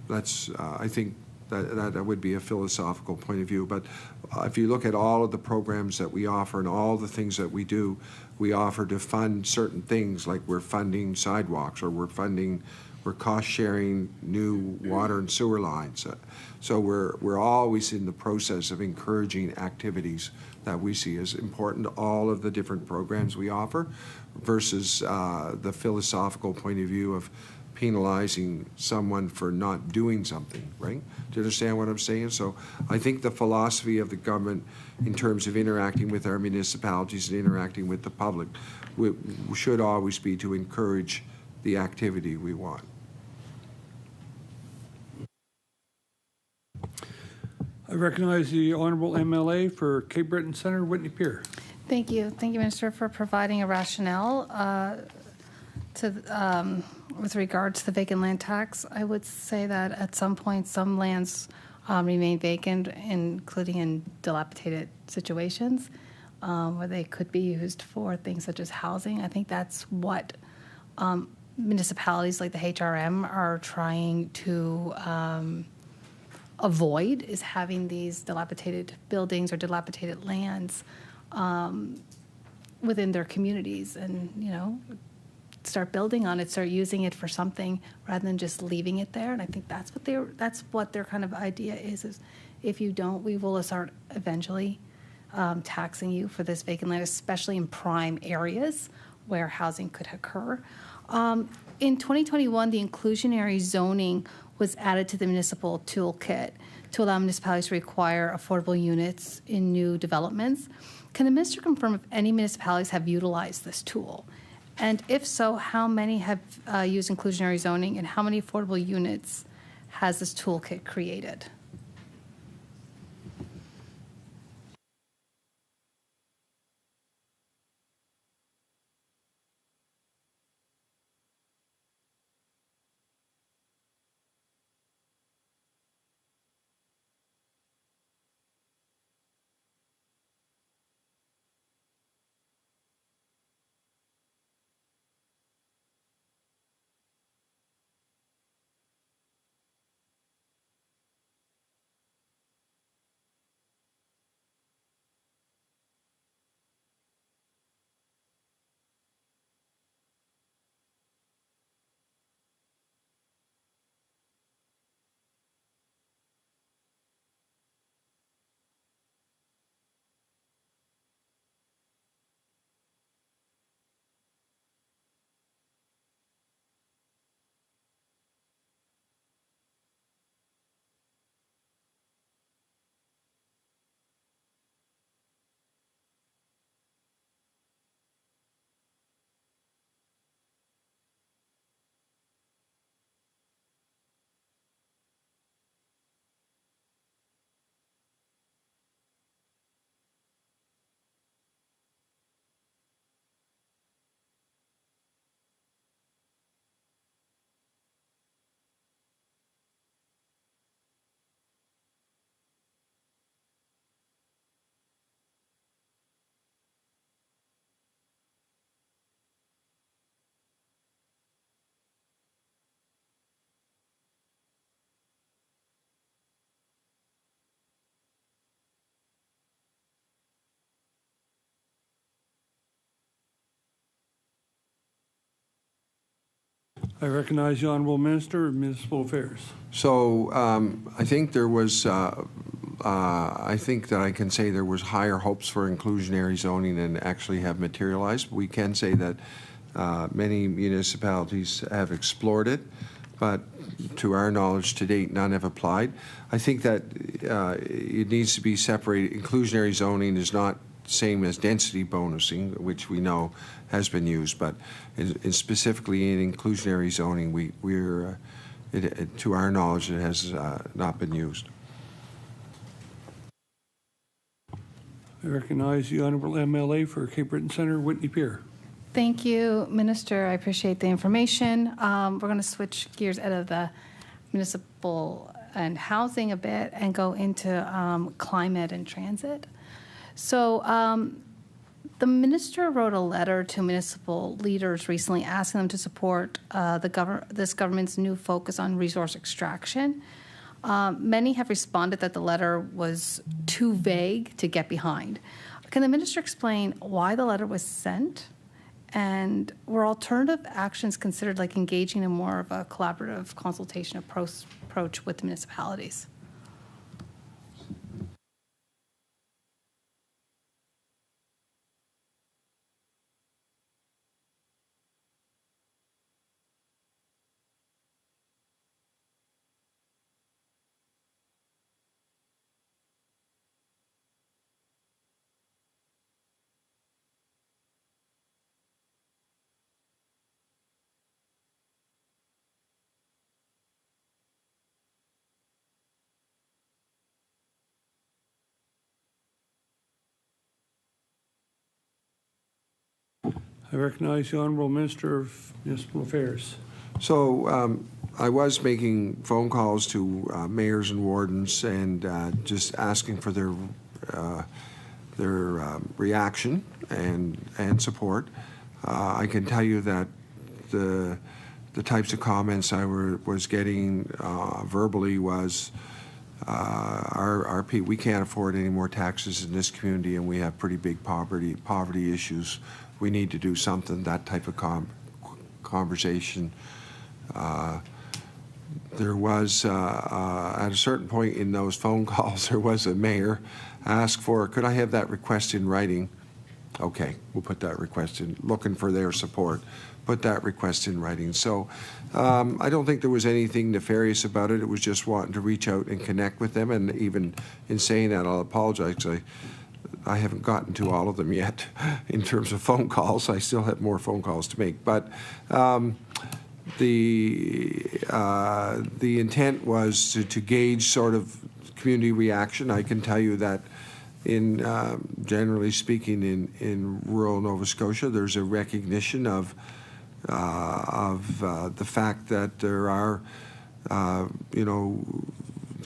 [SPEAKER 2] that's, I think, that would be a philosophical point of view. But if you look at all of the programs that we offer and all the things that we do, we offer to fund certain things, like we're funding sidewalks, or we're cost sharing new water and sewer lines. So we're always in the process of encouraging activities that we see as important, all of the different programs we offer, versus the philosophical point of view of penalizing someone for not doing something, right? Do you understand what I'm saying? So I think the philosophy of the government in terms of interacting with our municipalities and interacting with the public should always be to encourage the activity we want.
[SPEAKER 7] I recognize the Honourable MLA for Cape Breton Centre, Whitney Pier.
[SPEAKER 8] Thank you. Thank you, Minister, for providing a rationale with regard to the vacant land tax. I would say that at some point, some lands remain vacant, including in dilapidated situations where they could be used for things such as housing. I think that's what municipalities like the HRM are trying to avoid, is having these dilapidated buildings or dilapidated lands within their communities, and start building on it, start using it for something rather than just leaving it there. And I think that's what their kind of idea is if you don't, we will start eventually taxing you for this vacant land, especially in prime areas where housing could occur. In 2021, the inclusionary zoning was added to the municipal toolkit to allow municipalities to require affordable units in new developments. Can the minister confirm if any municipalities have utilized this tool? And if so, how many have used inclusionary zoning, and how many affordable units has this toolkit created?
[SPEAKER 7] I recognize the Honourable Minister of Municipal Affairs.
[SPEAKER 2] So I think there was, I think that I can say there was higher hopes for inclusionary zoning than actually have materialized. We can say that many municipalities have explored it, but to our knowledge to date, none have applied. I think that it needs to be separated. Inclusionary zoning is not same as density bonusing, which we know has been used, but specifically in inclusionary zoning, to our knowledge, it has not been used.
[SPEAKER 7] I recognize the Honourable MLA for Cape Breton Centre, Whitney Pier.
[SPEAKER 8] Thank you, Minister. I appreciate the information. We're going to switch gears out of the municipal and housing a bit and go into climate and transit. So the minister wrote a letter to municipal leaders recently asking them to support this government's new focus on resource extraction. Many have responded that the letter was too vague to get behind. Can the minister explain why the letter was sent? And were alternative actions considered, like engaging in more of a collaborative consultation approach with the municipalities?
[SPEAKER 7] I recognize the Honourable Minister of Municipal Affairs.
[SPEAKER 2] So I was making phone calls to mayors and wardens and just asking for their reaction and support. I can tell you that the types of comments I was getting verbally was, we can't afford any more taxes in this community, and we have pretty big poverty issues. We need to do something. That type of conversation. There was, at a certain point in those phone calls, there was a mayor asked for, could I have that request in writing? Okay, we'll put that request in, looking for their support. Put that request in writing. So I don't think there was anything nefarious about it. It was just wanting to reach out and connect with them. And even in saying that, I'll apologize. I haven't gotten to all of them yet in terms of phone calls. I still have more phone calls to make. But the intent was to gauge sort of community reaction. I can tell you that in generally speaking in rural Nova Scotia, there's a recognition of the fact that there are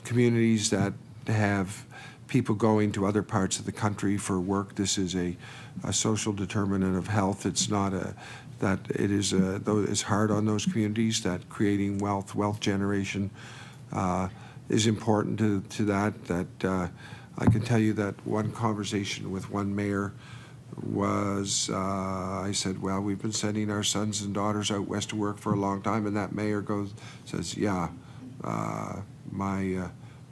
[SPEAKER 2] communities that have people going to other parts of the country for work. This is a social determinant of health. It's not it's hard on those communities, that creating wealth generation is important to that. I can tell you that one conversation with one mayor was, I said, well, we've been sending our sons and daughters out west to work for a long time, and that mayor says, yeah, my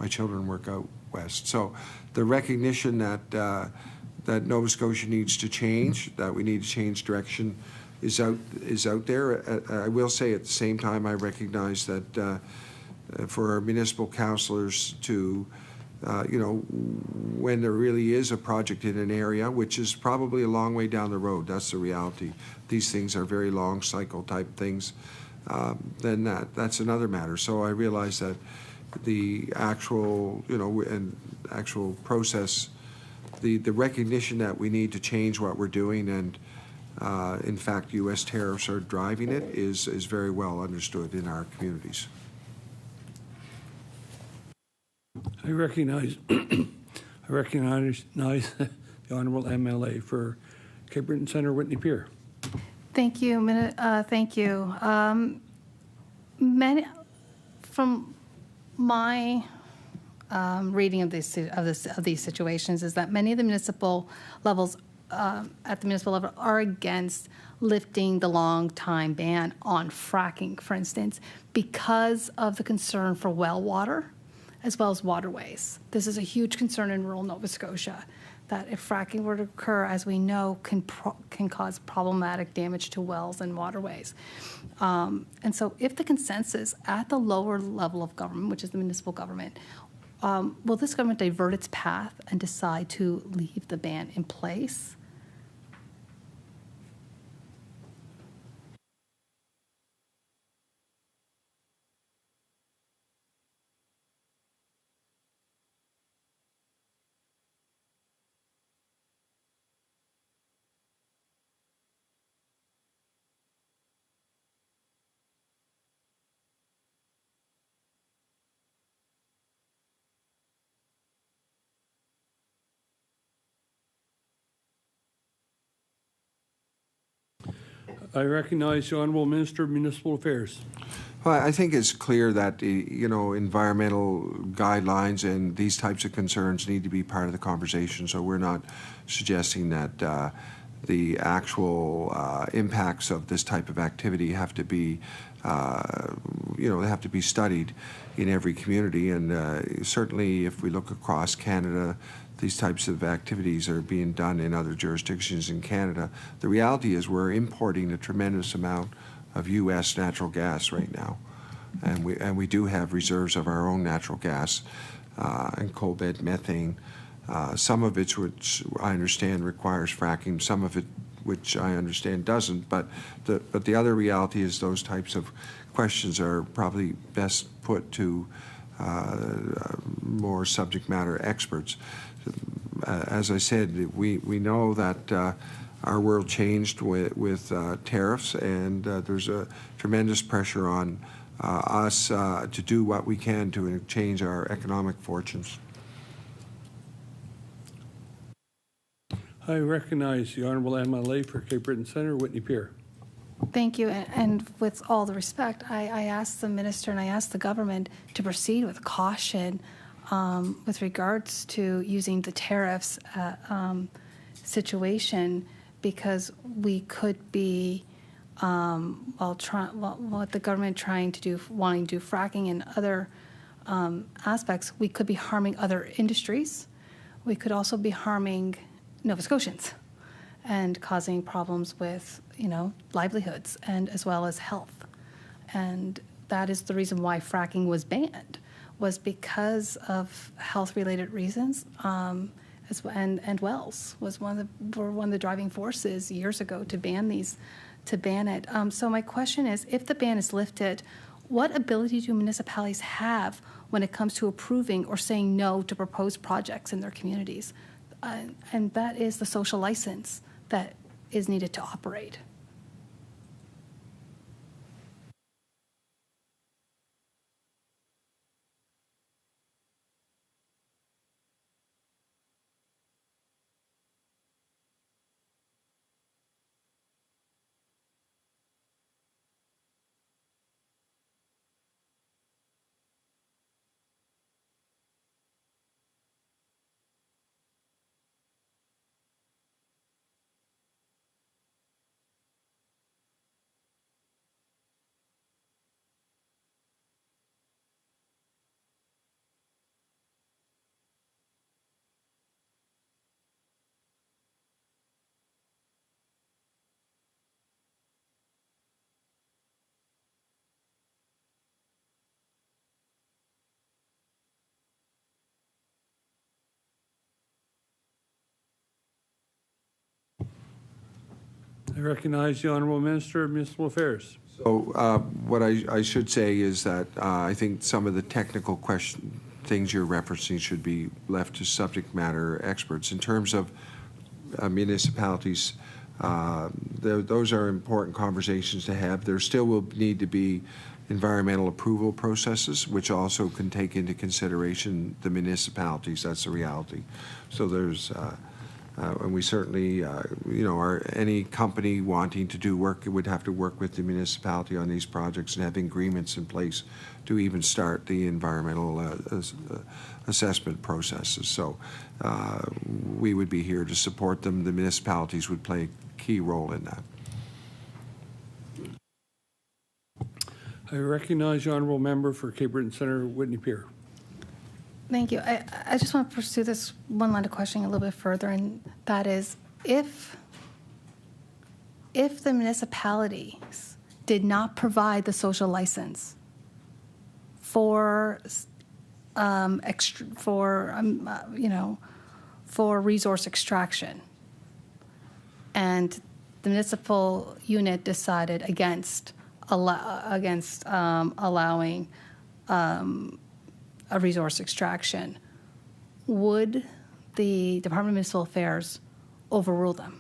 [SPEAKER 2] children work out west. So the recognition that Nova Scotia needs to change, that we need to change direction, is out there. I will say at the same time, I recognize that for our municipal councillors to, when there really is a project in an area, which is probably a long way down the road, that's the reality. These things are very long cycle type things. Then that's another matter. So I realize that the actual, and actual process, the recognition that we need to change what we're doing, and in fact, U.S. tariffs are driving it, is very well understood in our communities.
[SPEAKER 7] I recognize the Honourable MLA for Cape Breton Centre, Whitney Pier.
[SPEAKER 8] Thank you. Thank you. From my reading of these situations is that many of the municipal levels at the municipal level are against lifting the long-time ban on fracking, for instance, because of the concern for well water as well as waterways. This is a huge concern in rural Nova Scotia, that if fracking were to occur, as we know, can cause problematic damage to wells and waterways. And so if the consensus at the lower level of government, which is the municipal government, will this government divert its path and decide to leave the ban in place?
[SPEAKER 7] I recognize the Honourable Minister of Municipal Affairs.
[SPEAKER 2] Well, I think it's clear that environmental guidelines and these types of concerns need to be part of the conversation. So we're not suggesting that the actual impacts of this type of activity have to be, they have to be studied in every community. And certainly, if we look across Canada, these types of activities are being done in other jurisdictions in Canada. The reality is we're importing a tremendous amount of U.S. natural gas right now, and we do have reserves of our own natural gas and coal bed methane. Some of it, which I understand requires fracking, some of it which I understand doesn't. But the other reality is those types of questions are probably best put to more subject matter experts. As I said, we know that our world changed with tariffs, and there's a tremendous pressure on us to do what we can to change our economic fortunes.
[SPEAKER 7] I recognize the Honourable MLA for Cape Breton Centre, Whitney Pier.
[SPEAKER 8] Thank you. And with all the respect, I asked the minister and I asked the government to proceed with caution with regards to using the tariffs situation, because we could be, with the government trying to do, wanting to do fracking and other aspects, we could be harming other industries. We could also be harming Nova Scotians and causing problems with, livelihoods and as well as health. And that is the reason why fracking was banned, was because of health-related reasons. And wells were one of the driving forces years ago to ban it. So my question is, if the ban is lifted, what ability do municipalities have when it comes to approving or saying no to proposed projects in their communities? And that is the social license that is needed to operate.
[SPEAKER 7] I recognize the Honourable Minister of Municipal Affairs.
[SPEAKER 2] So what I should say is that I think some of the technical things you're referencing should be left to subject matter experts. In terms of municipalities, those are important conversations to have. There still will need to be environmental approval processes, which also can take into consideration the municipalities. That's the reality. So there's and we certainly, any company wanting to do work would have to work with the municipality on these projects and have agreements in place to even start the environmental assessment processes. So we would be here to support them. The municipalities would play a key role in that.
[SPEAKER 7] I recognize the Honourable Member for Cape Breton Centre, Whitney Pier.
[SPEAKER 8] Thank you. I just want to pursue this one line of questioning a little bit further, and that is, if the municipalities did not provide the social license for for resource extraction. And the municipal unit decided against allowing a resource extraction. Would the Department of Municipal Affairs overrule them?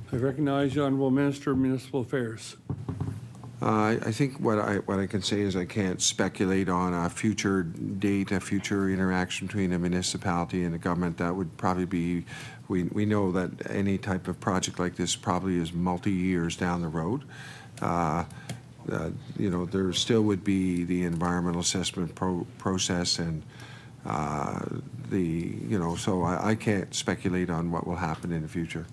[SPEAKER 7] I recognize the Honourable Minister of Municipal Affairs.
[SPEAKER 2] I think what I can say is I can't speculate on a future date, a future interaction between a municipality and the government. That would probably be, we know that any type of project like this probably is multi-years down the road. You know, there still would be the environmental assessment process and you know, so I can't speculate on what will happen in the future.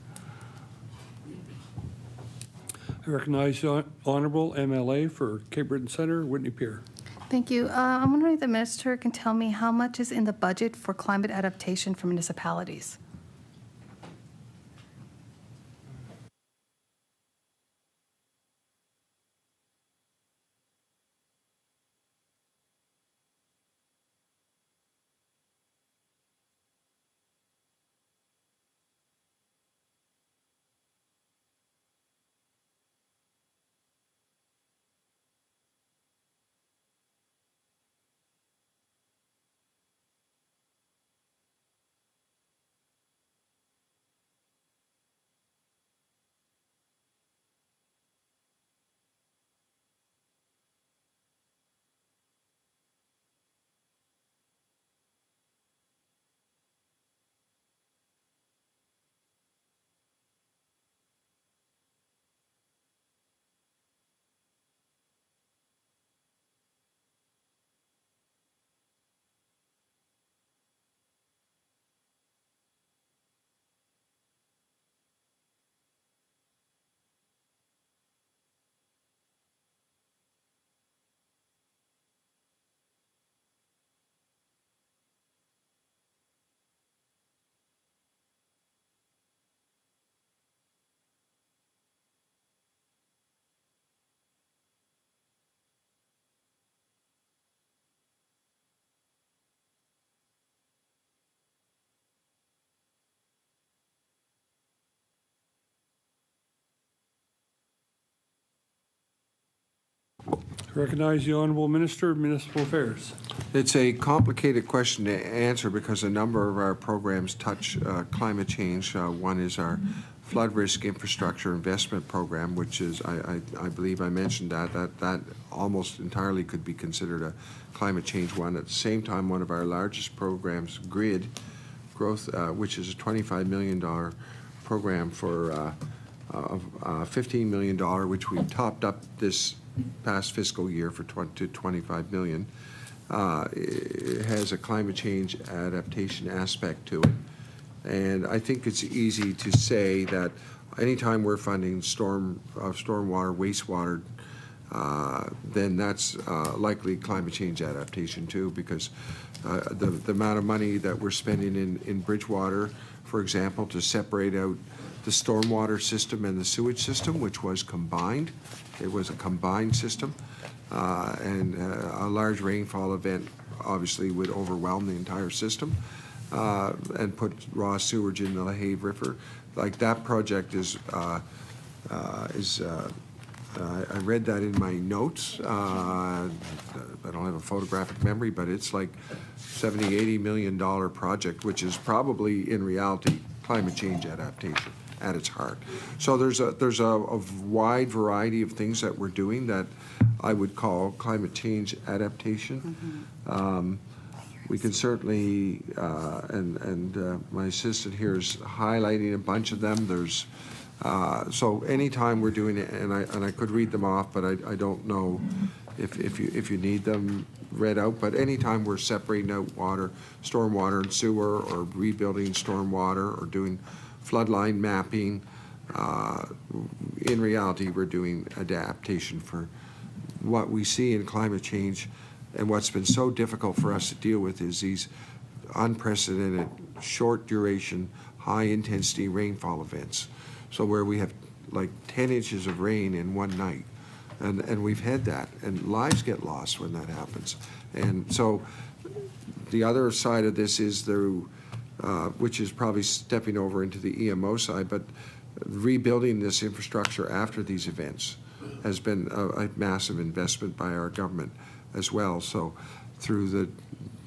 [SPEAKER 7] I recognize the Honourable MLA for Cape Breton Centre, Whitney Pier.
[SPEAKER 8] Thank you. I'm wondering if the minister can tell me how much is in the budget for climate adaptation for municipalities?
[SPEAKER 7] I recognize the Honourable Minister of Municipal Affairs.
[SPEAKER 2] It's a complicated question to answer because a number of our programs touch climate change. One is our flood risk infrastructure investment program, which is, I believe I mentioned that almost entirely could be considered a climate change one. At the same time, one of our largest programs, GRID Growth, which is a $25 million program for $15 million, which we topped up this past fiscal year for to $25 million. It has a climate change adaptation aspect to it. And I think it's easy to say that anytime we're funding stormwater, wastewater, then that's likely climate change adaptation too, because the amount of money that we're spending in Bridgewater, for example, to separate out the stormwater system and the sewage system, which was combined. It was a combined system, and a large rainfall event obviously would overwhelm the entire system and put raw sewage in the LaHave River. Like that project is I read that in my notes. I don't have a photographic memory, but it's like $70–80 million project, which is probably in reality climate change adaptation at its heart. So there's a wide variety of things that we're doing that I would call climate change adaptation. Mm-hmm. We can certainly, and my assistant here is highlighting a bunch of them. There's so anytime we're doing it, and I could read them off, but I don't know if you need them, read out, but anytime we're separating out water, stormwater and sewer, or rebuilding stormwater, or doing floodline mapping, in reality, we're doing adaptation for what we see in climate change. And what's been so difficult for us to deal with is these unprecedented, short duration, high intensity rainfall events. So where we have like 10 inches of rain in one night. And we've had that, and lives get lost when that happens. And so the other side of this is which is probably stepping over into the EMO side, but rebuilding this infrastructure after these events has been a massive investment by our government as well. So through the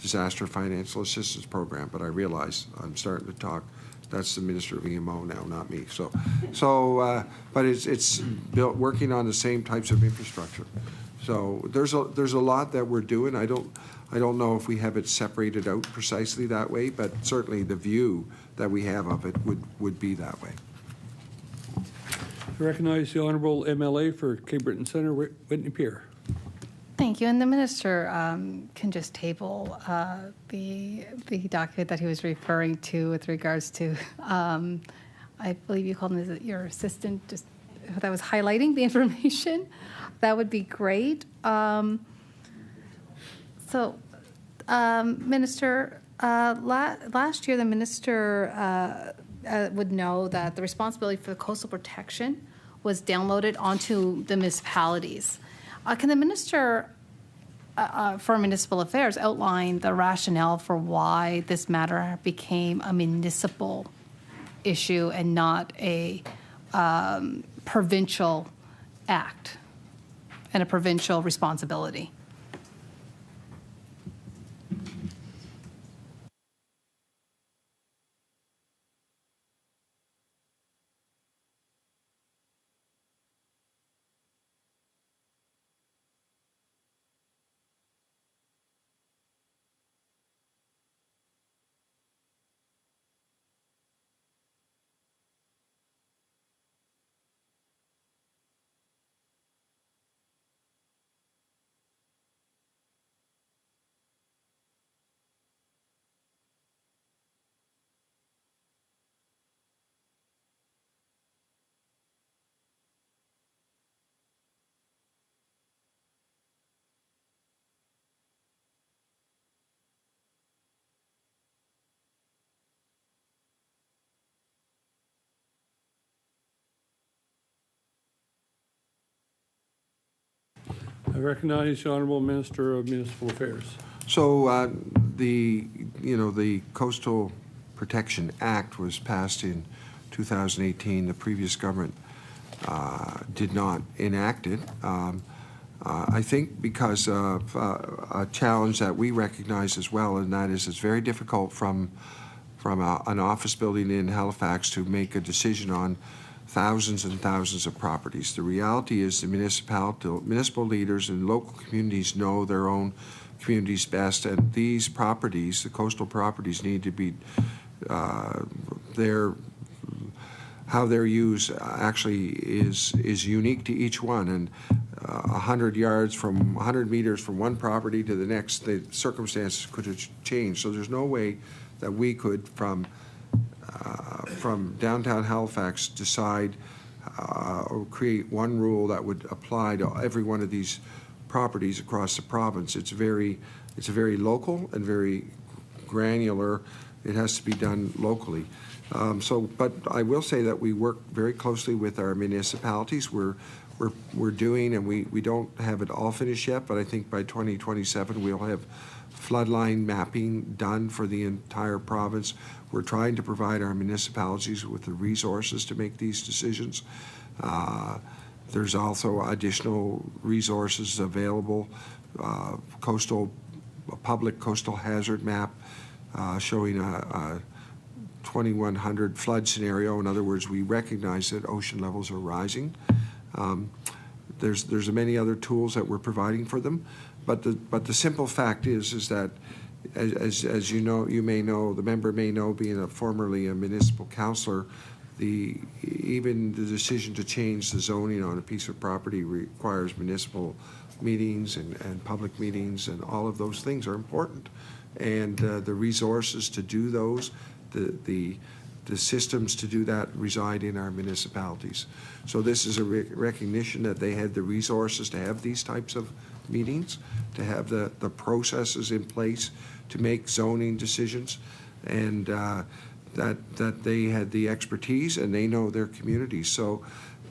[SPEAKER 2] Disaster Financial Assistance Program, but I realize I'm starting to talk. That's the Minister of EMO now, not me. But it's built working on the same types of infrastructure. So there's a lot that we're doing. I don't know if we have it separated out precisely that way, but certainly the view that we have of it would be that way.
[SPEAKER 7] I recognize the Honourable MLA for Cape Breton Centre, Whitney Pier.
[SPEAKER 8] Thank you. And the minister can just table the document that he was referring to with regards to, I believe you called him your assistant, just that was highlighting the information. That would be great. Minister, last year the minister would know that the responsibility for the coastal protection was downloaded onto the municipalities. Can the Minister for Municipal Affairs outline the rationale for why this matter became a municipal issue and not a provincial act and a provincial responsibility?
[SPEAKER 7] I recognize the Honourable Minister of Municipal Affairs.
[SPEAKER 2] So the Coastal Protection Act was passed in 2018. The previous government did not enact it. I think because of a challenge that we recognize as well, and that is it's very difficult from an office building in Halifax to make a decision on thousands and thousands of properties. The reality is the municipal leaders and local communities know their own communities best, and these properties, the coastal properties, need to be how they're used actually is unique to each one, and 100 meters from one property to the next, the circumstances could have changed. So there's no way that we could from downtown Halifax decide or create one rule that would apply to every one of these properties across the province. It's very local and very granular. It has to be done locally. But I will say that we work very closely with our municipalities. We're doing, and we don't have it all finished yet, but I think by 2027 we'll have floodline mapping done for the entire province. We're trying to provide our municipalities with the resources to make these decisions. There's also additional resources available, public coastal hazard map showing a 2100 flood scenario. In other words, we recognize that ocean levels are rising. There's many other tools that we're providing for them, but the simple fact is that as you know, you may know, the member may know, being formerly a municipal councillor, even the decision to change the zoning on a piece of property requires municipal meetings and public meetings, and all of those things are important. And the resources to do those, the systems to do that reside in our municipalities. So this is a recognition that they had the resources to have these types of meetings, to have the processes in place to make zoning decisions, and that they had the expertise and they know their communities. So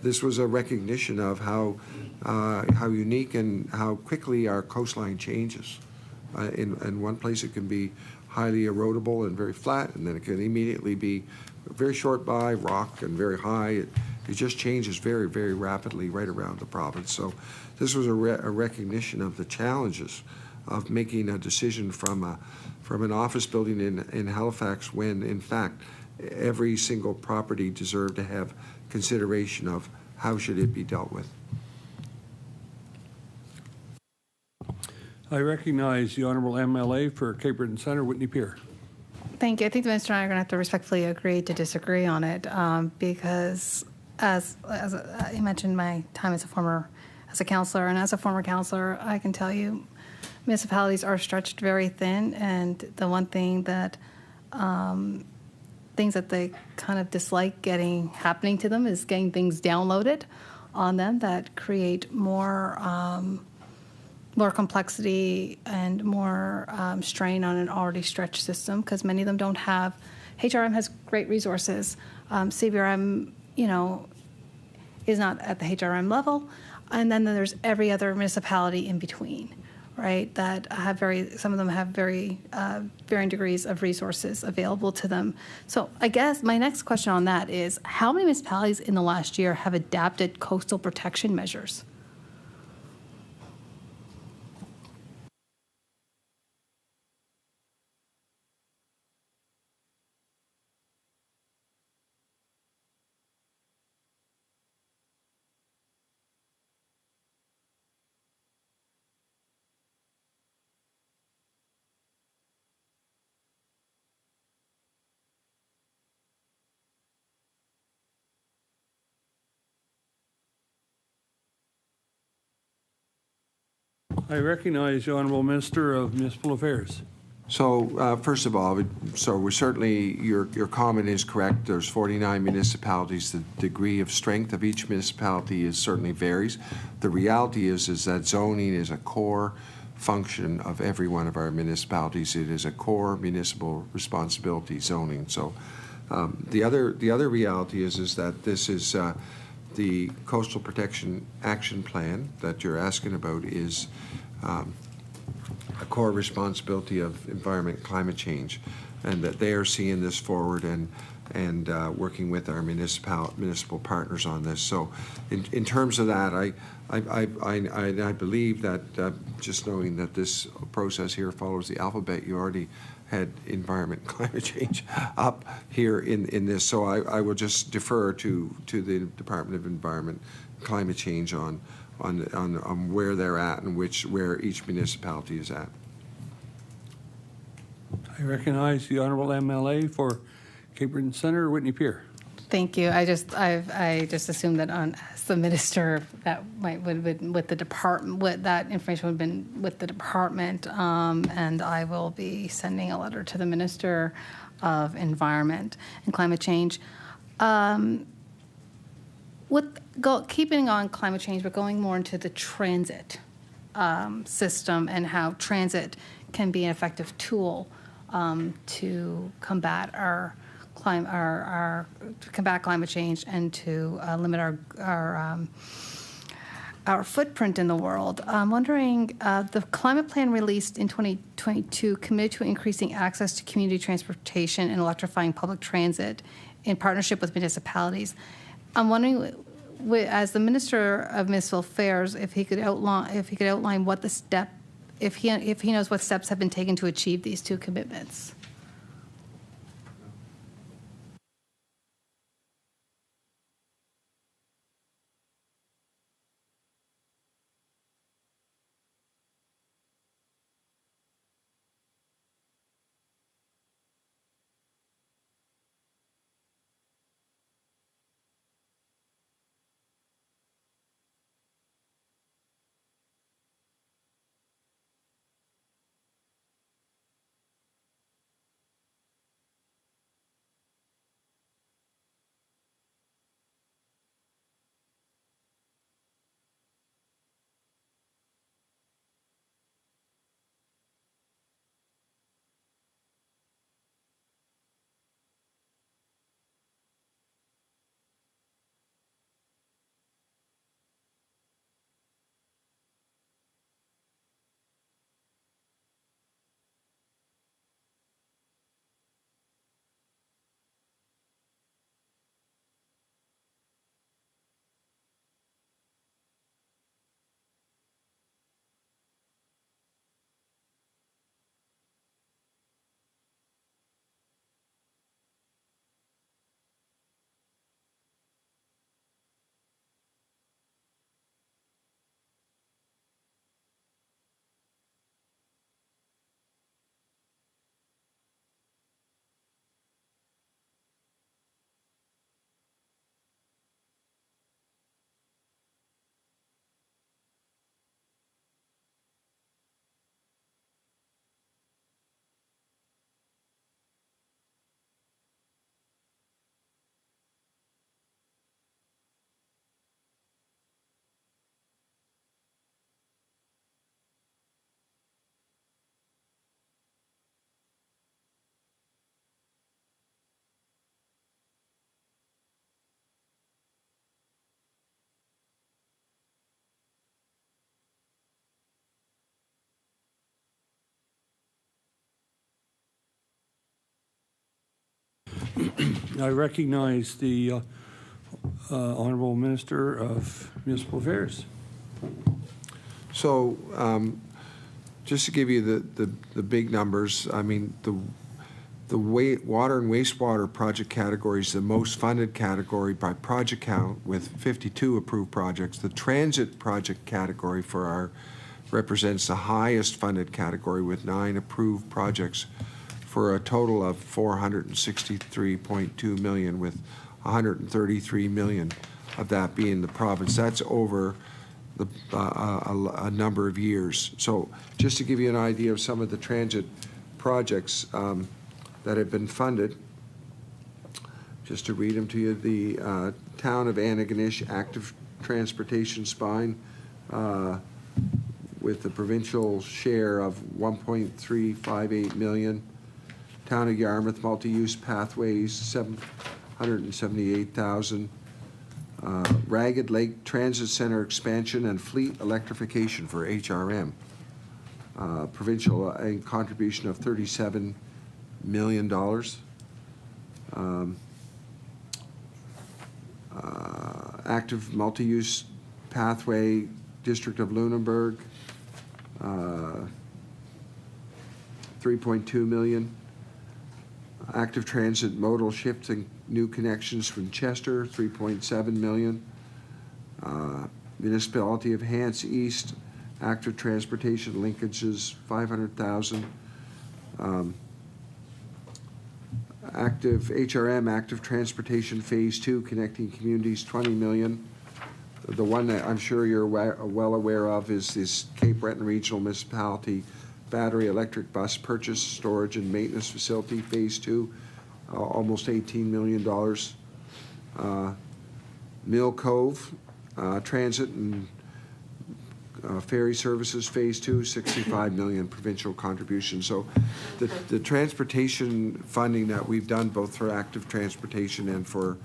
[SPEAKER 2] this was a recognition of how unique and how quickly our coastline changes. In one place it can be highly erodible and very flat, and then it can immediately be very short by rock and very high. It just changes very, very rapidly right around the province. So this was a recognition of the challenges of making a decision from an office building in Halifax, when in fact every single property deserved to have consideration of how should it be dealt with.
[SPEAKER 7] I recognize the Honourable MLA for Cape Breton Centre, Whitney Pier.
[SPEAKER 8] Thank you. I think the minister and I are going to have to respectfully agree to disagree on it because, as you mentioned, my time as a councillor, and as a former councillor, I can tell you, municipalities are stretched very thin, and the one thing that things that they kind of dislike happening to them is getting things downloaded on them that create more complexity and more strain on an already stretched system, because many of them don't have. HRM has great resources. CBRM, is not at the HRM level, and then there's every other municipality in between, right? That have some of them have very varying degrees of resources available to them. So I guess my next question on that is, how many municipalities in the last year have adapted coastal protection measures?
[SPEAKER 7] I recognize the Honourable Minister of Municipal Affairs.
[SPEAKER 2] So first of all, we're certainly, your comment is correct. There's 49 municipalities. The degree of strength of each municipality certainly varies. The reality is that zoning is a core function of every one of our municipalities. It is a core municipal responsibility, zoning. So the other reality is that this is the Coastal Protection Action Plan that you're asking about is a core responsibility of environment and climate change, and that they are seeing this forward and working with our municipal partners on this. So in terms of that, I believe that just knowing that this process here follows the alphabet, you already had environment and climate change up here in this. So I will just defer to the Department of Environment and Climate Change on where they're at and where each municipality is at.
[SPEAKER 7] I recognize the Honourable MLA for Cape Breton Centre, Whitney Pier.
[SPEAKER 8] Thank you. I just assumed that as the minister, that would have been with the department, that information would have been with the department, and I will be sending a letter to the Minister of Environment and Climate Change. Keeping on climate change, but going more into the transit system and how transit can be an effective tool to combat climate change and to limit our footprint in the world. I'm wondering, the climate plan released in 2022 committed to increasing access to community transportation and electrifying public transit in partnership with municipalities. I'm wondering, as the Minister of Municipal Affairs, if he could outline what the step, if he knows what steps have been taken to achieve these two commitments.
[SPEAKER 7] I recognize the Honourable Minister of Municipal Affairs.
[SPEAKER 2] So just to give you the big numbers, I mean, the water and wastewater project category is the most funded category by project count with 52 approved projects. The transit project category represents the highest funded category with 9 approved projects for a total of $463.2 million, with $133 million of that being the province. That's over a number of years. So just to give you an idea of some of the transit projects that have been funded, just to read them to you, the town of Antigonish active transportation spine with the provincial share of $1.358 million. Town of Yarmouth multi-use pathways, $778,000. Ragged Lake Transit Center expansion and fleet electrification for HRM. Provincial contribution of $37 million. Active multi-use pathway, District of Lunenburg, $3.2 million. Active transit modal shift and new connections from Chester, $3.7 million. Municipality of Hants East, active transportation linkages, $500,000. Active HRM, active transportation phase 2, connecting communities, $20 million. The one that I'm sure you're well aware of is this Cape Breton Regional Municipality battery electric bus purchase, storage, and maintenance facility, phase 2, almost $18 million. Mill Cove, transit and ferry services, phase 2, $65 million provincial contribution. So the transportation funding that we've done, both for active transportation and for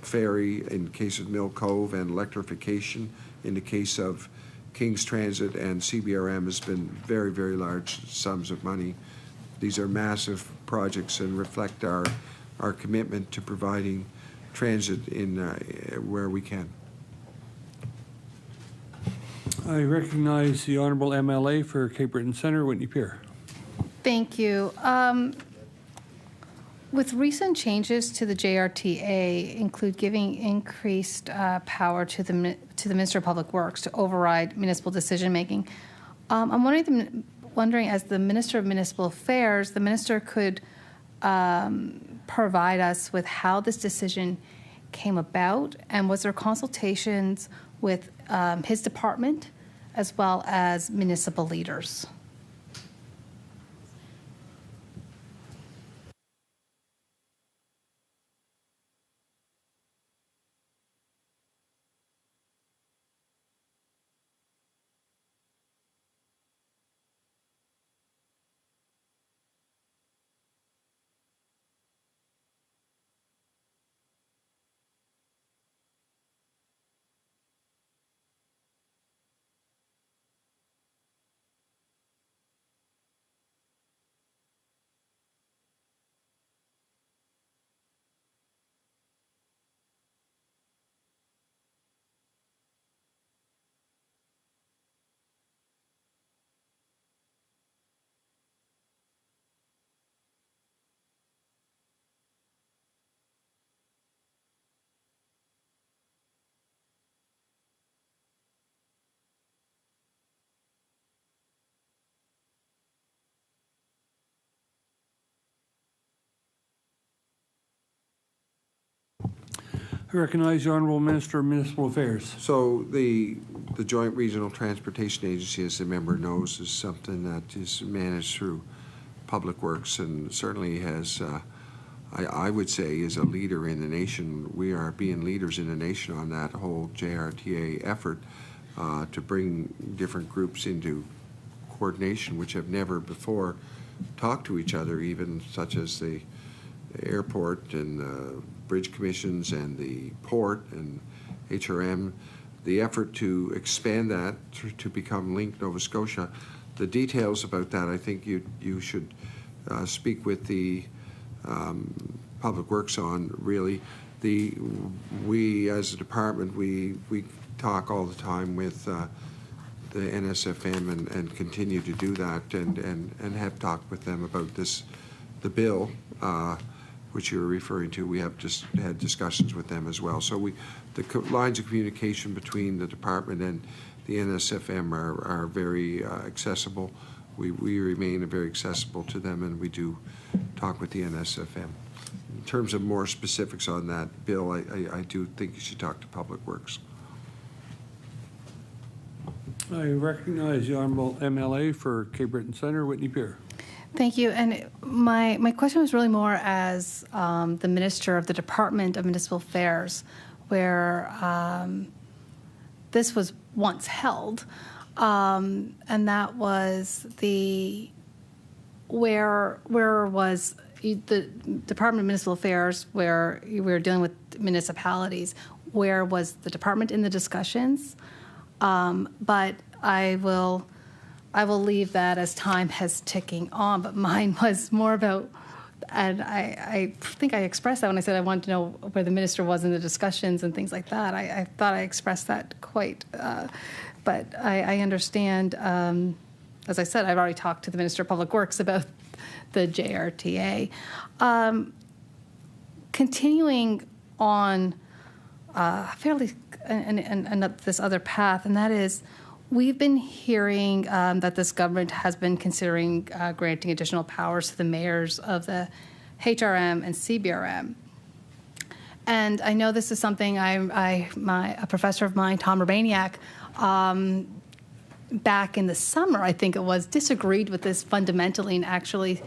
[SPEAKER 2] ferry in case of Mill Cove, and electrification in the case of King's Transit and CBRM, has been very, very large sums of money. These are massive projects and reflect our commitment to providing transit in where we can.
[SPEAKER 7] I recognize the Honourable MLA for Cape Breton Centre, Whitney Pier.
[SPEAKER 8] Thank you. With recent changes to the JRTA include giving increased power to the Minister of Public Works to override municipal decision-making, I'm wondering, as the Minister of Municipal Affairs, the Minister could provide us with how this decision came about, and was there consultations with his department as well as municipal leaders?
[SPEAKER 7] I recognize the Honourable Minister of Municipal Affairs.
[SPEAKER 2] So the Joint Regional Transportation Agency, as the member knows, is something that is managed through Public Works, and certainly has, I would say, is a leader in the nation. We are being leaders in the nation on that whole JRTA effort to bring different groups into coordination, which have never before talked to each other, even such as the airport and the bridge commissions and the port and HRM. The effort to expand that to become Link Nova Scotia. The details about that, I think you should speak with the Public Works on, really. We as a department, we talk all the time with the NSFM and continue to do that, and have talked with them about the bill, which you're referring to. We have just had discussions with them as well. So the lines of communication between the department and the NSFM are very accessible. We remain very accessible to them, and we do talk with the NSFM. In terms of more specifics on that bill, I do think you should talk to Public Works.
[SPEAKER 7] I recognize the Honourable MLA for Cape Breton Centre, Whitney Pier.
[SPEAKER 8] Thank you. And my question was really more as the Minister of the Department of Municipal Affairs, where this was once held, and that was where was the Department of Municipal Affairs, where we were dealing with municipalities, where was the department in the discussions? But I will leave that as time has ticking on. But mine was more about, and I think I expressed that when I said I wanted to know where the minister was in the discussions and things like that. I thought I expressed that quite, but I understand. As I said, I've already talked to the Minister of Public Works about the JRTA. Continuing on fairly and up this other path, and that is, we've been hearing that this government has been considering granting additional powers to the mayors of the HRM and CBRM. And I know this is something a professor of mine, Tom Urbaniak, back in the summer, I think it was, disagreed with this fundamentally and actually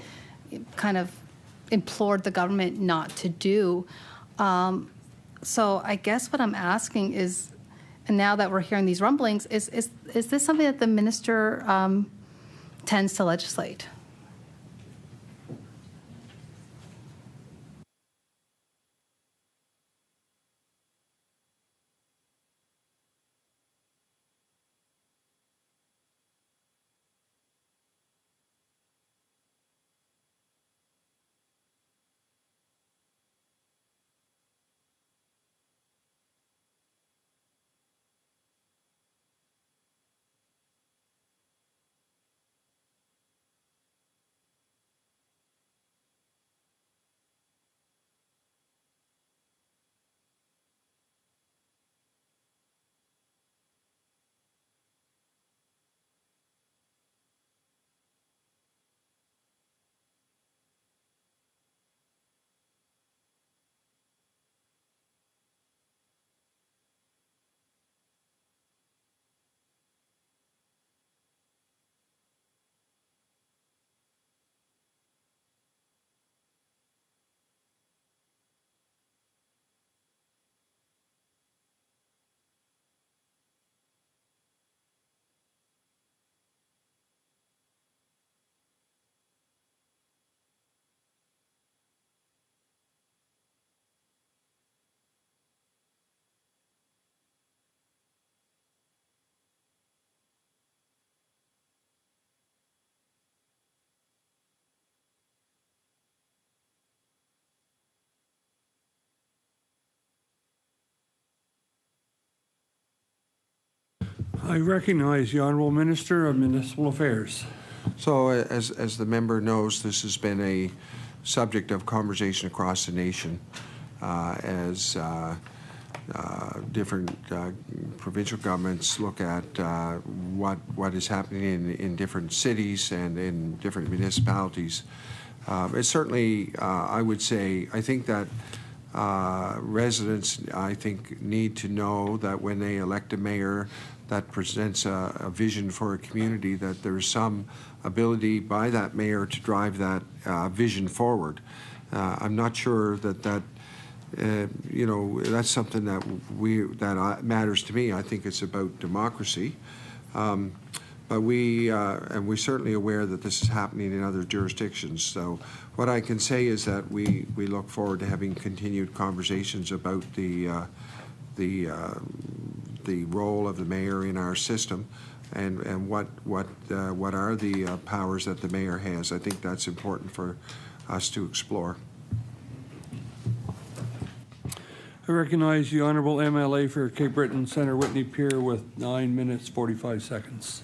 [SPEAKER 8] kind of implored the government not to do. So I guess what I'm asking is, and now that we're hearing these rumblings, is this something that the minister tends to legislate?
[SPEAKER 7] I recognize the Honourable Minister of Municipal Affairs.
[SPEAKER 2] So as the member knows, this has been a subject of conversation across the nation as different provincial governments look at what is happening in different cities and in different municipalities. It's certainly, I would say, I think that residents, I think, need to know that when they elect a mayor that presents a vision for a community, that there's some ability by that mayor to drive that vision forward. I'm not sure that you know, that's something that matters to me. I think it's about democracy. But and we're certainly aware that this is happening in other jurisdictions. So what I can say is that we look forward to having continued conversations about the role of the mayor in our system, and what are the powers that the mayor has. I think that's important for us to explore.
[SPEAKER 7] I recognize the Honourable MLA for Cape Breton Centre Whitney Pier with 9 minutes 45 seconds.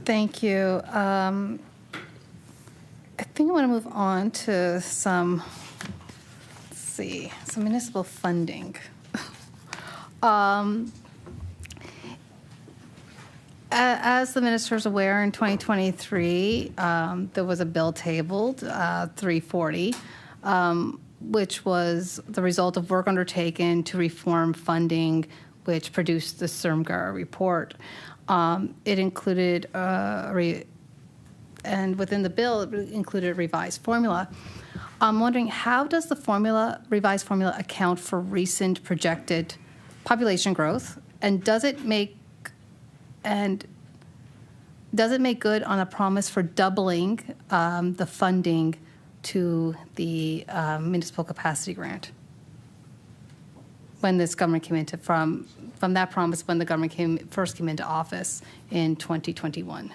[SPEAKER 8] Thank you. I think I want to move on to some municipal funding. As the minister is aware, in 2023, there was a bill tabled, 340, which was the result of work undertaken to reform funding, which produced the CIRMGAR report. It included, and within the bill, it included a revised formula. I'm wondering, how does the revised formula account for recent projected population growth, and does it make good on a promise for doubling the funding to the municipal capacity grant when this government came into from that promise when the government first came into office in 2021?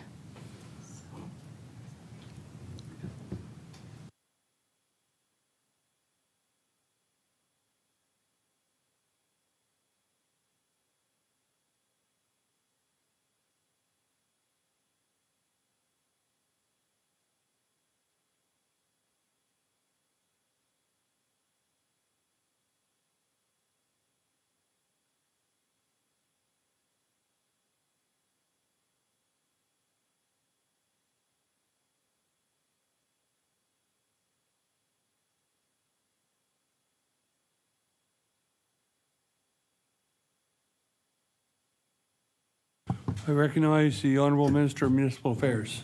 [SPEAKER 7] I recognize the Honourable Minister of Municipal Affairs.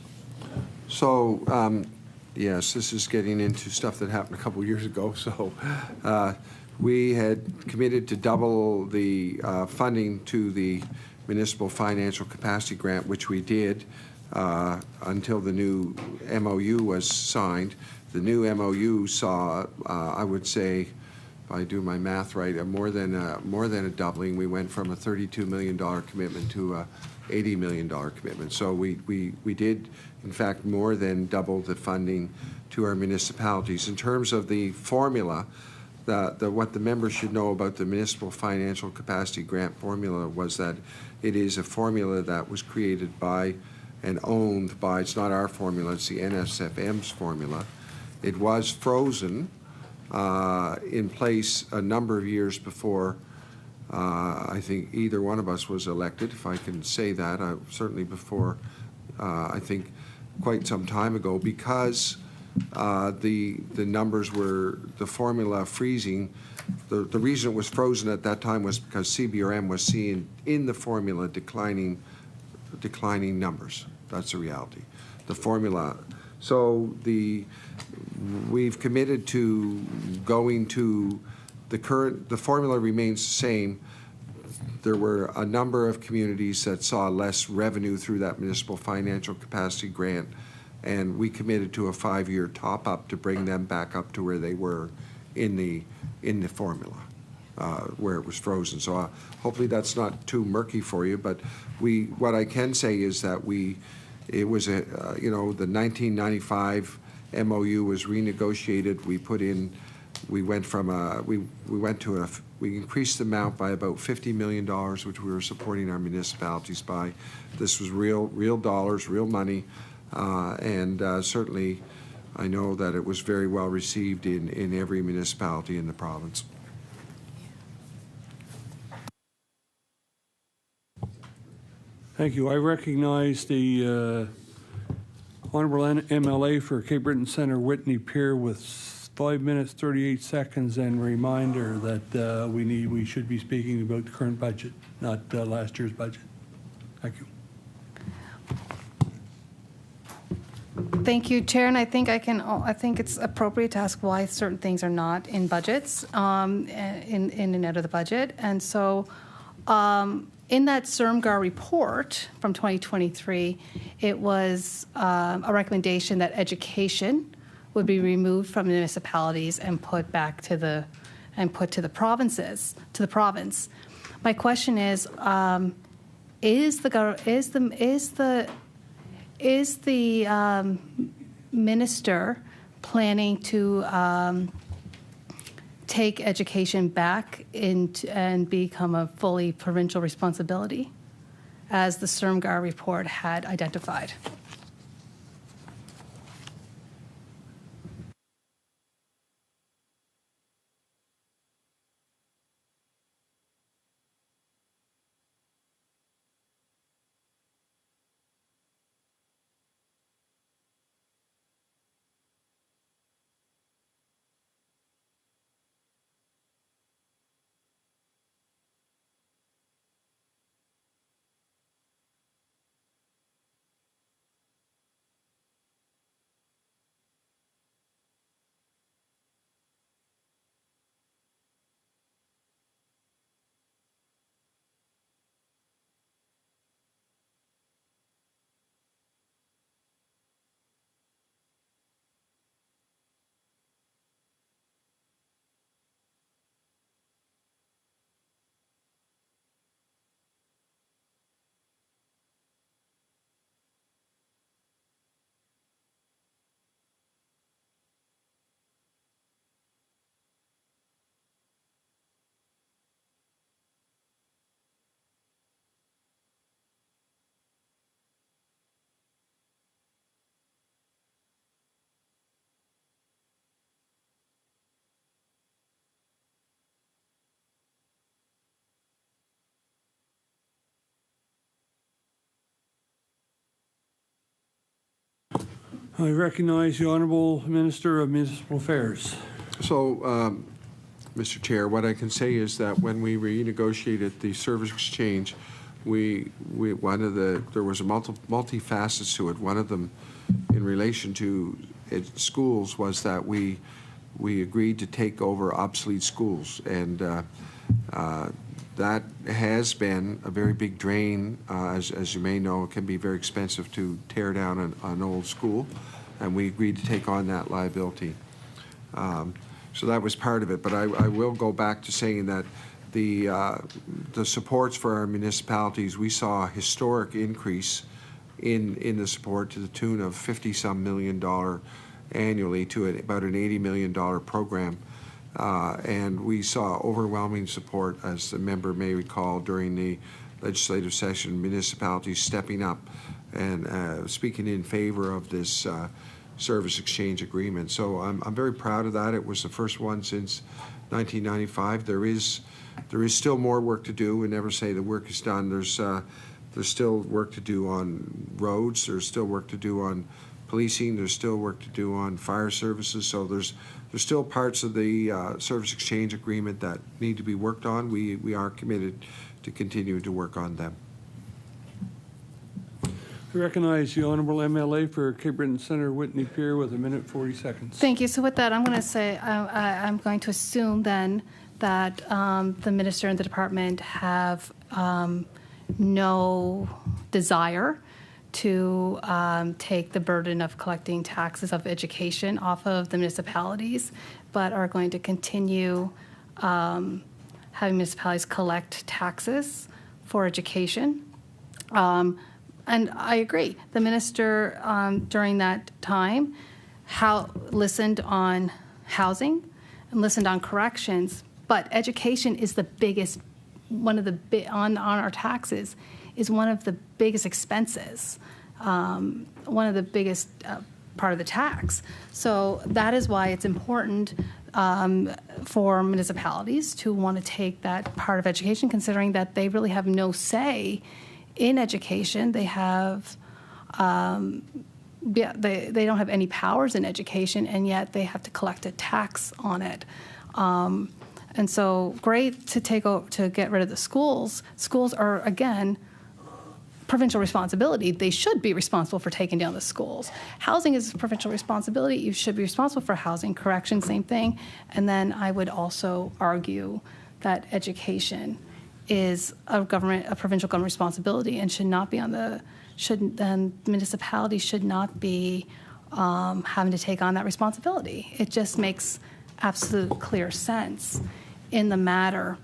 [SPEAKER 2] So, yes, this is getting into stuff that happened a couple of years ago. So we had committed to double the funding to the Municipal Financial Capacity Grant, which we did until the new MOU was signed. The new MOU saw, I would say, if I do my math right, more than a doubling. We went from a $32 million commitment to a $80 million commitment. So we did, in fact, more than double the funding to our municipalities. In terms of the formula, what the members should know about the Municipal Financial Capacity Grant formula was that it is a formula that was created by and owned by, it's not our formula, it's the NSFM's formula. It was frozen in place a number of years before I think either one of us was elected, if I can say that, certainly before, I think, quite some time ago, because the numbers were, the formula freezing. The reason it was frozen at that time was because CBRM was seeing in the formula declining numbers. That's the reality. The formula. So we've committed to going to the formula remains the same. There were a number of communities that saw less revenue through that Municipal Financial Capacity Grant, and we committed to a 5-year top-up to bring them back up to where they were in the formula, where it was frozen. So hopefully that's not too murky for you, but what I can say is that it was the 1995 MOU was renegotiated. We increased the amount by about $50 million, which we were supporting our municipalities by. This was real dollars, real money, and certainly I know that it was very well received in every municipality in the province.
[SPEAKER 7] Thank you. I recognize the Honourable MLA for Cape Breton Centre Whitney Pier with 5 minutes 38 seconds, and reminder that we should be speaking about the current budget, not last year's budget. Thank you.
[SPEAKER 8] Thank you, Chair. And I think it's appropriate to ask why certain things are not in budgets, in and out of the budget. And so, in that CIRMGAR report from 2023, it was a recommendation that education would be removed from municipalities and put back to the provinces, to the province. My question is the minister planning to take education back and become a fully provincial responsibility, as the Sermgar report had identified.
[SPEAKER 7] I recognize the Honourable Minister of Municipal Affairs.
[SPEAKER 2] So, Mr. Chair, what I can say is that when we renegotiated the service exchange, there was a multi-facets to it. One of them, in relation to schools, was that we agreed to take over obsolete schools, and that has been a very big drain. As you may know, it can be very expensive to tear down an old school, and we agreed to take on that liability. So that was part of it, but I will go back to saying that the supports for our municipalities, we saw a historic increase in the support to the tune of $50-some million annually to about an $80 million program. And we saw overwhelming support, as the member may recall, during the legislative session, municipalities stepping up and speaking in favor of this service exchange agreement. So I'm very proud of that. It was the first one since 1995. There is still more work to do. We never say the work is done. There's still work to do on roads. There's still work to do on policing. There's still work to do on fire services. So there's still parts of the service exchange agreement that need to be worked on. We are committed to continue to work on them.
[SPEAKER 7] I recognize the Honourable MLA for Cape Breton Centre, Whitney Pier, with 1:40 seconds.
[SPEAKER 8] Thank you. So with that, I'm going to say, I'm going to assume then that the minister and the department have no desire to take the burden of collecting taxes of education off of the municipalities, but are going to continue having municipalities collect taxes for education. And I agree. The minister, during that time, listened on housing and listened on corrections, but education is the biggest, on our taxes, is one of the biggest expenses, one of the biggest part of the tax. So that is why it's important for municipalities to want to take that part of education, considering that they really have no say in education. They have, they don't have any powers in education, and yet they have to collect a tax on it. And so, great to get rid of the schools. Schools are, again, provincial responsibility. They should be responsible for taking down the schools. Housing is a provincial responsibility. You should be responsible for housing. Correction, same thing. And then I would also argue that education is a provincial government responsibility, and should not be municipalities should not be having to take on that responsibility. It just makes absolute clear sense in the matter.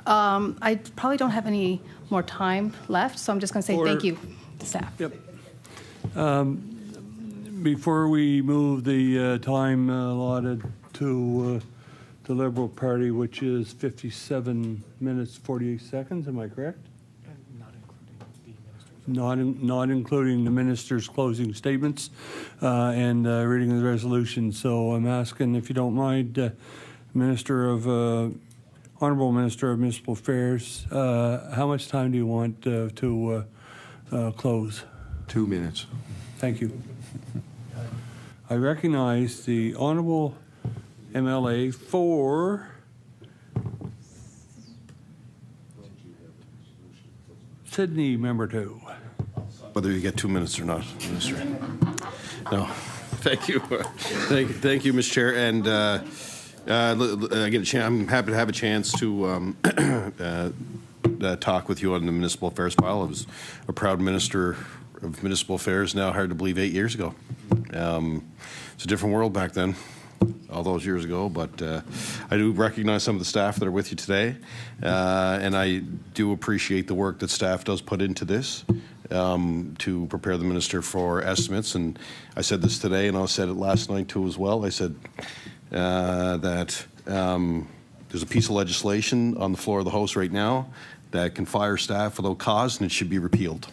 [SPEAKER 8] I probably don't have any more time left, so I'm just going to say thank you to staff.
[SPEAKER 7] Yep. Before we move the time allotted to the Liberal Party, which is 57 minutes, 48 seconds. Am I correct? Not including the minister's closing statements and reading of the resolution. So I'm asking, if you don't mind, Honourable Minister of Municipal Affairs, how much time do you want to close?
[SPEAKER 2] 2 minutes.
[SPEAKER 7] Thank you. I recognize the Honourable MLA for Sydney, member 2.
[SPEAKER 5] Whether you get 2 minutes or not, Minister. No. Thank you. Thank you, Mr. Chair. And I get a chance. I'm happy to have a chance to talk with you on the municipal affairs file. I was a proud minister of municipal affairs. Now, hard to believe, 8 years ago. It's a different world back then, all those years ago. But I do recognize some of the staff that are with you today, and I do appreciate the work that staff does put into this. To prepare the minister for estimates. And I said this today, and I said it last night too as well. I said that there's a piece of legislation on the floor of the House right now that can fire staff without cause, and it should be repealed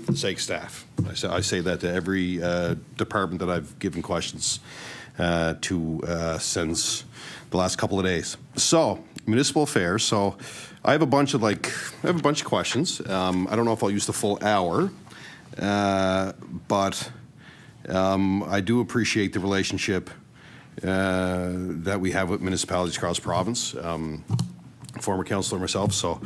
[SPEAKER 5] for the sake of staff. I say that to every department that I've given questions to since the last couple of days. So, municipal affairs. So, I have a bunch of questions. I don't know if I'll use the full hour, but I do appreciate the relationship that we have with municipalities across the province. Former councillor myself, so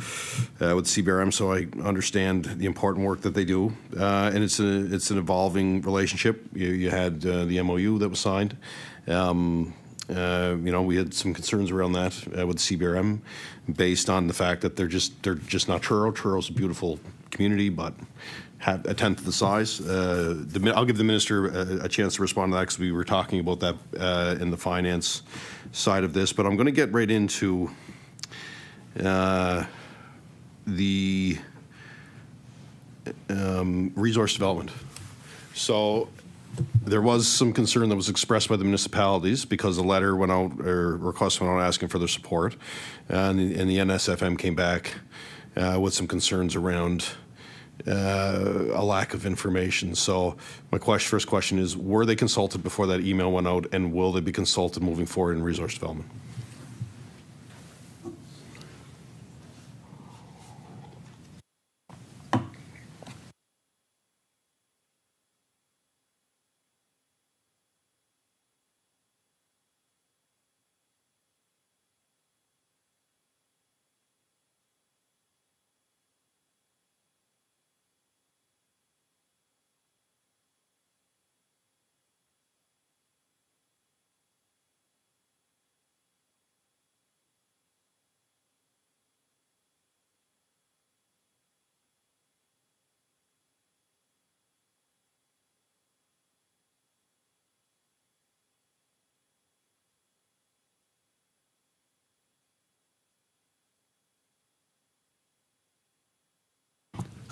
[SPEAKER 5] with CBRM, so I understand the important work that they do, and it's an evolving relationship. You had the MOU that was signed. We had some concerns around that with CBRM, based on the fact that they're just not Truro. Truro's a beautiful community, but a tenth of the size. I'll give the minister a chance to respond to that, because we were talking about that in the finance side of this. But I'm going to get right into the resource development. So there was some concern that was expressed by the municipalities because the letter went out, or request went out asking for their support, and the NSFM came back with some concerns around a lack of information. So my first question is, were they consulted before that email went out, and will they be consulted moving forward in resource development?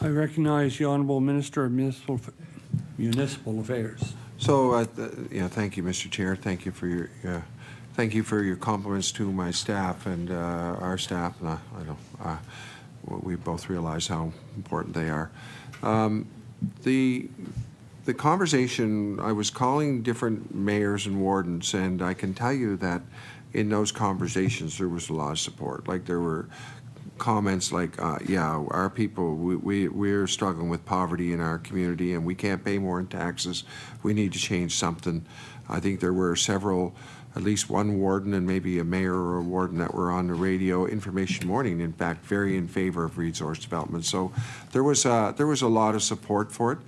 [SPEAKER 7] I recognize the Honourable Minister of Municipal Affairs.
[SPEAKER 2] So, thank you, Mr. Chair. Thank you for your compliments to my staff and our staff. I know we both realize how important they are. The conversation, I was calling different mayors and wardens, and I can tell you that in those conversations there was a lot of support. Like, there were comments like, our people, we're struggling with poverty in our community, and we can't pay more in taxes. We need to change something. I think there were several, at least one warden and maybe a mayor or a warden, that were on the radio information morning, in fact, very in favor of resource development. So there was a lot of support for it.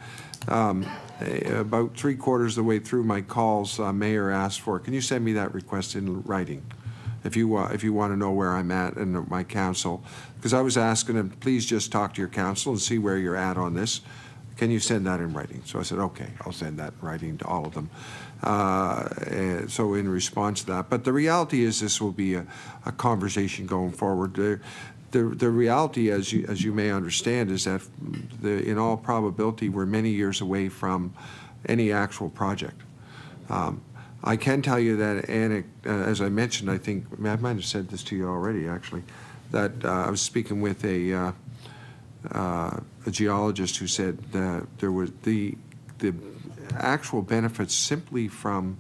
[SPEAKER 2] About 3/4 of the way through my calls, Mayor asked for, can you send me that request in writing? If you want to know where I'm at and my council, because I was asking him, please just talk to your council and see where you're at on this. Can you send that in writing? So I said, okay, I'll send that in writing to all of them. So in response to that, but the reality is this will be a conversation going forward. The reality, as you may understand, is that in all probability we're many years away from any actual project. I can tell you that, as I mentioned, I think, I might have said this to you already, actually, that I was speaking with a geologist who said that there was the actual benefits simply from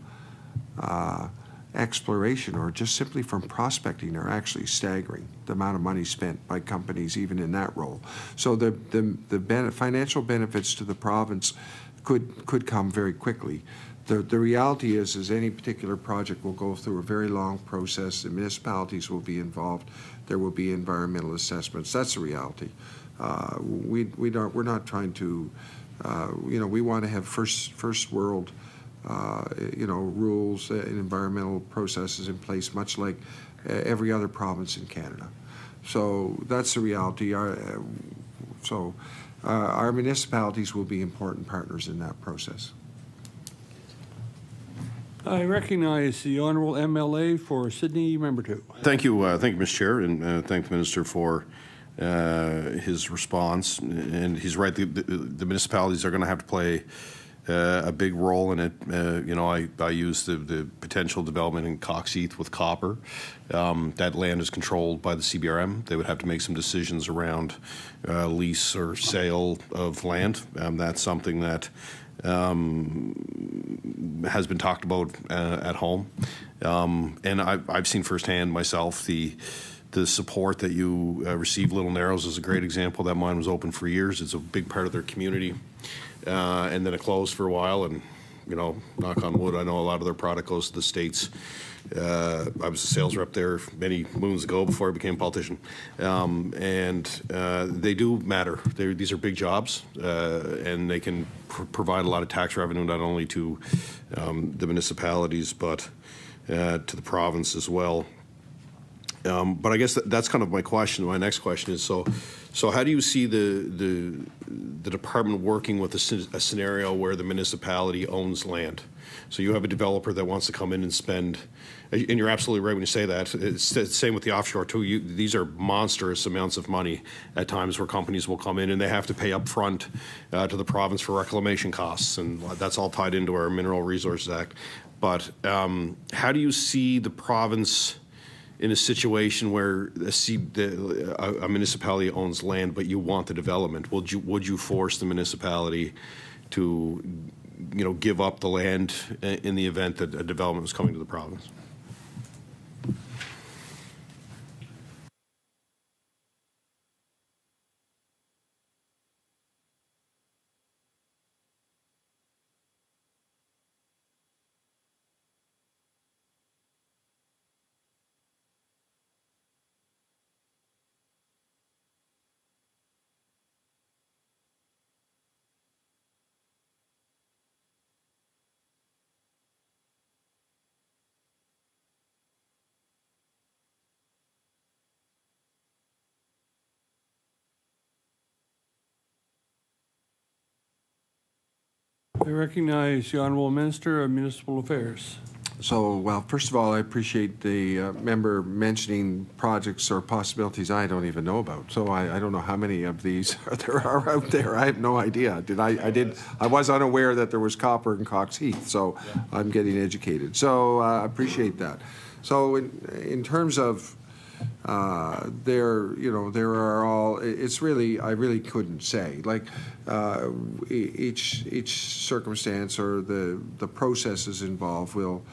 [SPEAKER 2] exploration or just simply from prospecting are actually staggering, the amount of money spent by companies even in that role. So the financial benefits to the province could come very quickly. The reality is any particular project will go through a very long process. The municipalities will be involved. There will be environmental assessments. That's the reality. We're not trying to, we want to have first world, rules and environmental processes in place, much like every other province in Canada. So that's the reality. Our municipalities will be important partners in that process.
[SPEAKER 7] I recognize the Honourable MLA for Sydney, Member 2.
[SPEAKER 5] Thank you, Mr. Chair, and thank the Minister for his response. And he's right, the municipalities are going to have to play a big role in it. I use the potential development in Coxheath with copper. That land is controlled by the CBRM. They would have to make some decisions around lease or sale of land. That's something that has been talked about at home. And I've seen firsthand myself the support that you receive. Little Narrows is a great example. That mine was open for years. It's a big part of their community. And then it closed for a while, and, knock on wood, I know a lot of their product goes to the States. I was a sales rep there many moons ago before I became a politician. And they do matter. These are big jobs, and they can provide a lot of tax revenue, not only to the municipalities, but to the province as well. But I guess that's kind of my question. My next question is, so how do you see the department working with a scenario where the municipality owns land? So you have a developer that wants to come in and spend, and you're absolutely right when you say that. It's the same with the offshore too. These are monstrous amounts of money at times where companies will come in and they have to pay up front to the province for reclamation costs, and that's all tied into our Mineral Resources Act. But how do you see the province in a situation where a municipality owns land, but you want the development? Would you force the municipality to, give up the land in the event that a development was coming to the province?
[SPEAKER 7] I recognize the Honourable Minister of Municipal Affairs.
[SPEAKER 2] So, well, first of all, I appreciate the member mentioning projects or possibilities I don't even know about. So I don't know how many of these there are out there. I have no idea. I was unaware that there was copper in Coxheath, so yeah. I'm getting educated. So I appreciate that. So in terms of there are all, it's really, I really couldn't say. Like each circumstance or the processes involved will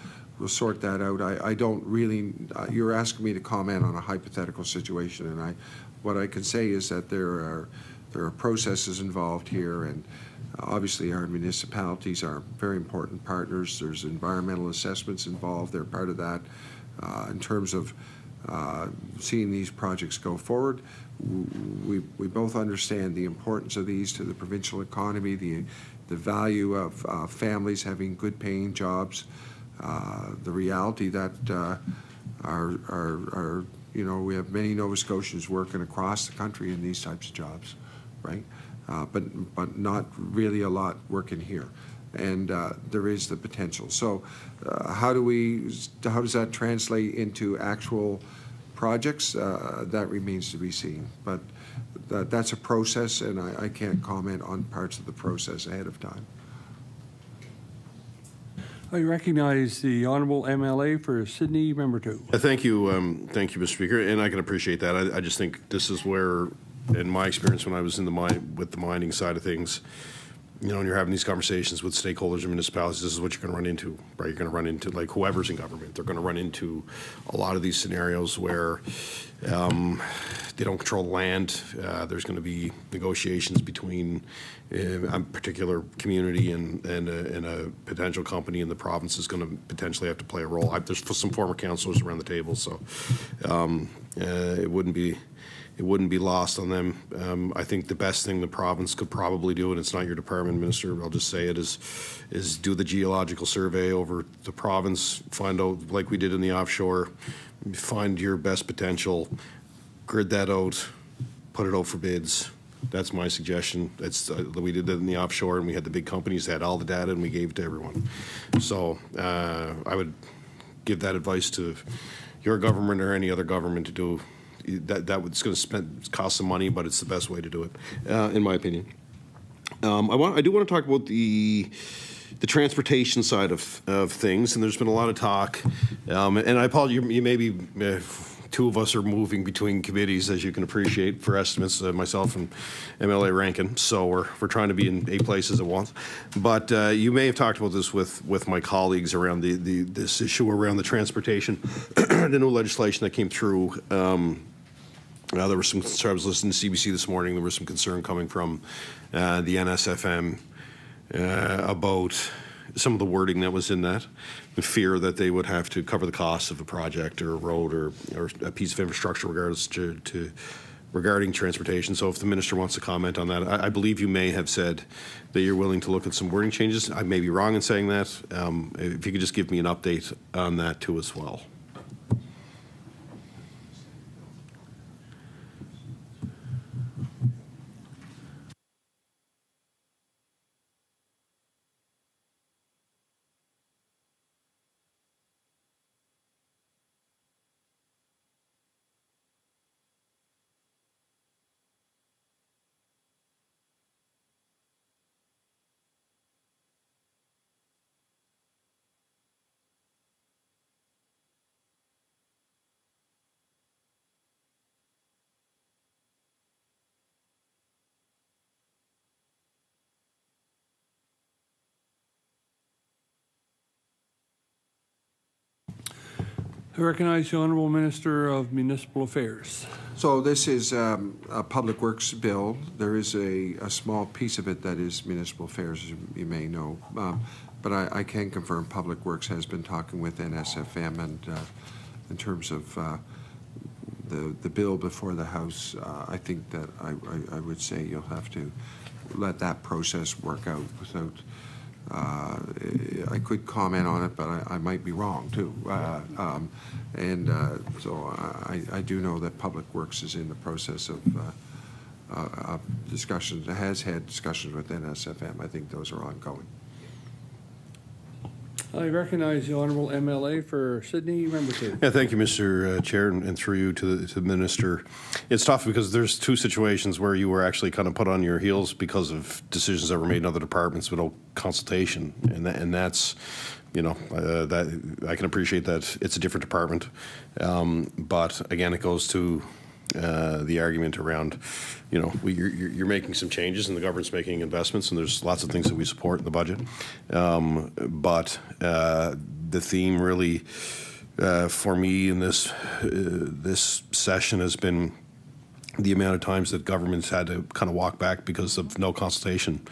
[SPEAKER 2] sort that out. I don't really, you're asking me to comment on a hypothetical situation, and what I can say is that there are processes involved here, and obviously our municipalities are very important partners. There's environmental assessments involved. They're part of that. In terms of seeing these projects go forward, we both understand the importance of these to the provincial economy, the value of families having good paying jobs, the reality that we have many Nova Scotians working across the country in these types of jobs, right? But not really a lot working here. And there is the potential. So how does that translate into actual projects? That remains to be seen. But that's a process, and I can't comment on parts of the process ahead of time.
[SPEAKER 7] I recognize the Honourable MLA for Sydney, Member 2.
[SPEAKER 5] Thank you, Mr. Speaker, and I can appreciate that. I just think this is where, in my experience when I was in with the mining side of things, when you're having these conversations with stakeholders and municipalities, this is what you're going to run into, right? You're going to run into, like, whoever's in government. They're going to run into a lot of these scenarios where they don't control the land. There's going to be negotiations between a particular community and a potential company, and the province is going to potentially have to play a role. There's some former councillors around the table, so it wouldn't be lost on them. I think the best thing the province could probably do, and it's not your department, Minister, I'll just say it, is do the geological survey over the province, find out, like we did in the offshore, find your best potential, grid that out, put it out for bids. That's my suggestion. We did that in the offshore, and we had the big companies that had all the data, and we gave it to everyone. So I would give that advice to your government or any other government to do. It's going to cost some money, but it's the best way to do it, in my opinion. I do want to talk about the transportation side of things, and there's been a lot of talk. And I apologize, you may be. Two of us are moving between committees, as you can appreciate, for estimates, myself and MLA Rankin. So we're trying to be in 8 places at once. But you may have talked about this with my colleagues around this issue around the transportation, the new legislation that came through. There was some concern. I was listening to CBC this morning. There was some concern coming from the NSFM about some of the wording that was in that, the fear that they would have to cover the cost of a project or a road or a piece of infrastructure regarding transportation. So if the minister wants to comment on that, I believe you may have said that you're willing to look at some wording changes. I may be wrong in saying that. If you could just give me an update on that too as well.
[SPEAKER 7] I recognize the Honourable Minister of Municipal Affairs.
[SPEAKER 2] So this is a Public Works bill. There is a small piece of it that is municipal affairs, as you may know. But I can confirm Public Works has been talking with NSFM, and in terms of the bill before the House, I think that I would say you'll have to let that process work out without. I could comment on it, but I might be wrong too. So I do know that Public Works is in the process of discussions, has had discussions with NSFM. I think those are ongoing.
[SPEAKER 7] I recognize the Honourable MLA for Sydney, Member 2.
[SPEAKER 5] Yeah, thank you, Mr. Chair, and through you to the Minister. It's tough because there's 2 situations where you were actually kind of put on your heels because of decisions that were made in other departments without consultation, and that's, that I can appreciate that it's a different department, but again, it goes to the argument around, you're making some changes and the government's making investments, and there's lots of things that we support in the budget. But the theme really, for me in this session has been the amount of times that governments had to kind of walk back because of no consultation.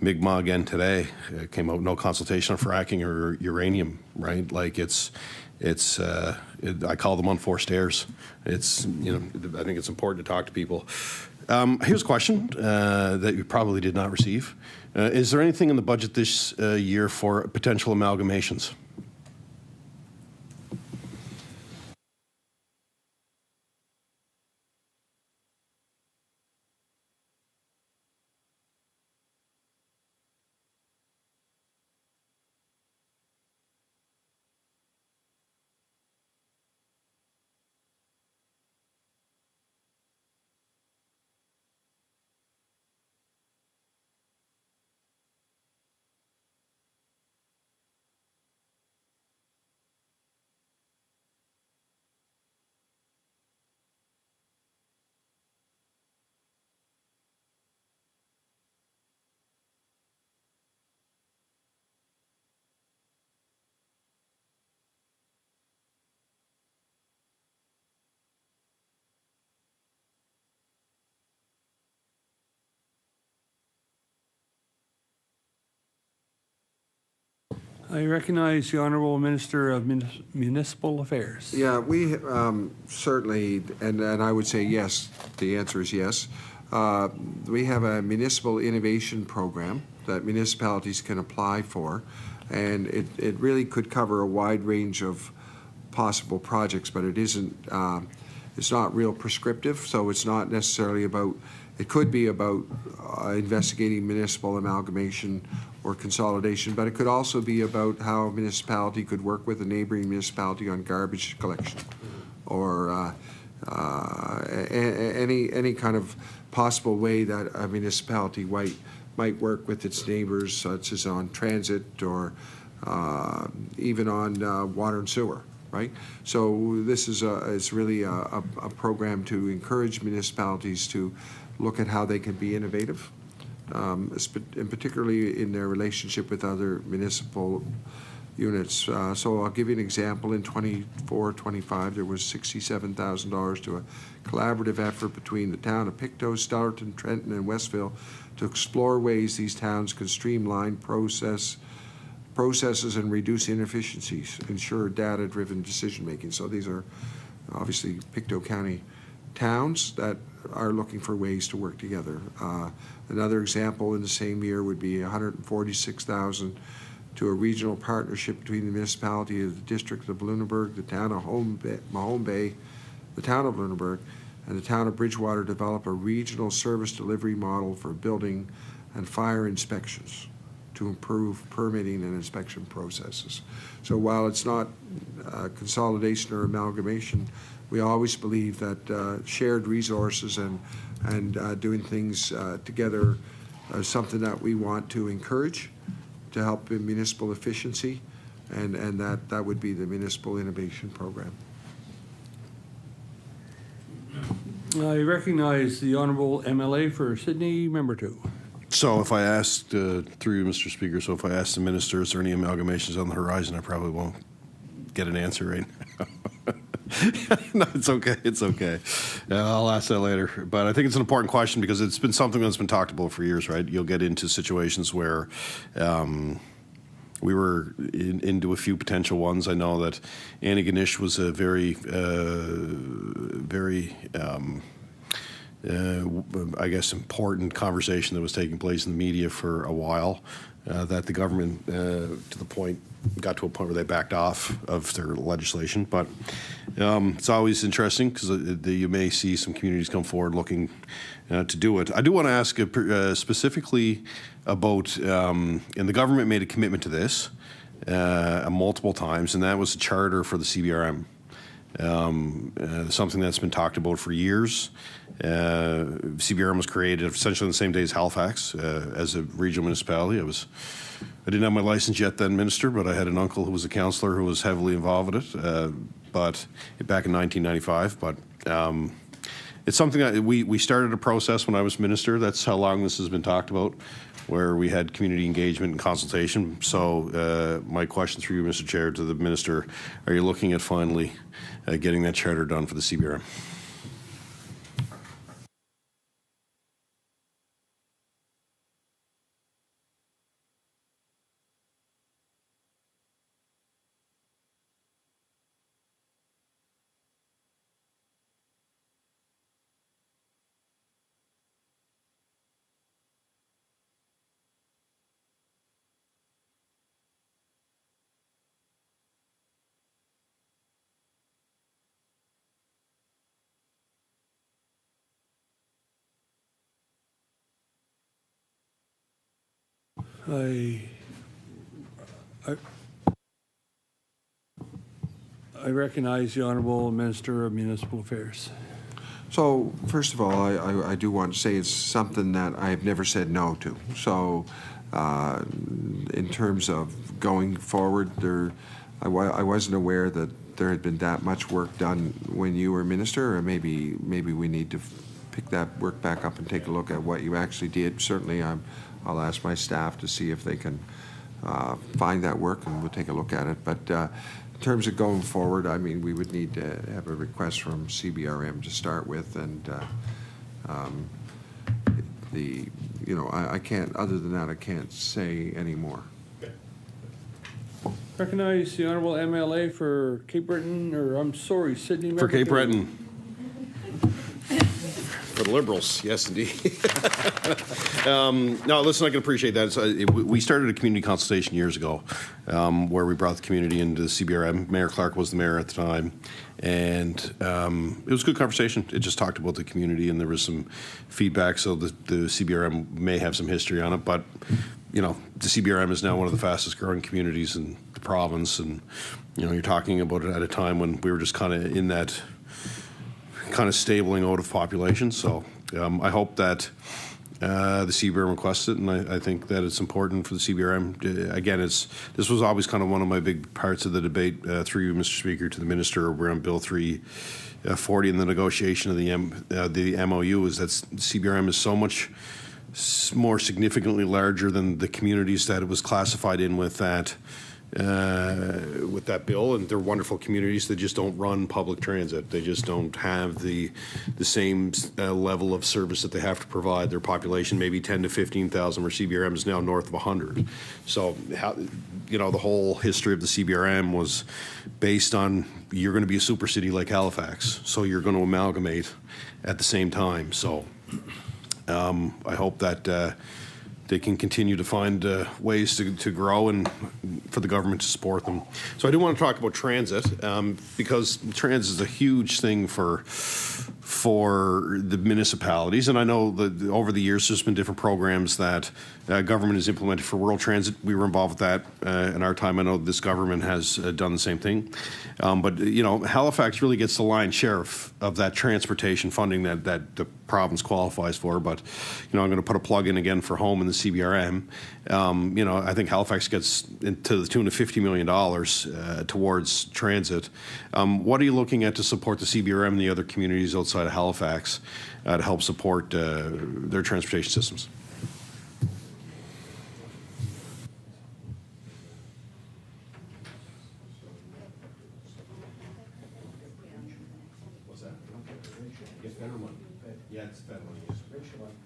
[SPEAKER 5] Mi'kmaq again today came out, no consultation on fracking or uranium, right? Like I call them unforced errors. I think it's important to talk to people. Here's a question that you probably did not receive. Is there anything in the budget this year for potential amalgamations?
[SPEAKER 7] I recognize the Honourable Minister of Municipal Affairs.
[SPEAKER 2] Yeah, we certainly, and I would say yes, the answer is yes. We have a municipal innovation program that municipalities can apply for, and it really could cover a wide range of possible projects, but it isn't, it's not real prescriptive, so it's not necessarily about, it could be about investigating municipal amalgamation or consolidation, but it could also be about how a municipality could work with a neighboring municipality on garbage collection, or any kind of possible way that a municipality might work with its neighbors, such as on transit or even on water and sewer, right? So this is it's really a program to encourage municipalities to look at how they can be innovative, and particularly in their relationship with other municipal units. So I'll give you an example. In 24-25, there was $67,000 to a collaborative effort between the town of Pictou, Stellarton, Trenton, and Westville to explore ways these towns could streamline processes and reduce inefficiencies, ensure data-driven decision-making. So these are obviously Pictou County towns that are looking for ways to work together. Another example in the same year would be $146,000 to a regional partnership between the municipality of the District of Lunenburg, the town of Mahone Bay, the town of Lunenburg, and the town of Bridgewater to develop a regional service delivery model for building and fire inspections to improve permitting and inspection processes. So while it's not consolidation or amalgamation, we always believe that shared resources and doing things together is something that we want to encourage to help in municipal efficiency, and that would be the Municipal Innovation Program.
[SPEAKER 7] I recognize the Honourable MLA for Sydney, Member 2.
[SPEAKER 5] So if I asked, through you, Mr. Speaker, so if I asked the minister, is there any amalgamations on the horizon, I probably won't get an answer right now. No, it's okay. It's okay. I'll ask that later. But I think it's an important question because it's been something that's been talked about for years, right? You'll get into situations where we were into a few potential ones. I know that Antigonish was a very, I guess, important conversation that was taking place in the media for a while, that the government, got to a point where they backed off of their legislation. But it's always interesting because you may see some communities come forward looking to do it. I do want to ask specifically about, and the government made a commitment to this multiple times, and that was a charter for the CBRM. Something that's been talked about for years. CBRM was created essentially on the same day as Halifax as a regional municipality. I didn't have my license yet then, Minister, but I had an uncle who was a councillor who was heavily involved with it, but back in 1995. But it's something that we started a process when I was Minister. That's how long this has been talked about, where we had community engagement and consultation. So my question through you, Mr. Chair, to the Minister, are you looking at finally getting that charter done for the CBRM?
[SPEAKER 7] I recognize the Honourable Minister of Municipal Affairs.
[SPEAKER 2] So first of all, I do want to say it's something that I've never said no to. So in terms of going forward, I wasn't aware that there had been that much work done when you were minister, or maybe we need to pick that work back up and take a look at what you actually did. Certainly, I'll ask my staff to see if they can find that work, and we'll take a look at it. But in terms of going forward, I mean, we would need to have a request from CBRM to start with, and I can't, other than that, I can't say any more.
[SPEAKER 7] Recognize the Honourable MLA for Cape Breton, or I'm sorry, Sydney.
[SPEAKER 5] For Cape
[SPEAKER 7] Metropolitan.
[SPEAKER 5] Breton. For the Liberals, yes, indeed. No, listen, I can appreciate that. We started a community consultation years ago where we brought the community into the CBRM. Mayor Clark was the mayor at the time. And it was a good conversation. It just talked about the community, and there was some feedback. So the CBRM may have some history on it. But, you know, the CBRM is now one of the fastest growing communities in the province. And, you know, you're talking about it at a time when we were just kind of in that kind of stabling out of population. So I hope that the CBRM requests it, and I think that it's important for the CBRM. Again, this was always kind of one of my big parts of the debate through you, Mr. Speaker, to the Minister around Bill 340 and the negotiation of the MOU, is that CBRM is so much more significantly larger than the communities that it was classified in with that bill, and they're wonderful communities that just don't run public transit. They just don't have the same level of service that they have to provide. Their population maybe 10 to 15,000, where CBRM is now north of 100. So, you know, the whole history of the CBRM was based on, you're going to be a super city like Halifax, so you're going to amalgamate at the same time. So I hope that they can continue to find ways to grow and for the government to support them. So I do want to talk about transit because transit is a huge thing for the municipalities. And I know that over the years there's been different programs that government has implemented for rural transit. We were involved with that in our time. I know this government has done the same thing. But, you know, Halifax really gets the lion's share of that transportation funding that the province qualifies for. But, you know, I'm going to put a plug in again for home in the CBRM. You know, I think Halifax gets to the tune of $50 million towards transit. What are you looking at to support the CBRM and the other communities outside of Halifax to help support their transportation systems? What's that? Get federal money. Yeah, it's federal money.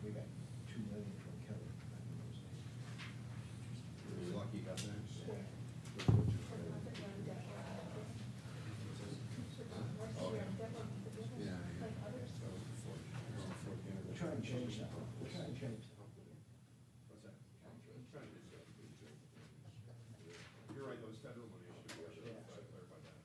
[SPEAKER 5] We got $2 million from Kelly. You're lucky you got that. We're trying to change that. We're trying to change that. What's that? You're right, those federal money. I should clarify that.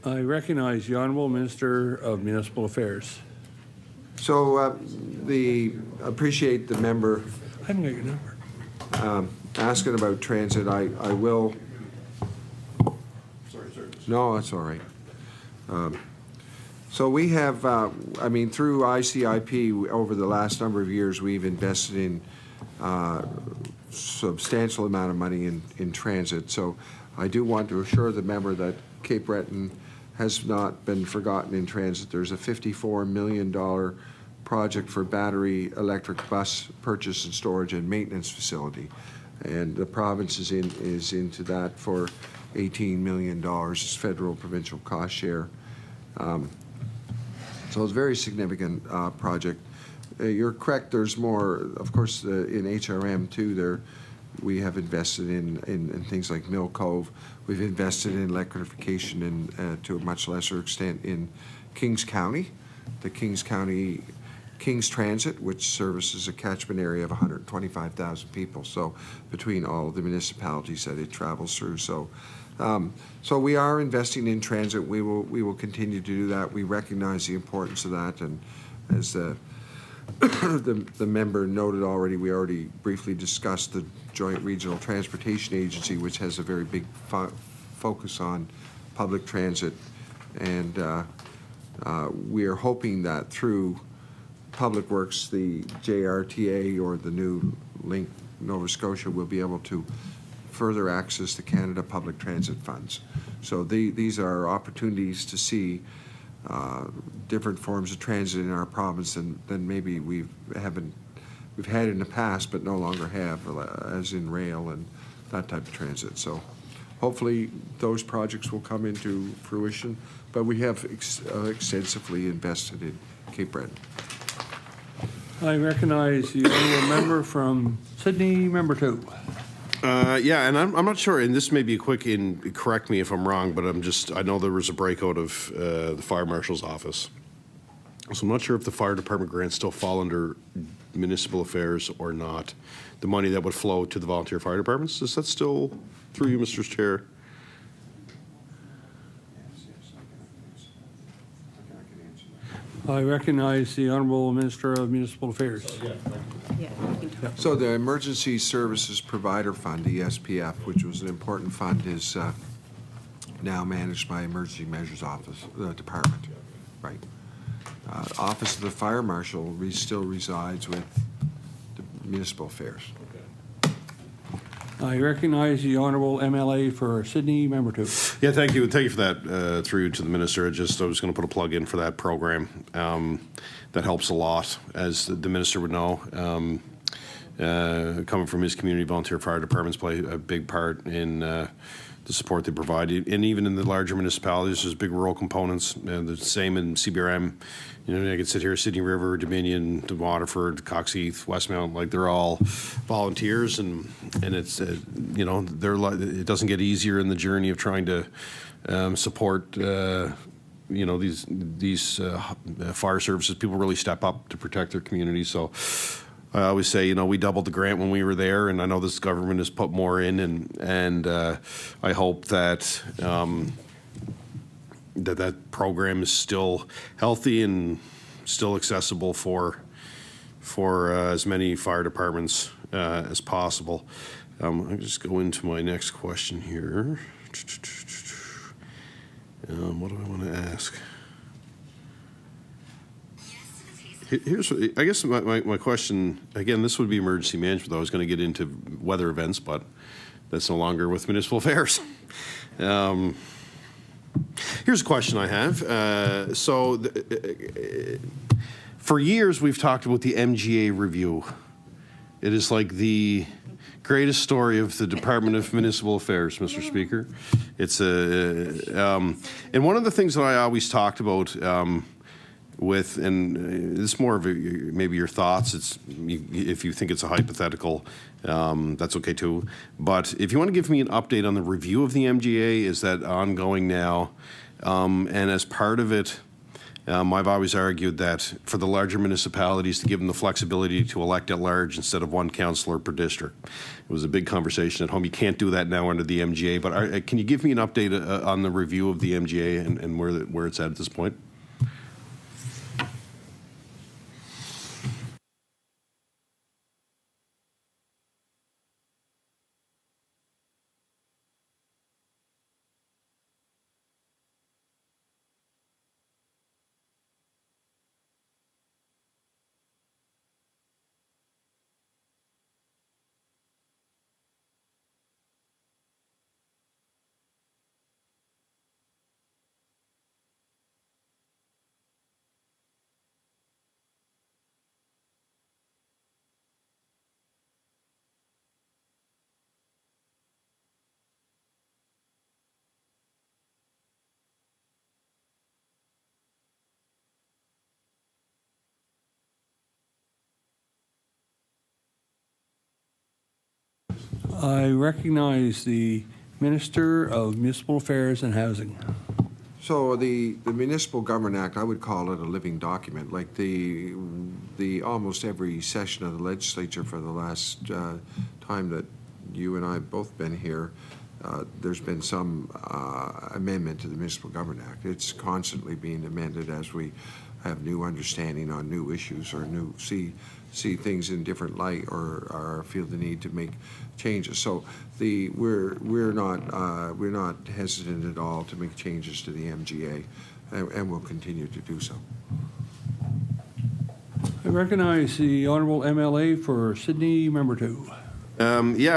[SPEAKER 7] I recognize the Honourable Minister of Municipal Affairs.
[SPEAKER 2] So appreciate the member
[SPEAKER 7] I haven't got your number.
[SPEAKER 2] asking about transit. I will.
[SPEAKER 5] Sorry.
[SPEAKER 2] No, that's all right. So we have, I mean, through ICIP, over the last number of years, we've invested in substantial amount of money in transit. So I do want to assure the member that Cape Breton has not been forgotten in transit. There's a $54 million project for battery electric bus purchase and storage and maintenance facility. And the province is into that for $18 million. It's federal provincial cost share. So it's a very significant project. You're correct, there's more, of course, in HRM too, there we have invested in things like Mill Cove. We've invested in electrification and to a much lesser extent in Kings County, the Kings Transit, which services a catchment area of 125,000 people. So between all of the municipalities that it travels through. So we are investing in transit. We will continue to do that. We recognize the importance of that, and as the member noted already, we already briefly discussed the Joint Regional Transportation Agency, which has a very big focus on public transit. And we are hoping that through Public Works, the JRTA, or the new Link Nova Scotia, will be able to further access the Canada Public Transit Funds. So these are opportunities to see different forms of transit in our province than maybe we've had in the past, but no longer have, as in rail and that type of transit. So hopefully those projects will come into fruition, but we have extensively invested in Cape Breton.
[SPEAKER 7] I recognize the honourable member from Sydney, member 2.
[SPEAKER 5] Yeah, and I'm not sure, and this may be quick, and correct me if I'm wrong, but I know there was a breakout of the fire marshal's office. So I'm not sure if the fire department grants still fall under municipal affairs or not. The money that would flow to the volunteer fire departments, is that still through you, Mr. Chair?
[SPEAKER 7] I recognize the Honourable Minister of Municipal Affairs.
[SPEAKER 2] So the Emergency Services Provider Fund, the ESPF, which was an important fund, is now managed by Emergency Measures Office Department, right? Office of the Fire Marshal still resides with the Municipal Affairs.
[SPEAKER 7] I recognize the Honourable MLA for Sydney, member 2.
[SPEAKER 5] Yeah, thank you. Thank you for that, through to the Minister. I was going to put a plug in for that program. That helps a lot, as the Minister would know. Coming from his community, volunteer fire departments play a big part in the support they provide. And even in the larger municipalities, there's big rural components. The same in CBRM. You know, I could sit here, Sydney River, Dominion, Waterford, Coxheath, Westmount, like they're all volunteers, and it's you know, it doesn't get easier in the journey of trying to support you know, these fire services. People really step up to protect their community. So I always say, you know, we doubled the grant when we were there, and I know this government has put more in, and I hope that that program is still healthy and still accessible for as many fire departments as possible. I'll just go into my next question here. What do I want to ask? Here's, I guess my question, again, this would be emergency management, though. I was going to get into weather events, but that's no longer with municipal affairs. Here's a question I have. For years, we've talked about the MGA review. It is like the greatest story of the Department of Municipal Affairs, Mr. Speaker. It's and one of the things that I always talked about with, and it's more of maybe your thoughts. If you think it's a hypothetical, that's okay too. But if you want to give me an update on the review of the MGA, is that ongoing now? And as part of it, I've always argued that for the larger municipalities to give them the flexibility to elect at large instead of one councillor per district. It was a big conversation at home. You can't do that now under the MGA. But can you give me an update on the review of the MGA and where it's at this point?
[SPEAKER 7] I recognize the Minister of Municipal Affairs and Housing.
[SPEAKER 2] So the Municipal Government Act, I would call it a living document. Like the almost every session of the legislature for the last time that you and I have both been here, there's been some amendment to the Municipal Government Act. It's constantly being amended as we have new understanding on new issues or see things in different light or feel the need to make changes. So we're not hesitant at all to make changes to the MGA, and we'll continue to do so.
[SPEAKER 7] I recognize the Honourable MLA for Sydney, Member 2.
[SPEAKER 5] So on the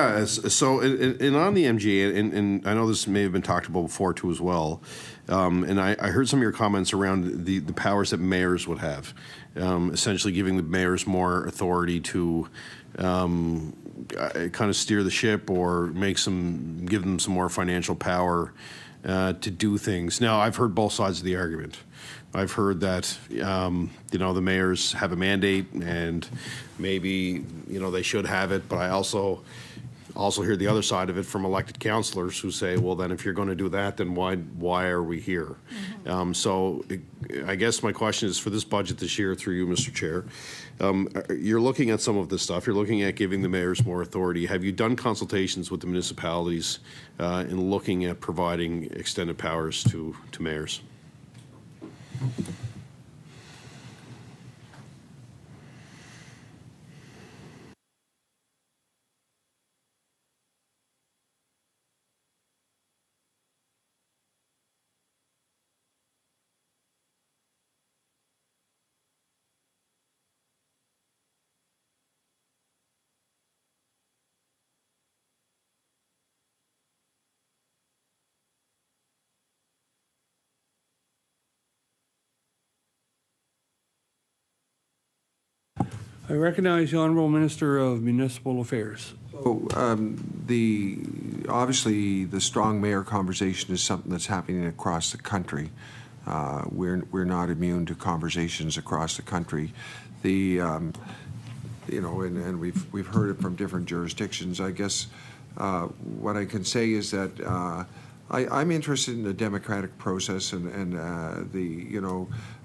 [SPEAKER 5] MGA, and I know this may have been talked about before too as well, and I heard some of your comments around the powers that mayors would have, essentially giving the mayors more authority to kind of steer the ship or give them some more financial power to do things. Now, I've heard both sides of the argument. I've heard that, the mayors have a mandate and maybe, they should have it, but I also hear the other side of it from elected councillors who say, well, then if you're going to do that, then why are we here? I guess my question is for this budget this year through you, Mr. Chair, you're looking at some of this stuff. You're looking at giving the mayors more authority. Have you done consultations with the municipalities in looking at providing extended powers to mayors?
[SPEAKER 7] I recognize the Honourable Minister of Municipal Affairs.
[SPEAKER 2] So obviously the strong mayor conversation is something that's happening across the country. We're not immune to conversations across the country. And we've heard it from different jurisdictions. I guess what I can say is that I'm interested in the democratic process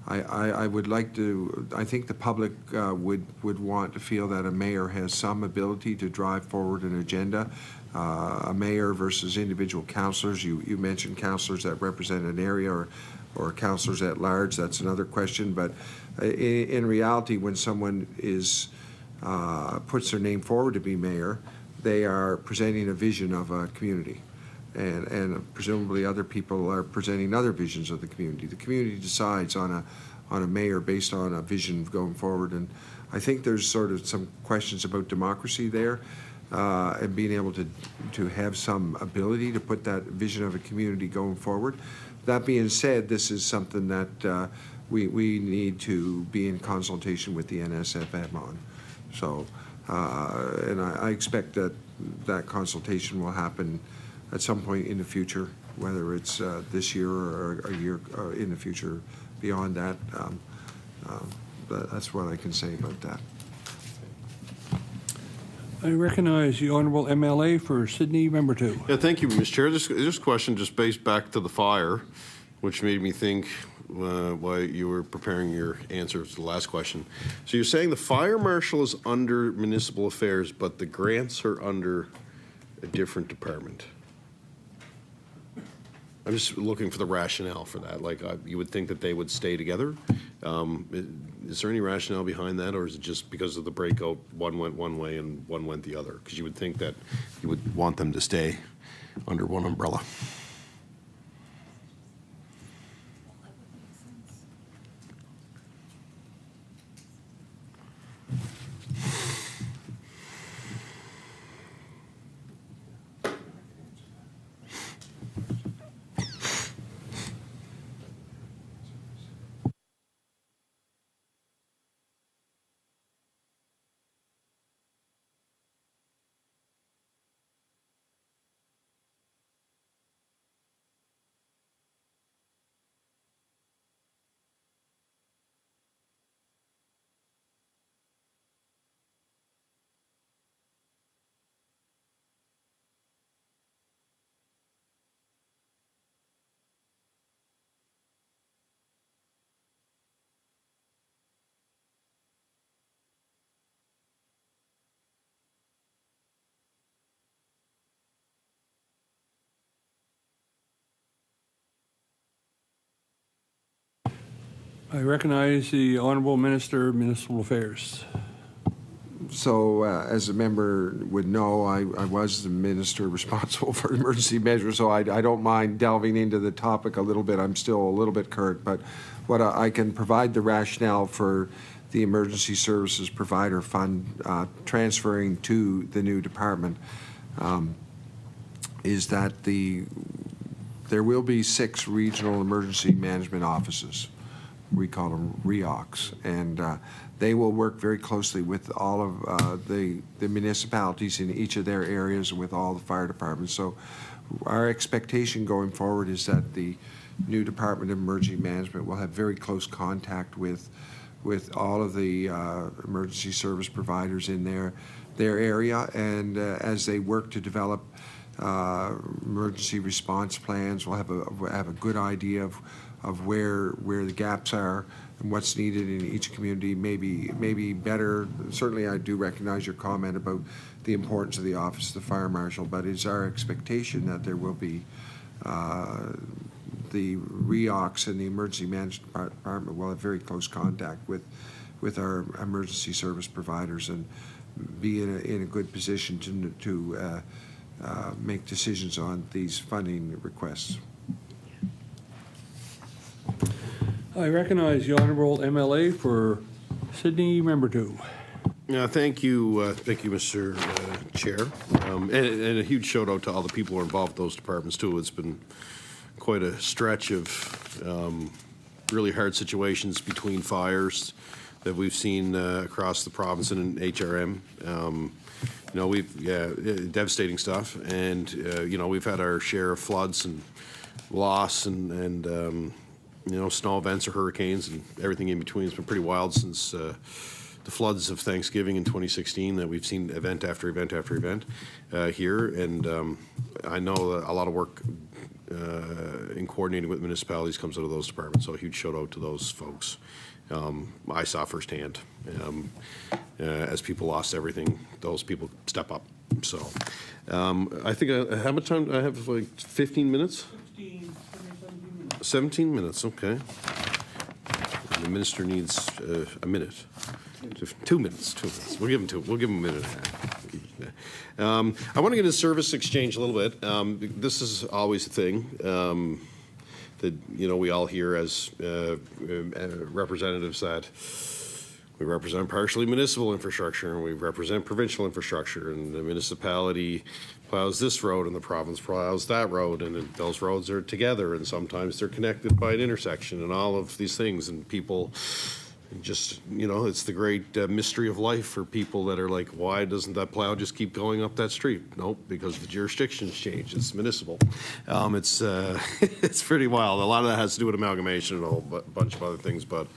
[SPEAKER 2] I would like to, I think the public would want to feel that a mayor has some ability to drive forward an agenda. A mayor versus individual councillors. You mentioned councillors that represent an area or councillors at large. That's another question. But in reality, when someone puts their name forward to be mayor, they are presenting a vision of a community. And presumably other people are presenting other visions of the community. The community decides on a mayor based on a vision going forward. And I think there's sort of some questions about democracy there and being able to have some ability to put that vision of a community going forward. That being said, this is something that we need to be in consultation with the NSFM on. So, and I expect that consultation will happen at some point in the future, whether it's this year or a year in the future beyond that. That's what I can say about that.
[SPEAKER 7] I recognize the Honourable MLA for Sydney, Member 2.
[SPEAKER 5] Yeah, thank you, Mr. Chair. This question just based back to the fire, which made me think while you were preparing your answer to the last question. So you're saying the fire marshal is under municipal affairs, but the grants are under a different department. I'm just looking for the rationale for that. Like, you would think that they would stay together. Is there any rationale behind that, or is it just because of the breakout, one went one way and one went the other? Because you would think that you would want them to stay under one umbrella.
[SPEAKER 7] I recognize the Honourable Minister of Municipal Affairs.
[SPEAKER 2] So, as a member would know, I was the minister responsible for emergency measures, so I don't mind delving into the topic a little bit. I'm still a little bit curt, but what I can provide the rationale for the Emergency Services Provider Fund transferring to the new department is that there will be 6 regional emergency management offices. We call them REOCs, and they will work very closely with all of the municipalities in each of their areas, with all the fire departments. So our expectation going forward is that the new Department of Emergency Management will have very close contact with all of the emergency service providers in their area, and as they work to develop emergency response plans, we'll have a good idea of where the gaps are and what's needed in each community. Maybe better. Certainly, I do recognize your comment about the importance of the Office of the Fire Marshal, but it's our expectation that there will be the REOCs and the Emergency Management Department will have very close contact with our emergency service providers and be in a good position to make decisions on these funding requests.
[SPEAKER 7] I recognize the Honourable MLA for Sydney, Member 2.
[SPEAKER 5] Thank you, Mr. Chair, and a huge shout out to all the people who are involved in those departments too. It's been quite a stretch of really hard situations between fires that we've seen across the province and in HRM. We've devastating stuff, and we've had our share of floods and loss and snow events or hurricanes and everything in between. It's been pretty wild since the floods of Thanksgiving in 2016 that we've seen event after event after event here. And I know a lot of work in coordinating with municipalities comes out of those departments. So a huge shout out to those folks. I saw firsthand as people lost everything, those people step up. So I think how much time? I have like 15 minutes? 17 minutes, okay. The minister needs a minute. 2 minutes. We'll give him a minute and a half. I want to get into service exchange a little bit. This is always a thing that we all hear as representatives, that we represent partially municipal infrastructure and we represent provincial infrastructure, and the municipality plows this road and the province plows that road, and those roads are together and sometimes they're connected by an intersection and all of these things, and people just, it's the great mystery of life for people that are like, why doesn't that plow just keep going up that street? Nope, because the jurisdiction's changed. It's municipal. It's it's pretty wild. A lot of that has to do with amalgamation and a whole bunch of other things. But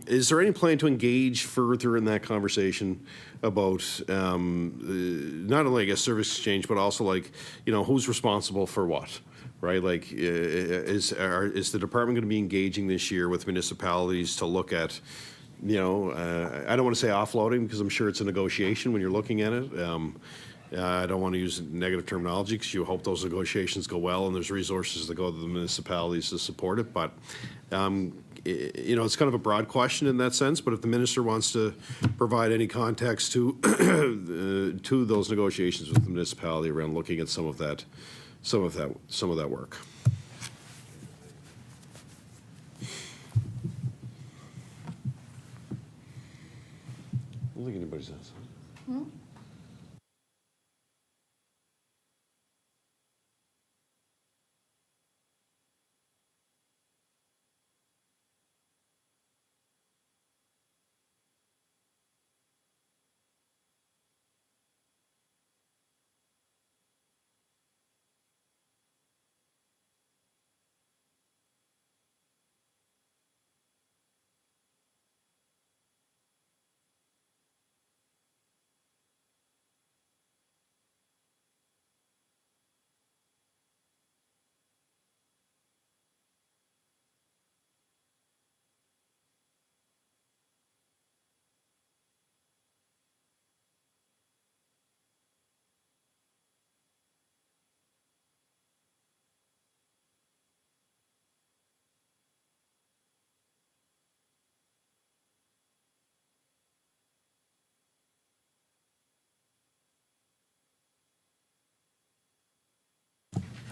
[SPEAKER 5] is there any plan to engage further in that conversation about not only, I guess, service exchange, but also like, who's responsible for what? Right, like is the department going to be engaging this year with municipalities to look at, I don't want to say offloading because I'm sure it's a negotiation when you're looking at it. I don't want to use negative terminology because you hope those negotiations go well and there's resources that go to the municipalities to support it. But it's kind of a broad question in that sense. But if the minister wants to provide any context to to those negotiations with the municipality around looking at some of that work. I don't think anybody's asked.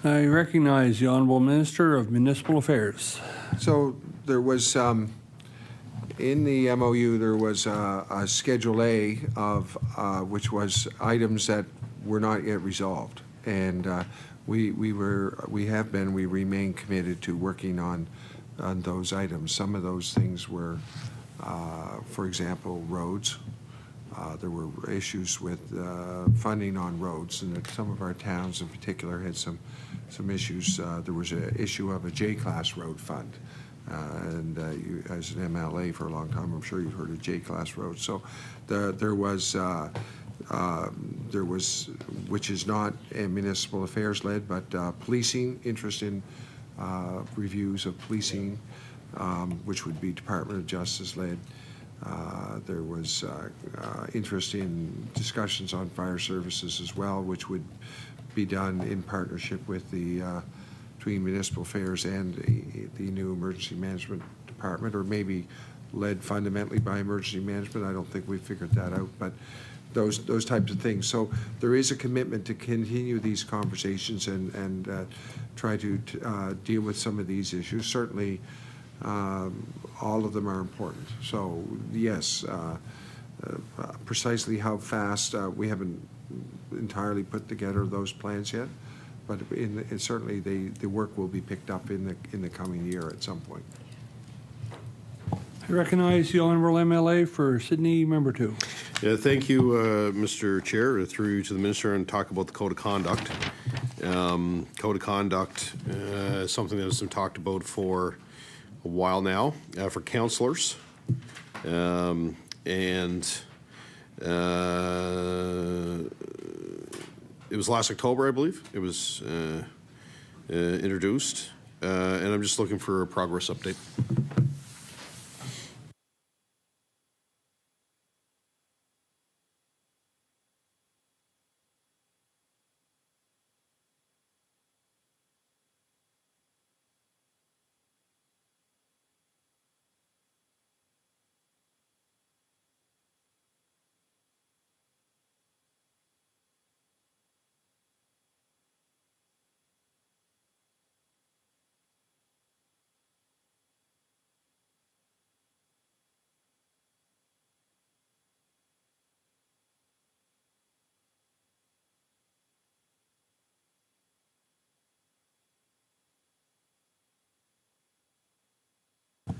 [SPEAKER 7] I recognize the Honourable Minister of Municipal Affairs.
[SPEAKER 2] So there was, in the MOU, there was a Schedule A of, which was items that were not yet resolved. And we remain committed to working on those items. Some of those things were, for example, roads. There were issues with funding on roads, and that some of our towns in particular had some issues. There was an issue of a J-class road fund, and you, as an MLA for a long time, I'm sure you've heard of J-class roads. So there was, which is not municipal affairs led, but policing, interest in reviews of policing, which would be Department of Justice led. There was interest in discussions on fire services as well, which would be done in partnership with the between municipal affairs and the new emergency management department, or maybe led fundamentally by emergency management. I don't think we figured that out, but those types of things. So there is a commitment to continue these conversations and try to deal with some of these issues. Certainly, all of them are important. So yes, precisely how fast, we haven't entirely put together those plans yet, but certainly the work will be picked up in the coming year at some point.
[SPEAKER 7] I recognize the Honourable MLA for Sydney, Member 2.
[SPEAKER 5] Yeah, thank you, Mr. Chair. Through you to the Minister, and talk about the Code of Conduct. Code of Conduct is something that has been talked about for a while now for councillors. And it was last October, I believe. It was introduced. And I'm just looking for a progress update.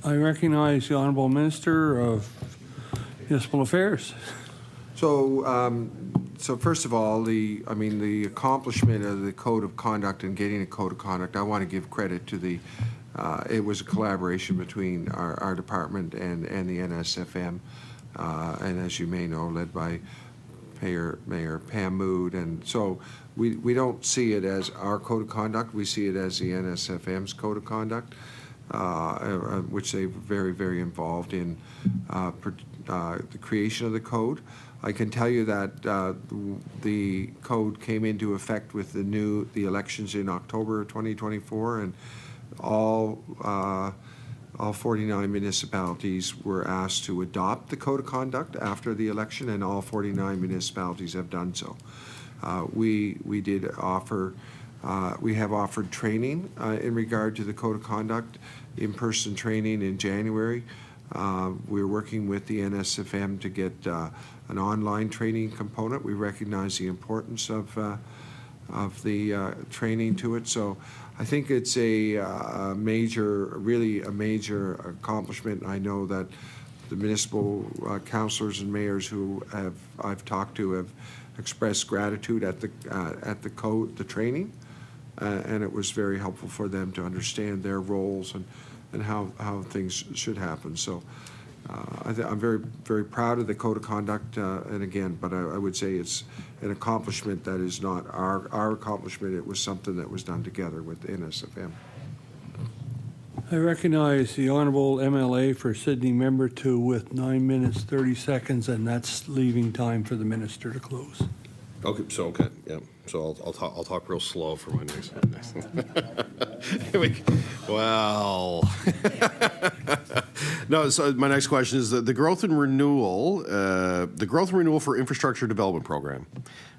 [SPEAKER 7] I recognize the Honourable Minister of Municipal Affairs.
[SPEAKER 2] So, so first of all, the accomplishment of the Code of Conduct and getting a Code of Conduct, I want to give credit to the, it was a collaboration between our department and the NSFM, and as you may know, led by Mayor Pam Mood. And so we don't see it as our Code of Conduct, we see it as the NSFM's Code of Conduct, which they're very, very involved in the creation of the code. I can tell you that the code came into effect with the elections in October of 2024, and all 49 municipalities were asked to adopt the Code of Conduct after the election, and all 49 municipalities have done so. We did offer. We have offered training in regard to the Code of Conduct, in-person training in January. We're working with the NSFM to get an online training component. We recognize the importance of the training to it. So I think it's really a major accomplishment. I know that the municipal councillors and mayors who I've talked to have expressed gratitude at the training. And it was very helpful for them to understand their roles and how things should happen. So I'm very, very proud of the Code of Conduct, and again, but I would say it's an accomplishment that is not our accomplishment. It was something that was done together with the NSFM.
[SPEAKER 7] I recognize the Honourable MLA for Sydney Member 2 with 9 minutes, 30 seconds, and that's leaving time for the Minister to close.
[SPEAKER 5] Okay, yeah. So I'll talk real slow for my next. Well, no. So my next question is the growth and renewal, for infrastructure development program.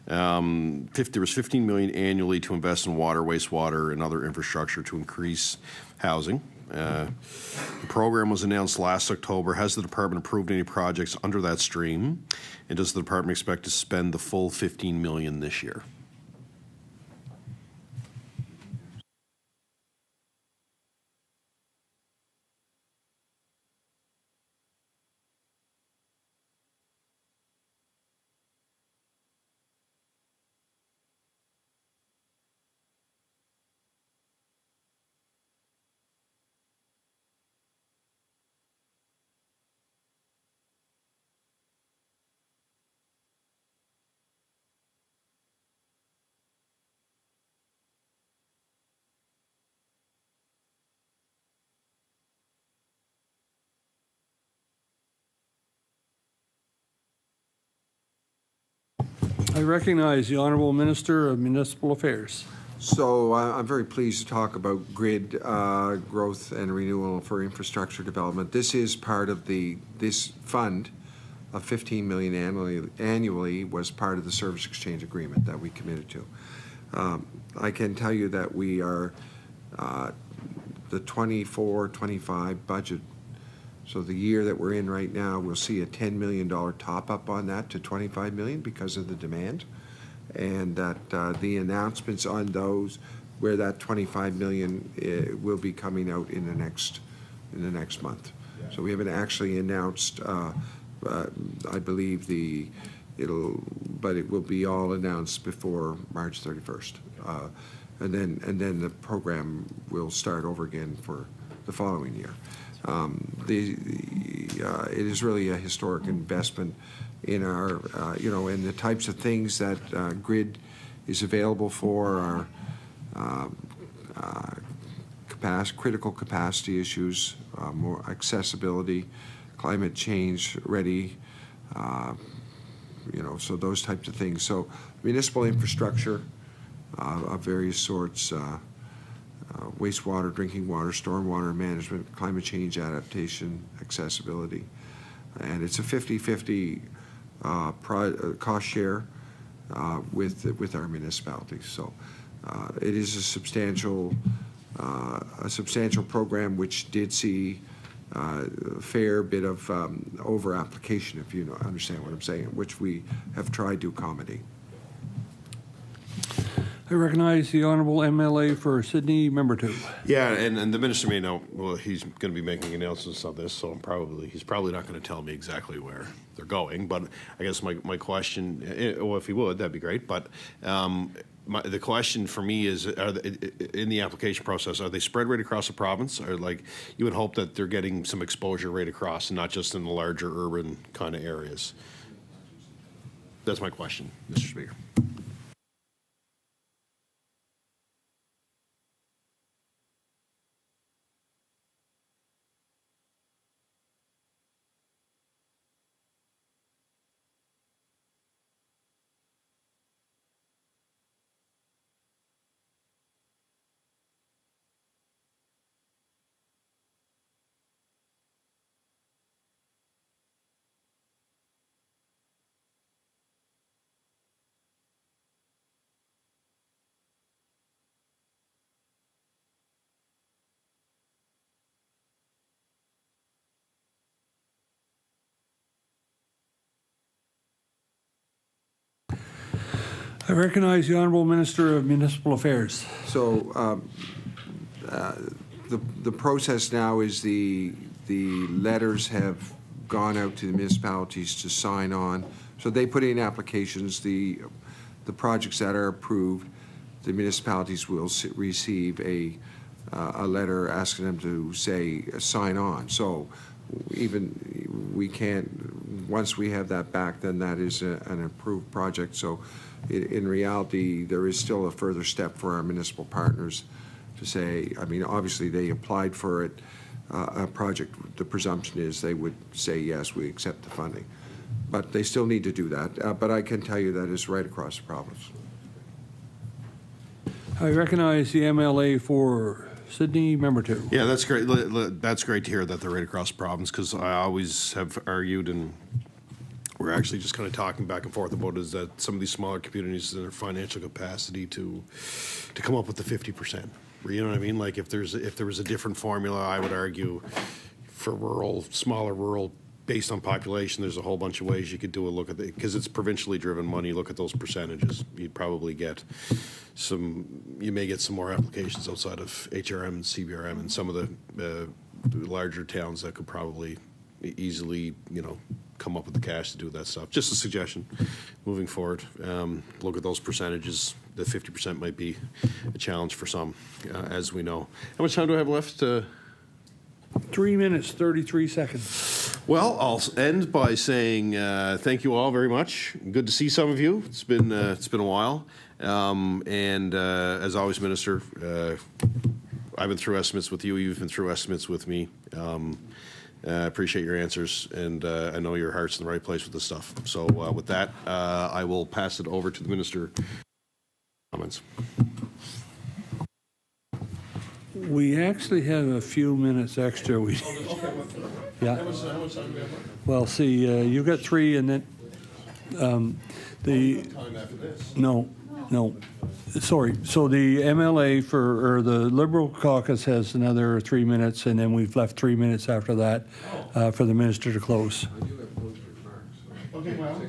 [SPEAKER 5] There was $15 million annually to invest in water, wastewater, and other infrastructure to increase housing. The program was announced last October. Has the department approved any projects under that stream? And does the department expect to spend the full $15 million this year?
[SPEAKER 7] I recognize the Honourable Minister of Municipal Affairs.
[SPEAKER 2] So I'm very pleased to talk about grid growth and renewal for infrastructure development. This is part of this fund of $15 million annually was part of the service exchange agreement that we committed to. I can tell you that we are the 24-25 budget. So the year that we're in right now, we'll see a $10 million top up on that to $25 million because of the demand. And that the announcements on those, where that $25 million will be coming out in the next month. So we haven't actually announced. I believe but it will be all announced before March 31st, and then the program will start over again for the following year. It is really a historic investment in our, and the types of things that grid is available for are critical capacity issues, more accessibility, climate change ready, so those types of things. So municipal infrastructure of various sorts, wastewater, drinking water, stormwater management, climate change adaptation, accessibility. And it's a 50-50 cost share with our municipalities. So it is a substantial program which did see a fair bit of over application, if you understand what I'm saying, which we have tried to accommodate.
[SPEAKER 7] I recognize the Honourable MLA for Sydney, Member 2.
[SPEAKER 5] Yeah, and the minister may know, well, he's going to be making announcements on this, so he's probably not going to tell me exactly where they're going. But I guess my question, well, if he would, that'd be great. But the question for me is, in the application process, are they spread right across the province? Or you would hope that they're getting some exposure right across and not just in the larger urban kind of areas? That's my question, Mr. Speaker.
[SPEAKER 7] I recognize the Honourable Minister of Municipal Affairs.
[SPEAKER 2] So the process now is the letters have gone out to the municipalities to sign on. So they put in applications. The projects that are approved, the municipalities will receive a letter asking them to sign on. So even we can't, once we have that back, then that is an approved project. So in reality, there is still a further step for our municipal partners to say, I mean, obviously they applied for it, a project, the presumption is they would say, yes, we accept the funding. But they still need to do that. But I can tell you that is right across the province.
[SPEAKER 7] I recognize the MLA for Sydney, member 2.
[SPEAKER 5] Yeah, that's great. That's great to hear that they're right across the province, because I always have argued, and we're actually just kind of talking back and forth about, is that some of these smaller communities, their financial capacity to come up with the 50%. You know what I mean? Like if there was a different formula, I would argue for smaller rural, based on population, there's a whole bunch of ways you could do a look at it, because it's provincially driven money. Look at those percentages. You'd probably get you may get some more applications outside of HRM and CBRM and some of the larger towns that could probably easily, come up with the cash to do that stuff. Just a suggestion moving forward. Look at those percentages. The 50% might be a challenge for some, as we know. How much time do I have left?
[SPEAKER 7] 3 minutes, 33 seconds.
[SPEAKER 5] Well, I'll end by saying thank you all very much. Good to see some of you. It's been a while. And as always, Minister, I've been through estimates with you. You've been through estimates with me. I appreciate your answers, and I know your heart's in the right place with this stuff. So with that, I will pass it over to the Minister. Comments.
[SPEAKER 7] We actually have a few minutes extra. Yeah. Well, see, you got 3, and then No. Sorry. So the MLA or the Liberal caucus has another 3 minutes, and then we've left 3 minutes after that for the minister to close.
[SPEAKER 2] I do have closed remarks.
[SPEAKER 5] Okay, well,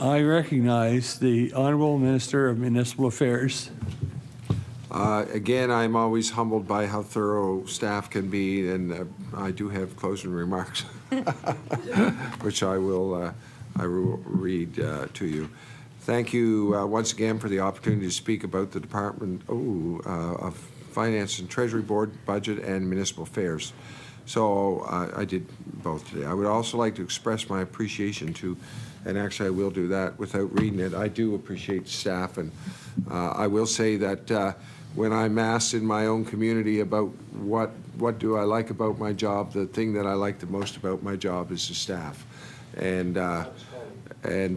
[SPEAKER 7] I recognize the Honourable Minister of Municipal Affairs.
[SPEAKER 2] Again, I'm always humbled by how thorough staff can be, and I do have closing remarks, which I will read to you. Thank you once again for the opportunity to speak about the Department of Finance and Treasury Board, Budget, and Municipal Affairs. So I did both today. I would also like to express my appreciation to, and actually I will do that without reading it, I do appreciate staff, and I will say that when I'm asked in my own community about what do I like about my job, the thing that I like the most about my job is the staff, and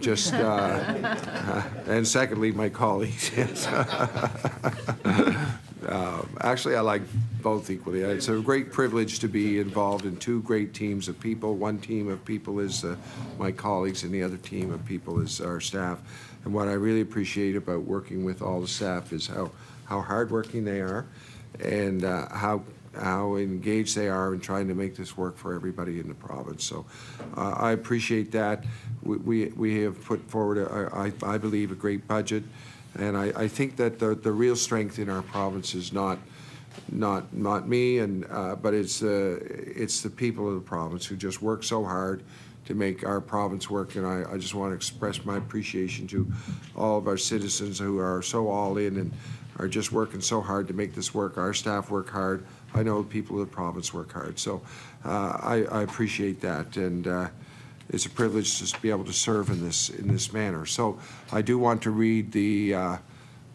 [SPEAKER 2] just and secondly, my colleagues. Yes. Actually, I like both equally. It's a great privilege to be involved in 2 great teams of people. One team of people is my colleagues, and the other team of people is our staff. And what I really appreciate about working with all the staff is how hardworking they are, and how engaged they are in trying to make this work for everybody in the province. So I appreciate that. We have put forward, I believe, a great budget. And I think that the real strength in our province is not me, but it's the people of the province who just work so hard to make our province work. And I just want to express my appreciation to all of our citizens who are so all in and are just working so hard to make this work. Our staff work hard. I know the people of the province work hard. So I appreciate that. And it's a privilege to be able to serve in this manner. So I do want to read the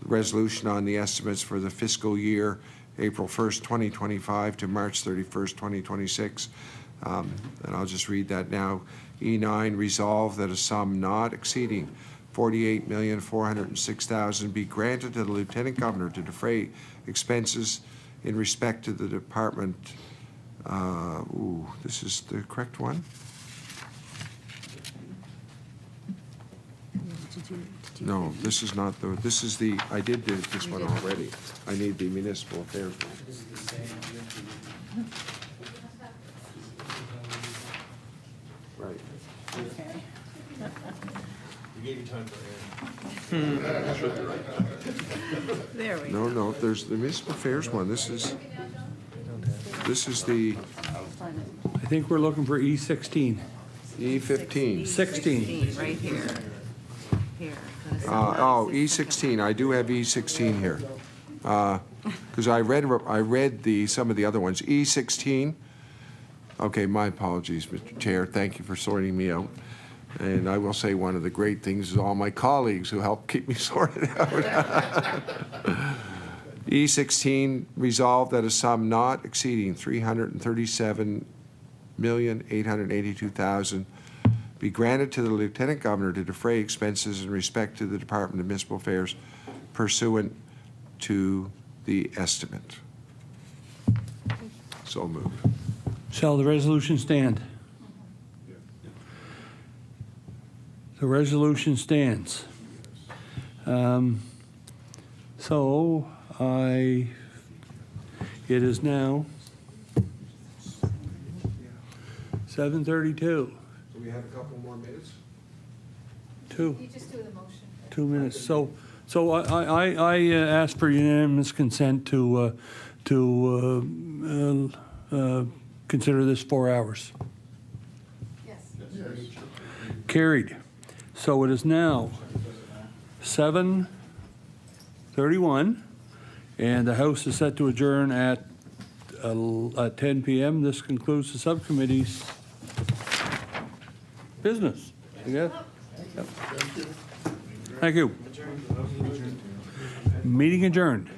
[SPEAKER 2] resolution on the estimates for the fiscal year, April 1st, 2025 to March 31st, 2026. And I'll just read that now. E9, resolve that a sum not exceeding $48,406,000 be granted to the Lieutenant Governor to defray expenses in respect to the department. This is the correct one? No, this is not this is the, I did this one already. I need the municipal affairs one. Right.
[SPEAKER 3] Okay.
[SPEAKER 5] We gave you time for
[SPEAKER 3] There we go.
[SPEAKER 2] No, there's the municipal affairs one. This is the
[SPEAKER 7] I think we're looking for E16.
[SPEAKER 2] E15.
[SPEAKER 7] 16.
[SPEAKER 3] Right here. Here.
[SPEAKER 2] E16. I do have E16 here. Because I read some of the other ones. E16. Okay, my apologies, Mr. Chair. Thank you for sorting me out. And I will say one of the great things is all my colleagues who help keep me sorted out. E16, resolved that a sum not exceeding $337,882,000 be granted to the Lieutenant Governor to defray expenses in respect to the Department of Municipal Affairs pursuant to the estimate. So moved.
[SPEAKER 7] Shall the resolution stand? The resolution stands. It is now 7:32.
[SPEAKER 2] Do we have a couple more minutes?
[SPEAKER 8] You just do the motion.
[SPEAKER 7] 2 minutes. So I ask for unanimous consent to consider this 4 hours.
[SPEAKER 8] Yes.
[SPEAKER 7] Carried. So it is now 7:31, and the House is set to adjourn at 10 p.m. This concludes the subcommittee's business. Yep. Thank you. Meeting adjourned.